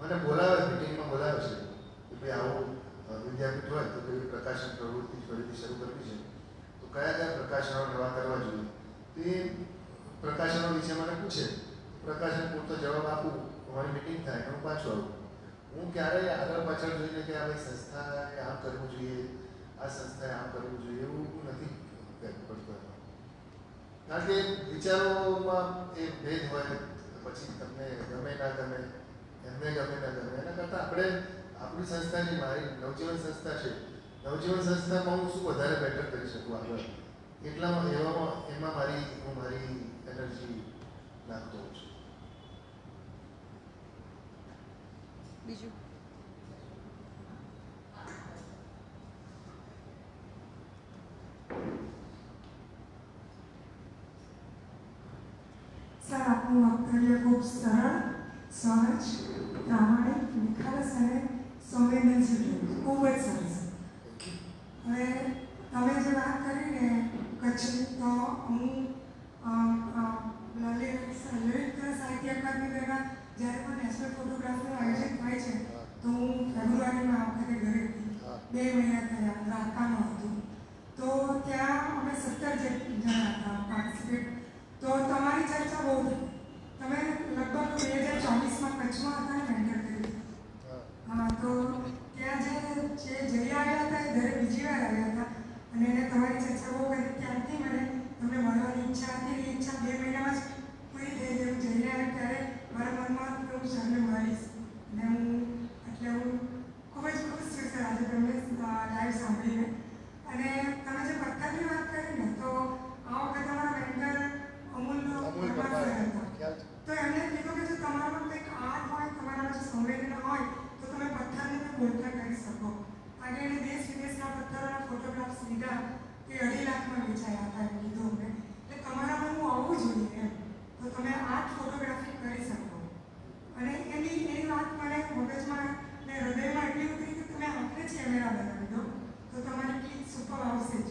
મને બોલાવે, મિટિંગમાં બોલાવે છે કે ભાઈ આવું વિદ્યાપીઠ હોય તો કોઈ પ્રકાશન પ્રવૃત્તિ ફરીથી શરૂ કરવી છે તો કયા કયા પ્રકાશનો નવા કરવા જોઈએ. તો એ પ્રકાશનો વિશે મને પૂછે, પ્રકાશન પૂરતો જવાબ આપું, અમારી મિટિંગ થાય હું પાછું આવું. હું ક્યારેય આગળ પાછળ જોઈને કે આ ભાઈ સંસ્થાએ આમ કરવું જોઈએ, આ સંસ્થાએ આમ કરવું જોઈએ એવું હું નથી કરતો. કારણ કે વિચારોમાં એ ભેદ હોય, પછી તમને ગમે ના ગમે, એમને ગમે ના ગમે. એના કરતાં આપણે આપણી સંસ્થા જે મારી નવજીવન સંસ્થા છે, નવજીવન સંસ્થામાં હું શું વધારે બેટર કરી શકું આગળ, એટલામાં એમાં હું મારી એનર્જી નાખતો હોઉં છું. બીજું સર, આપનું વક્તવ્ય ખૂબ સરળ, સહજ, પ્રામાણિક, નિખાલસ અને સંવેદનશીલ રહ્યું. ખૂબ જ સરસ. હવે તમે જે વાત કરી ને કચ્છની, તો હું લલિત સાહિત્ય અકાદમી દ્વારા જ્યારે પણ નેશનલ ફોટોગ્રાફીનું આયોજન થાય છે તો હું ફેબ્રુઆરીમાં આ વખતે ઘરે હતી. 2 મહિના થયા, દ્વારકાનું હતું. તો ત્યાં અમે 17 જણા હતા પાર્ટિસિપેટ. તો તમારી ચર્ચા બહુ થઈ. તમે લગભગ 2024માં કચ્છમાં હતા ને મેન્ટર કર્યું. હા, તો ત્યાં જે જઈ આવ્યા હતા એ ઘરે બીજી વાર આવ્યા હતા અને એને તમારી ચર્ચા બહુ કરી. ત્યારથી મને તમને મળવાની ઈચ્છા હતી. એ ઈચ્છા 2 મહિનામાં જ પૂરી થઈ ગઈ. જઈને આવ્યા ત્યારે મારા મનમાં કે હું સરને મળીશ અને હું ખૂબ જ ખુશ છું સર આજે તમને લાઈવ સાંભળીને. અને તમે જે પથ્થરની વાત કરી ને, તો આ વખતે અમારા મેન્ટર અમૂલ પરમાર સર હતા. તો એમણે કીધું કે જો તમારામાં કંઈક આર્ટ હોય, તમારામાં જો સંવેદના હોય તો તમે પથ્થરને પણ બોલતા કરી શકો. આજે એણે દેશ વિદેશના પથ્થરોના ફોટોગ્રાફ્સ લીધા કે 2.5 લાખમાં વેચાયા હતા એમ કીધું અમને. એટલે તમારામાં હું આવવું જોઈએ એમ, તો તમે આર્ટ ફોટોગ્રાફી કરી શકો. અને એની વાત મને મગજમાં ને હૃદયમાં એટલી ઉતરી કે તમે આંખે જ કેમેરા બનાવી દો તો તમારી ક્લિક સુપર આવશે જ.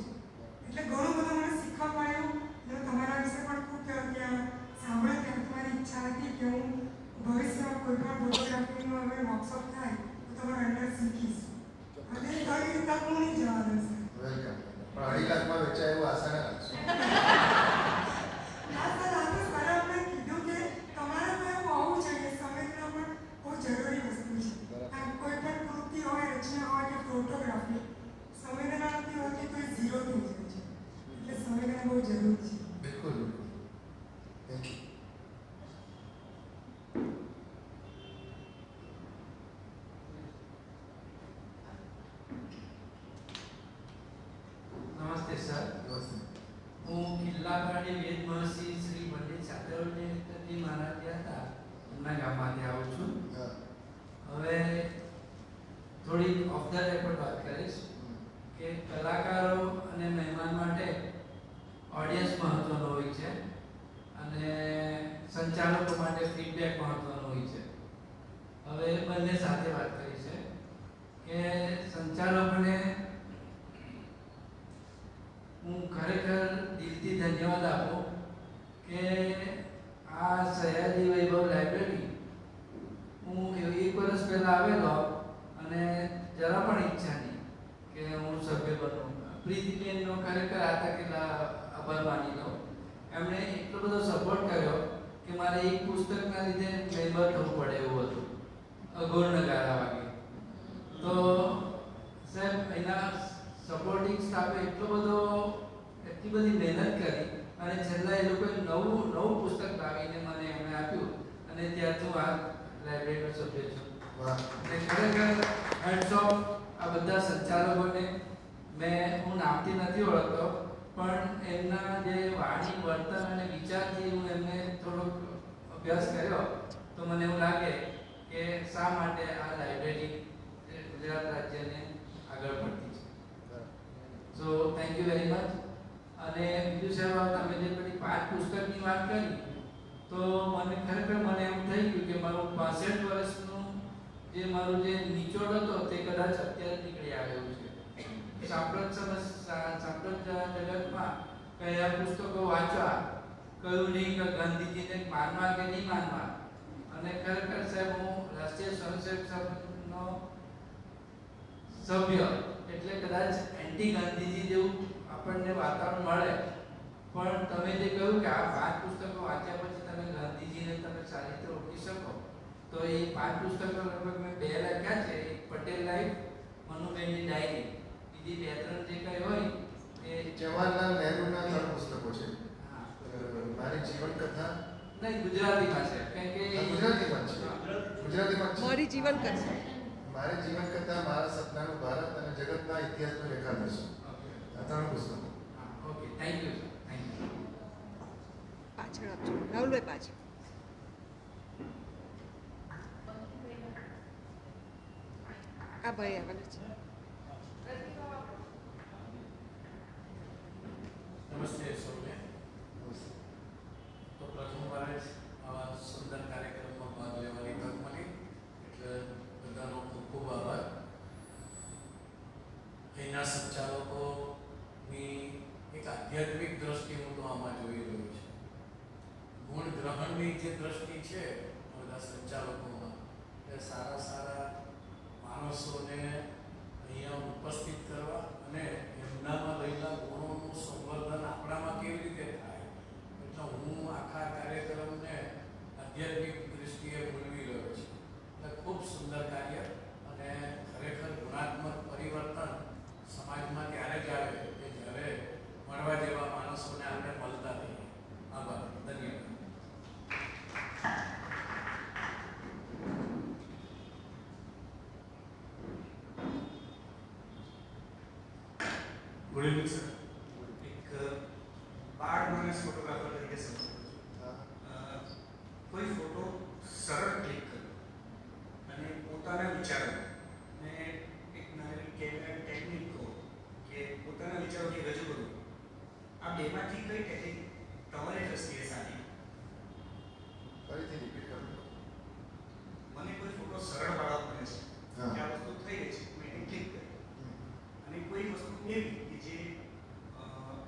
એટલે ઘણું બધું મને શીખવા મળ્યું. અને તમારા વિશે પણ ખૂબ ત્યાં સાંભળ્યું ત્યારે તમારી ઈચ્છા હતી કે હું ફોટોગ્રાફી સંવેદના નથી હોતી તો એ ઝીરો થઈ જાય છે. એટલે સંવેદના બહુ જરૂરી છે. બિલકુલ બિલકુલ. Thank you. નમસ્તે સર, નમસ્તે. હું કિલ્લાપાડી વેદ મહર્ષિ શ્રી પંડિત સાતરવલ્લી મહારાજ જે હતા એમના ગામમાંથી આવું છું. હા. હવે થોડી ઓફ ધ રેકોર્ડ વાત કરીશ કે કલાકારો અને મહેમાન માટે ઓડિયન્સ મહત્વનો હોય છે અને સંચાલકો માટે ફીડબેક મહત્વનો હોય છે. હવે બંને સાથે વાત કરી છે કે સંચાલકોને હું ખરેખર દિલથી ધન્યવાદ આપું કે આ સયાજી વૈભવ લાઇબ્રેરી હું 1 વર્ષ પહેલાં આવેલો અને જરા પણ ઈચ્છા નહીં કે હું સભ્ય બનું. પ્રીતિબેનનો ખરેખર આતકેલા આભાર માની લો. એમણે એટલો બધો સપોર્ટ કર્યો કે મારે એક પુસ્તકના લીધે મેમ્બર થવું પડે એવું હતું, અઘોરનગારા વાગે. તો સાહેબ એના સપોર્ટિંગ સ્ટાફે એટલી બધી મહેનત કરી અને છેલ્લા એ લોકોએ નવું પુસ્તક લાવીને મને એમણે આપ્યું અને ત્યારથી હું આ લાઇબ્રેરીનો સભ્ય છું. વાહ. અને ખરેખર હેડ્સ ઓફ આ બધા સંચાલકોને. હું નામથી નથી ઓળખતો પણ એમના જે વાણી, વર્તન અને વિચારથી હું એમને થોડોક અભ્યાસ કર્યો તો મને એવું લાગે કે શા માટે આ લાઇબ્રેરી ગુજરાત રાજ્યને આગળ પડતી છે. So thank you very much. અને બીજું સાહેબ, તમે જે પેલી 5 પુસ્તકની વાત કરી તો મને ખરેખર એમ થઈ ગયું કે મારું 65 વર્ષનું જે મારું જે નિચોડ હતો તે કદાચ અત્યારે નીકળી આવ્યું છે. સાંપ્રત જગતમાં કયા પુસ્તકો વાંચવા, કયું નહીં, કે ગાંધીજીને માનવા કે નહીં માનવા. અને ખરેખર સાહેબ, હું રાષ્ટ્રીય સ્વયંસેવક સંઘનો સભ્ય એટલે કદાચ એન્ટી ગાંધીજી જેવું આપણને વાતાવરણ મળે, પણ તમે જે કહ્યું કે આ 5 પુસ્તકો વાંચ્યા પછી તમે ગાંધીજીને તમે સારી રીતે ઓળખી શકો, તો એ 5 પુસ્તકો લગભગ મેં 2 લખ્યા છે. એક પટેલ લાઈફ, મનુબેનની ડાયરી, બીજી 2-3 જે કઈ હોય એ જવાહરલાલ નહેરુના 3 પુસ્તકો છે. હા, મારી જીવન કથા. નહીં, ગુજરાતીમાં છે કારણ કે ગુજરાતીમાં છે. ગુજરાતીમાં છે. મારી જીવન કથા. મારી જીવન કથા, મારા સપનાનું ભારત અને જગતના ઇતિહાસનું રેખાદર્શન. આ 3 પુસ્તકો. હા, okay, thank you sir, thank you. પાછળ આપજો રાહુલભાઈ, પાછળ. આ ભાઈ આવેલા છે. નમસ્તે સૌને. તો પ્રથમવાર જ આવા સુંદર કાર્યક્રમમાં ભાગ લેવાની તક મળી એટલે બધાનો ખૂબ ખૂબ આભાર. અહીંના સંચાલકોની એક આધ્યાત્મિક દ્રષ્ટિ હું તો આમાં જોઈ રહ્યો છું. ગુણ ગ્રહણની જે દ્રષ્ટિ છે બધા સંચાલકોમાં, એ સારા માણસોને અહીંયા ઉપસ્થિત કરવા અને એમનામાં રહેલા ગુણોનું સંવર્ધન આપણામાં કેવી રીતે થાય, એટલે હું આખા કાર્યક્રમને આધ્યાત્મિક દૃષ્ટિએ મૂલવી રહ્યો છું. એટલે ખૂબ સુંદર કાર્ય અને ખરેખર ગુણાત્મક પરિવર્તન સમાજમાં ત્યારે જ આવે કે જ્યારે મળવા જેવા માણસોને આપણે મળતા રહીએ. આભાર, ધન્યવાદ. Good evening sir. એક બાળ માણસ ફોટોગ્રાફર તરીકે સમજું છું. કોઈ ફોટો સરળ ક્લિક કર્યો અને પોતાના વિચારો ને એક નાની કેમેરા ટેકનિક કહો કે પોતાના વિચારોથી રજૂ કરવું, આ બેમાંથી કઈ ટેકનિક તમારી દ્રષ્ટિએ સારી? ફરીથી રિપીટ કરો. મને કોઈ ફોટો સરળ પાડવા પડે છે હા. કે આ વસ્તુ થઈ રહી છે, મેં એને ક્લિક કરી, અને કોઈ વસ્તુ એવી કે જે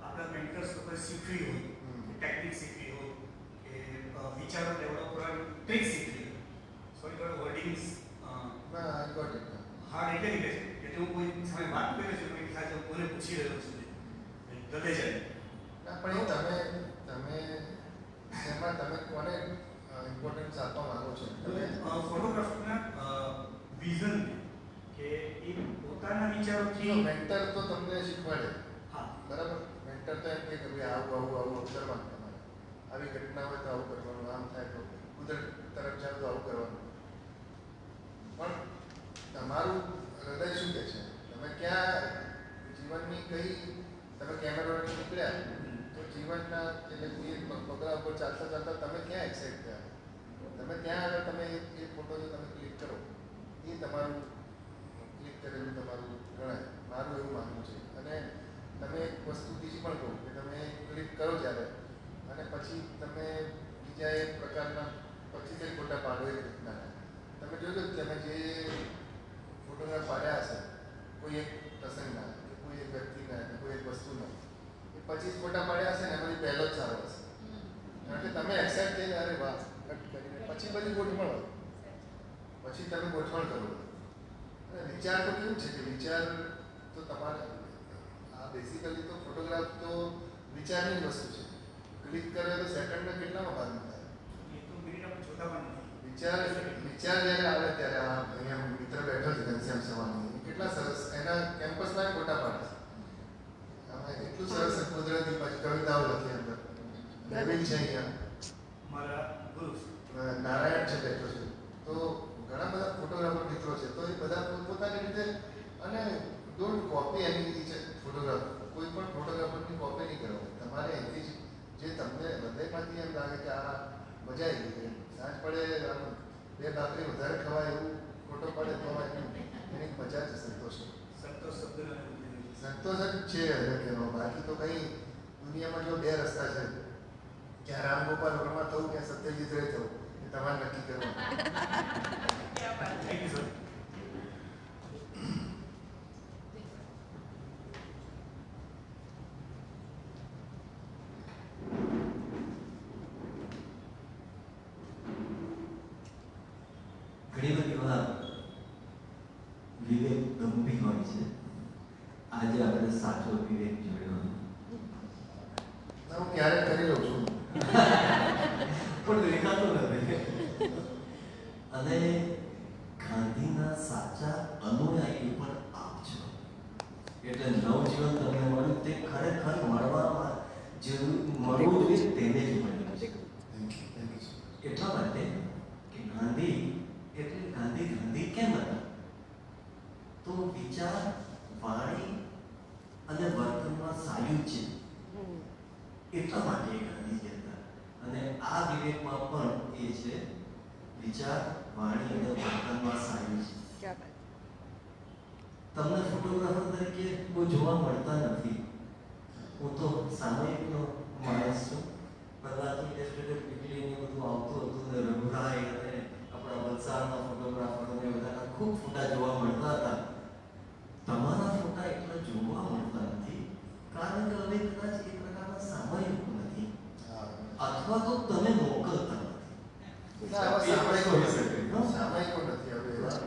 આપણા મેન્ટર્સ લોકો શીખવી હોય, કે ટેકનિક શીખવી હોય, કે વિચારો ડેવલપ કરવાની ટ્રીક શીખવી હોય. Sorry for wordings. ના, આઈ ગોટ ઇટ. હા, એટલે નીકળે છે એટલે હું કોઈ સામે વાત કરી છું, મેં ખાસ કોને પૂછી રહ્યો છું ગલે છે. ના, પણ એ તમે એમાં તમે કોને ઇમ્પોર્ટન્સ આપવા માંગો છો? તમે ફોટોગ્રાફીના વિઝન કે એ પોતાના વિચારોથી મેન્ટર તો તમને શીખવાડે, હા બરાબર. મેન્ટર તો એમ કહે કે ભાઈ આવું કરવાનું, તમારે આવી ઘટના હોય તો આવું કરવાનું, આમ થાય તો કુદરત તરફ જાવ તો આવું કરવાનું. પણ તમારું હૃદય શું કહે છે? તમે ક્યાં જીવનની કઈ, તમે કેમેરાથી નીકળ્યા તો જીવનના એટલે કોઈ પગલા ઉપર ચાલતા ચાલતા તમે ક્યાં એક્સાઇટ થયા, તમે ત્યાં આગળ તમે એ ફોટો જો તમે ક્લિક કરો એ તમારું ક્લિક કરેલું તમારું ગણાય, મારું એવું માનવું છે. અને તમે એક વસ્તુ બીજી પણ કહો કે તમે ક્લિક કરો જ્યારે અને પછી તમે બીજા એક પ્રકારના પછી કંઈ ફોટા પાડો એ રીતના તમે જોજો કે તમે જે ફોટોગ્રાફ પાડ્યા હશે કોઈ એક પ્રસંગના કે કોઈ એક વ્યક્તિના કે કોઈ એક વસ્તુના, એ 25 ફોટા પાડ્યા હશે ને એમાંથી પહેલો જ સારો હશે. કારણ કે તમે એક્સેપ્ટ થઈને અરે વાહ કટ કરીને પછી બધી ગોઠવણ હોય, પછી તમે ગોઠવણ કરો. અને વિચાર તો કેવું છે કે વિચાર તો તમારે આ બેઝિકલી તો ફોટોગ્રાફ તો વિચારની જ વસ્તુ છે. ક્લિક કરે તો સેકન્ડના કેટલામાં ભાગમાં થાય? એ તો મિનિટ આપણે જોતા પણ નથી. વિચાર જ્યારે આવે ત્યારે આ અહીંયા મિત્ર બેઠો છે ઘનશ્યામ સવાની, કેટલા સરસ એના કેમ્પસના ફોટા પાડે છે. આમાં એટલું સરસ કુદરતી પછી કવિતાઓ લખી અંદર. નવીન છે અહીંયા, મારા ગુરુ નારાયણ છે બેઠો છે. તો ઘણા બધા ફોટોગ્રાફર મિત્રો છે, તો એ બધા પોતાની રીતે અને ડોન્ટ કોપી એની છે ફોટોગ્રાફ. કોઈ પણ ફોટોગ્રાફરની કોપી નહીં કરવાની. તમારે અહીંથી જે તમને હૃદયમાંથી એમ લાગે કે આ મજા આવી ગઈ, સાંજ પડે આમ 2 ભાખરી વધારે ખવાય એવું ફોટો પડે તો એની મજા જ સંતોષ. સંતોષ શબ્દનો સંતોષ જ છે હૃદયનો. બાકી તો કંઈ દુનિયામાં જો 2 રસ્તા છે, ક્યાં રામ ગોપાલ વર્મા થવું કે સત્યજીત રે થવું, એ તમારે નક્કી કરવાનું. Thank you sir. ઘણી બધી વાર વિવેક ગંભીર હોય છે. આજે આપણે સાચો વિવેક જોયો હું ક્યારેક કરી લઉં છું પણ દેખાતો નથી. અને ગાંધીના સાચા અનુયાયી પણ આપ છો. એટલે નવજીવન તમને મળ્યું તે ખરેખર મળવામાં મળવું જોઈએ તેને જ મળ્યું છે. એટલા માટે કે ગાંધી એટલે ગાંધી કેમ હતા? તો વિચાર, વાણી અને વર્તનમાં સાયુજ્ય, એટલા માટે ગાંધીજી હતા. અને આ વિવેકમાં પણ એ છે વિચાર, વાણી અને વર્તનમાં સાયુજ્ય. તમને ફોટોગ્રાફર તરીકે બહુ જોવા મળતા નથી. હું તો સામયિકનો માણસ છું. પહેલાં તો ટેસ્ટેડ વીકલી ને બધું આવતું હતું ને રઘુરાય અને આપણા વલસાડના ફોટોગ્રાફરોને બધાના ખૂબ ફોટા જોવા મળતા હતા. તમારા ફોટા એટલા જોવા મળતા નથી કારણ કે હવે કદાચ એક પ્રકારના સામયિકો નથી અથવા તો તમે મોકલતા નથી. સામયિકો નથી હવે એવા.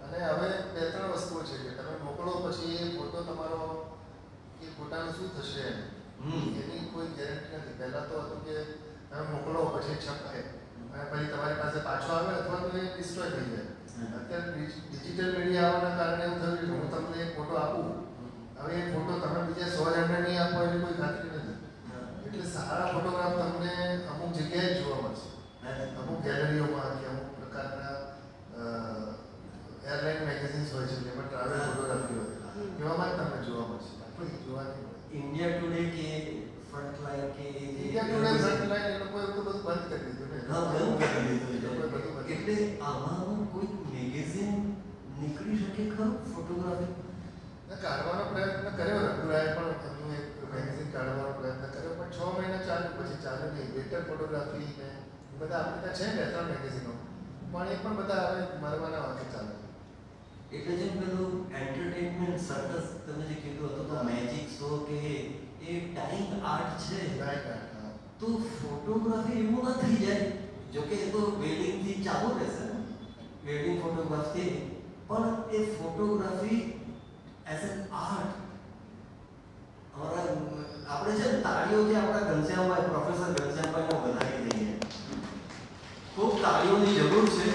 અને હવે 2-3 વસ્તુઓ છે કે તમે મોકલો પછી એ ફોટો તમારો એ ફોટાનું શું થશે એની કોઈ ગેરંટી નથી. પહેલાં તો હતું કે તમે મોકલો પછી છપાય અને પછી તમારી પાસે પાછો આવે અથવા તો એ ડિસ્ટ્રોય થઈ જાય. અત્યારે ડિજિટલ મીડિયા આવવાના કારણે એવું થયું કે હું તમને એક ફોટો આપું, હવે એ ફોટો તમે બીજા 100 જણને નહીં આપો એની કોઈ ખાતરી નથી. એટલે સારા ફોટોગ્રાફ તમને અમુક જગ્યાએ જોવા મળશે, અમુક ગેલેરીઓમાં કે અમુક પ્રકારના એરલાઇન મેગેઝિન્સ હોય છે જેમાં ટ્રાવેલ ફોટોગ્રાફી હોય એવામાં જ તમને જોવા મળશે. આપણે જોવાની ઇન્ડિયા ટુડે કે ફ્રન્ટલાઇન કે ઇન્ડિયા ટુડે ફ્રન્ટલાઇન એ લોકોએ તો બધું બંધ કરી દીધું ને. હા, બંધ કરી દીધું. એટલે આમાં કોઈ મેગેઝિન નીકળી શકે ખરું ફોટોગ્રાફી? કાઢવાનો પ્રયત્ન કર્યો, રઘુરાય પણ એમનું એક મેગેઝિન કાઢવાનો પ્રયત્ન કર્યો પણ 6 મહિના ચાલ્યું પછી ચાલ્યું નહીં. બેટર ફોટોગ્રાફી ને બધા આપણે ત્યાં છે 2-3 મેગેઝિનો પણ એ પણ બધા હવે મરવાના વાંકે ચાલે. એટલે જેમ પેલું એન્ટરટેનમેન્ટ સર્કસ તમે જે કીધું હતું તો મેજિક શો કે એ ડાઇંગ આર્ટ છે. તો ફોટોગ્રાફી એવું ના થઈ જાય. જોકે એ તો વેડિંગથી ચાલુ રહેશે, વેડિંગ ફોટોગ્રાફી, પણ એ ફોટોગ્રાફી એઝ એન આર્ટ આપણે છે ને તાળીઓથી આપણા ઘનશ્યામભાઈ, પ્રોફેસર ઘનશ્યામભાઈને વધારી દઈએ. ખૂબ તાળીઓની જરૂર છે.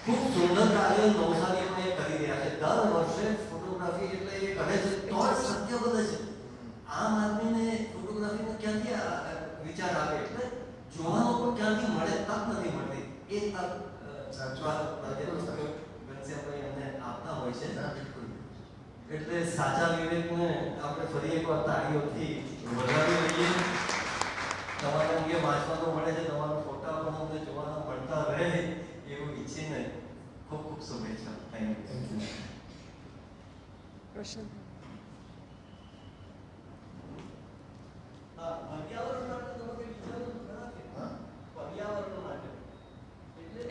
ખૂબ સુંદર કાર્ય નવસારીમાં એ કરી રહ્યા છે. દર વર્ષે એટલે સાચા વિવેકને આપણે ફરી એકવાર તાળીઓથી વધાવી લઈએ. તમારે અંગે વાંચવાનું મળે છે, તમારા ફોટા પણ અમને જોવાના મળતા રહે એવું ઈચ્છીને ખૂબ ખૂબ શુભેચ્છા. Thank you. પ્રશ્ન પર્યાવરણ માટે તમે કંઈ વિચારો ખરા કે? પર્યાવરણ માટે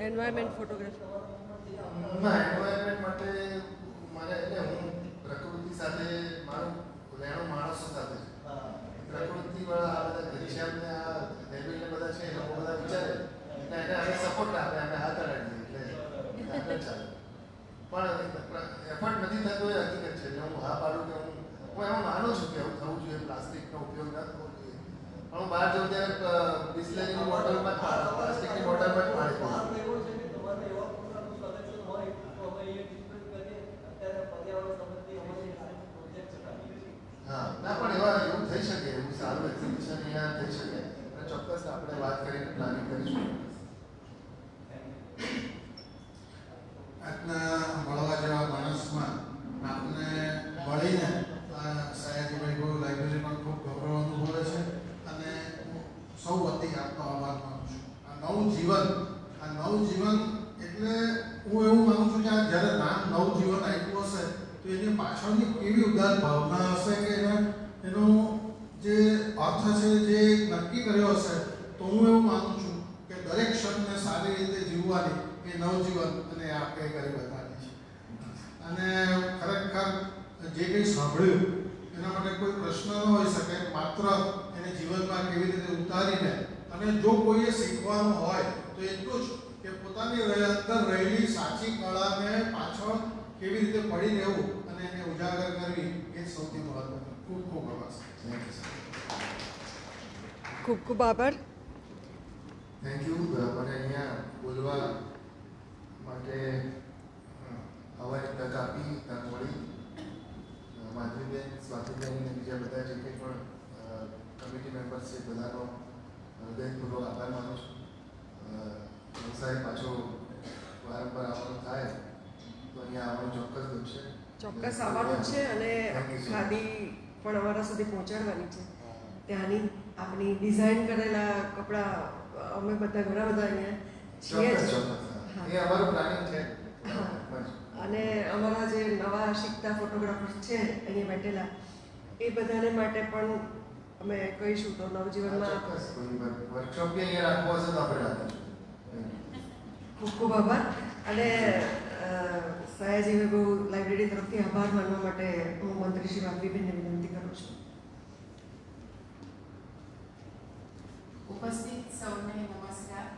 એન્વાયરમેન્ટ ફોટોગ્રાફી ના, એન્વાયરમેન્ટ માટે મારે એટલે હું પ્રકૃતિ સાથે મારું રહેણું માણસો સાથે છે. પ્રકૃતિવાળા આ બધા ઘનશ્યામને આ નેબિલને બધા છે એ લોકો બધા વિચારે એટલે એને અમે સપોર્ટ આપે, અમે હાથ અડાડીએ એટલે આગળ ચાલે. પણ એફર્ટ નથી થતો એ હકીકત છે. એટલે હું હા પાડું કે હું એમાં માનું છું કે એવું થવું જોઈએ, પ્લાસ્ટિકનો ઉપયોગ ન થવો જોઈએ. પણ હું બહાર જાઉં ત્યારે બિસ્લેરીની બોટલમાં પ્લાસ્ટિકની બોટલમાં જ પાણી પીવું. હા, ના પણ એવું થઈ શકે, એવું સારું એક્ઝિબિશન અહીંયા થઈ શકે અને ચોક્કસ આપણે વાત કરીને પ્લાનિંગ કરીશું. આજના મળવા જેવા માણસમાં આપને મળીને સયાજીભાઈ ગૌ લાઇબ્રેરીમાં ખૂબ ગૌરવ અનુભવે છે અને સૌ વતી આપનો આભાર માનું છું. આ નવજીવન એટલે હું એવું માનું છું કે આ જ્યારે નામ નવજીવન આપ્યું હશે તો એની પાછળની કેવી ઉદાર ભાવના હશે કે એનો જે અર્થ છે જે નક્કી કર્યો હશે. તો હું એવું માનું છું કે દરેક ક્ષણને સારી રીતે જીવવાની એ નવજીવન અને આપણે કરી બતાવી છે. અને ખરેખર જે કંઈ સાંભળ્યું એના માટે કોઈ પ્રશ્ન ન હોઈ શકે, માત્ર એને જીવનમાં કેવી રીતે ઉતારીને અને જો કોઈએ શીખવાનું હોય તો એટલું જ કે પોતાની અંદર રહેલી સાચી કળાને પાછળ કેવી રીતે પડી રહેવું અને એને ઉજાગર કરવી એ સૌથી મહત્વનું. ખૂબ ખૂબ આભાર. ખૂબ ખૂબ આભાર. Thank you. મને અહીંયા બોલવા માટે આવવાની તક આપી, તક મળી. માધવીબેન, સ્વાતિબેન અને બીજા બધા જે કંઈ પણ કમિટી મેમ્બર્સ છે બધાનો હૃદયપૂર્વક આભાર માનું છું. સાહેબ પાછો વારંવાર આવવાનું થાય તો અહીંયા આવવાનું ચોક્કસ ગમશે. ચોક્કસ આવવાનું છે અને ખાદી પણ અમારા સુધી પહોંચાડવાની છે. ત્યાંની આપણી ડિઝાઇન કરેલા કપડાં અમે બધા ઘણા બધા અહીંયા છીએ જ. એ અમારું પ્લાનિંગ છે. અને અમારા જે નવા શીખતા ફોટોગ્રાફર્સ છે અહીંયા બેઠેલા એ બધાને માટે પણ અમે કહીશું તો નવજીવનમાં વર્કશોપ બી અહીંયા રાખવો હશે તો આપણે રાખીશું. ખૂબ ખૂબ આભાર. અને સયાજી ગૌ લાઇબ્રેરી તરફથી આભાર માનવા માટે હું મંત્રી શ્રી વાઘવીબેનને વિનંતી કરું છું. ઉપસ્થિત સૌને નમસ્કાર.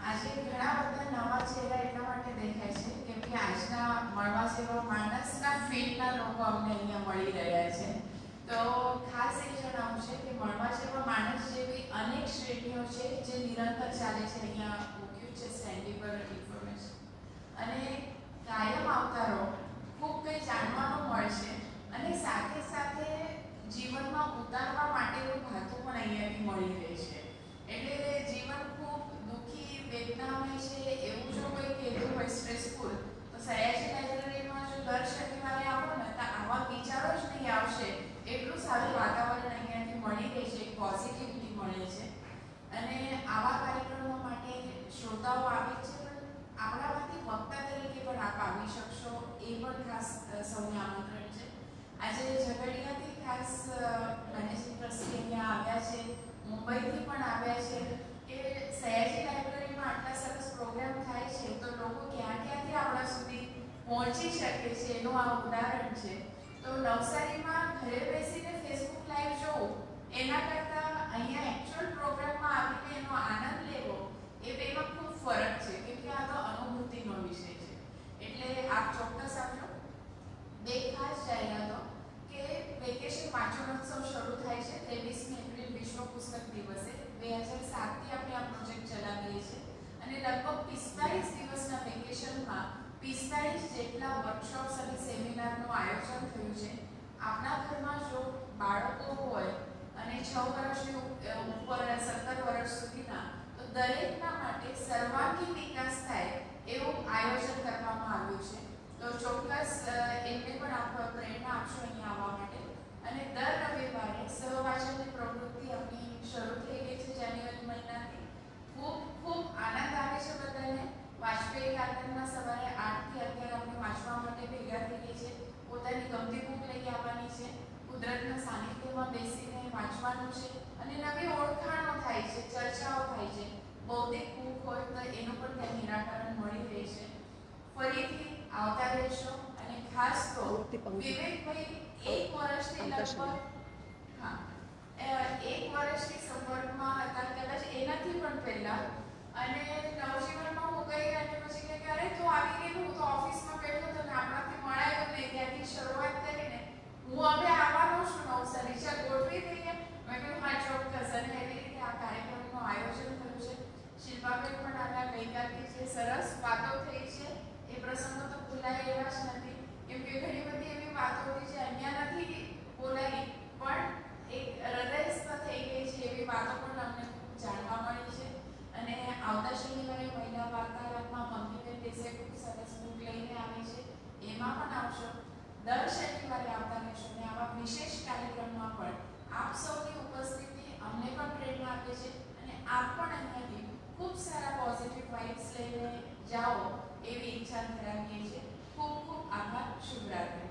આજે ઘણા બધા નવા ચહેરા એટલા માટે દેખાય છે કેમ કે આજના મળવા જેવા માણસના ફીલ્ડના લોકો અમને અહીંયા મળી રહ્યા છે. તો ખાસ એ જણાવવું છે કે મળવા જેવા માણસ જેવી અનેક શ્રેણીઓ છે જે નિરંતર ચાલે છે. અહીંયા મૂક્યું છે સ્ટેન્ડી પર ઇન્ફોર્મેશન અને કાયમ આવતા રહો. ખૂબ કંઈ જાણવાનું મળશે અને સાથે સાથે જીવનમાં ઉતારવા માટેની વાતો પણ અહીંયાથી મળી રહી છે. એટલે જીવન ખૂબ દુઃખી વેદનામય છે એવું જો કોઈ કહેતું હોય સ્ટ્રેસફુલ તો સયાજી લાઇબ્રેરીમાં જો દર શનિવારે આવો ને તો આવા વિચારો જ નહીં આવશે. એટલું સારું વાતાવરણ અહીંયાથી મળી રહે છે, પોઝિટિવિટી મળે છે અને આવા કાર્યક્રમો માટે શ્રોતાઓ આવે છે પણ આપણામાંથી વક્તા તરીકે પણ આપ આવી શકશો એ પણ ખાસ સૌને આમંત્રણ છે. આજે ઝઘડિયાથી ખાસ મેનેજિંગ ટ્રસ્ટી અહીંયા આવ્યા છે, મુંબઈથી પણ આવ્યા છે કે સયાજી લાઇબ્રેરીમાં આટલા સરસ પ્રોગ્રામ થાય છે તો લોકો ક્યાંથી આપણા સુધી પહોંચી શકે છે એનું આ ઉદાહરણ છે. તો નવસારીમાં ઘરે બેસીને ફેસબુક લાઈવ જોવું એના કરતાં અહીંયા એકચ્યુઅલ પ્રોગ્રામમાં આવીને એનો આનંદ લેવો એ બેમાં ખૂબ ફરક છે કેમ કે આ તો અનુભૂતિનો વિષય છે. એટલે આપ ચોક્કસ આવજો. બે ખાસ જાહેરાતો કે વેકેશન વાંચનોત્સવ શરૂ થાય છે 23મી એપ્રિલ વિશ્વ પુસ્તક દિવસે. 2007થી આપણે આ પ્રોજેક્ટ ચલાવીએ છીએ અને લગભગ 45 દિવસના વેકેશનમાં 45 જેટલા વર્કશોપ્સ અને સેમિનારનું આયોજન થયું છે. આપણા ઘરમાં જો બાળકો હોય અને 6 વર્ષની ઉપર 17 વર્ષ સુધીના તો દરેકના માટે સર્વાંગી વિકાસ થાય એવું આયોજન કરવામાં આવ્યું છે. તો ચોક્કસ એમને પણ આપ કુદરતના સાનિધ્યમાં બેસીને વાંચવાનું છે અને નવી ઓળખાણો થાય છે, ચર્ચાઓ થાય છે. બૌદ્ધિક ભૂખ હોય તો એનું પણ ત્યાં નિરાકરણ મળી રહે છે. ફરીથી આવતા રહેશો અને ખાસ તો વિવેકભાઈ 1 વર્ષથી લગભગ હા 1 વર્ષથી સંપર્કમાં હતા, કદાચ એનાથી પણ પહેલા. અને નવજીવનમાં હું ગઈ અને પછી કે અરે તું આવી ગઈ, હું તો ઓફિસમાં બેઠો હતો ને આપણાથી મળાયો નહીં, ત્યાંથી શરૂઆત કરીને હું હવે આવવાનો છું નવસારી, ચાલ ગોઠવી દઈએ. મેં કહ્યું હા ચોક્કસ. અને એવી રીતે આ કાર્યક્રમનું આયોજન થયું છે. શિલ્પાબેન પણ આના ગઈકાલથી જે સરસ વાતો થઈ છે એ પ્રસંગો તો ભૂલાય એવા જ નથી, કેમ કે ઘણી બધી એવી વાતો હતી જે અહીંયા નથી બોલાઈ પણ એક હૃદયસ્થ થઈ ગઈ છે. એવી વાતો પણ અમને જાણવા મળી છે. અને આવતા શનિવારે મહિલા વાર્તાલાપમાં મંગીબેન દેસાઈ ખૂબ સરસ બુક લઈને આવી છે, એમાં પણ આવશો. દર શનિવારે આવતા રહેશો અને આવા વિશેષ કાર્યક્રમમાં પણ આપ સૌની ઉપસ્થિતિ અમને પણ પ્રેરણા આપે છે અને આપ પણ અહીંયાથી ખૂબ સારા પોઝિટિવ વાઇબ્સ લઈને જાઓ એવી ઈચ્છા ધરાવીએ છીએ. ખૂબ ખૂબ આભાર. શુભરાત્રિ.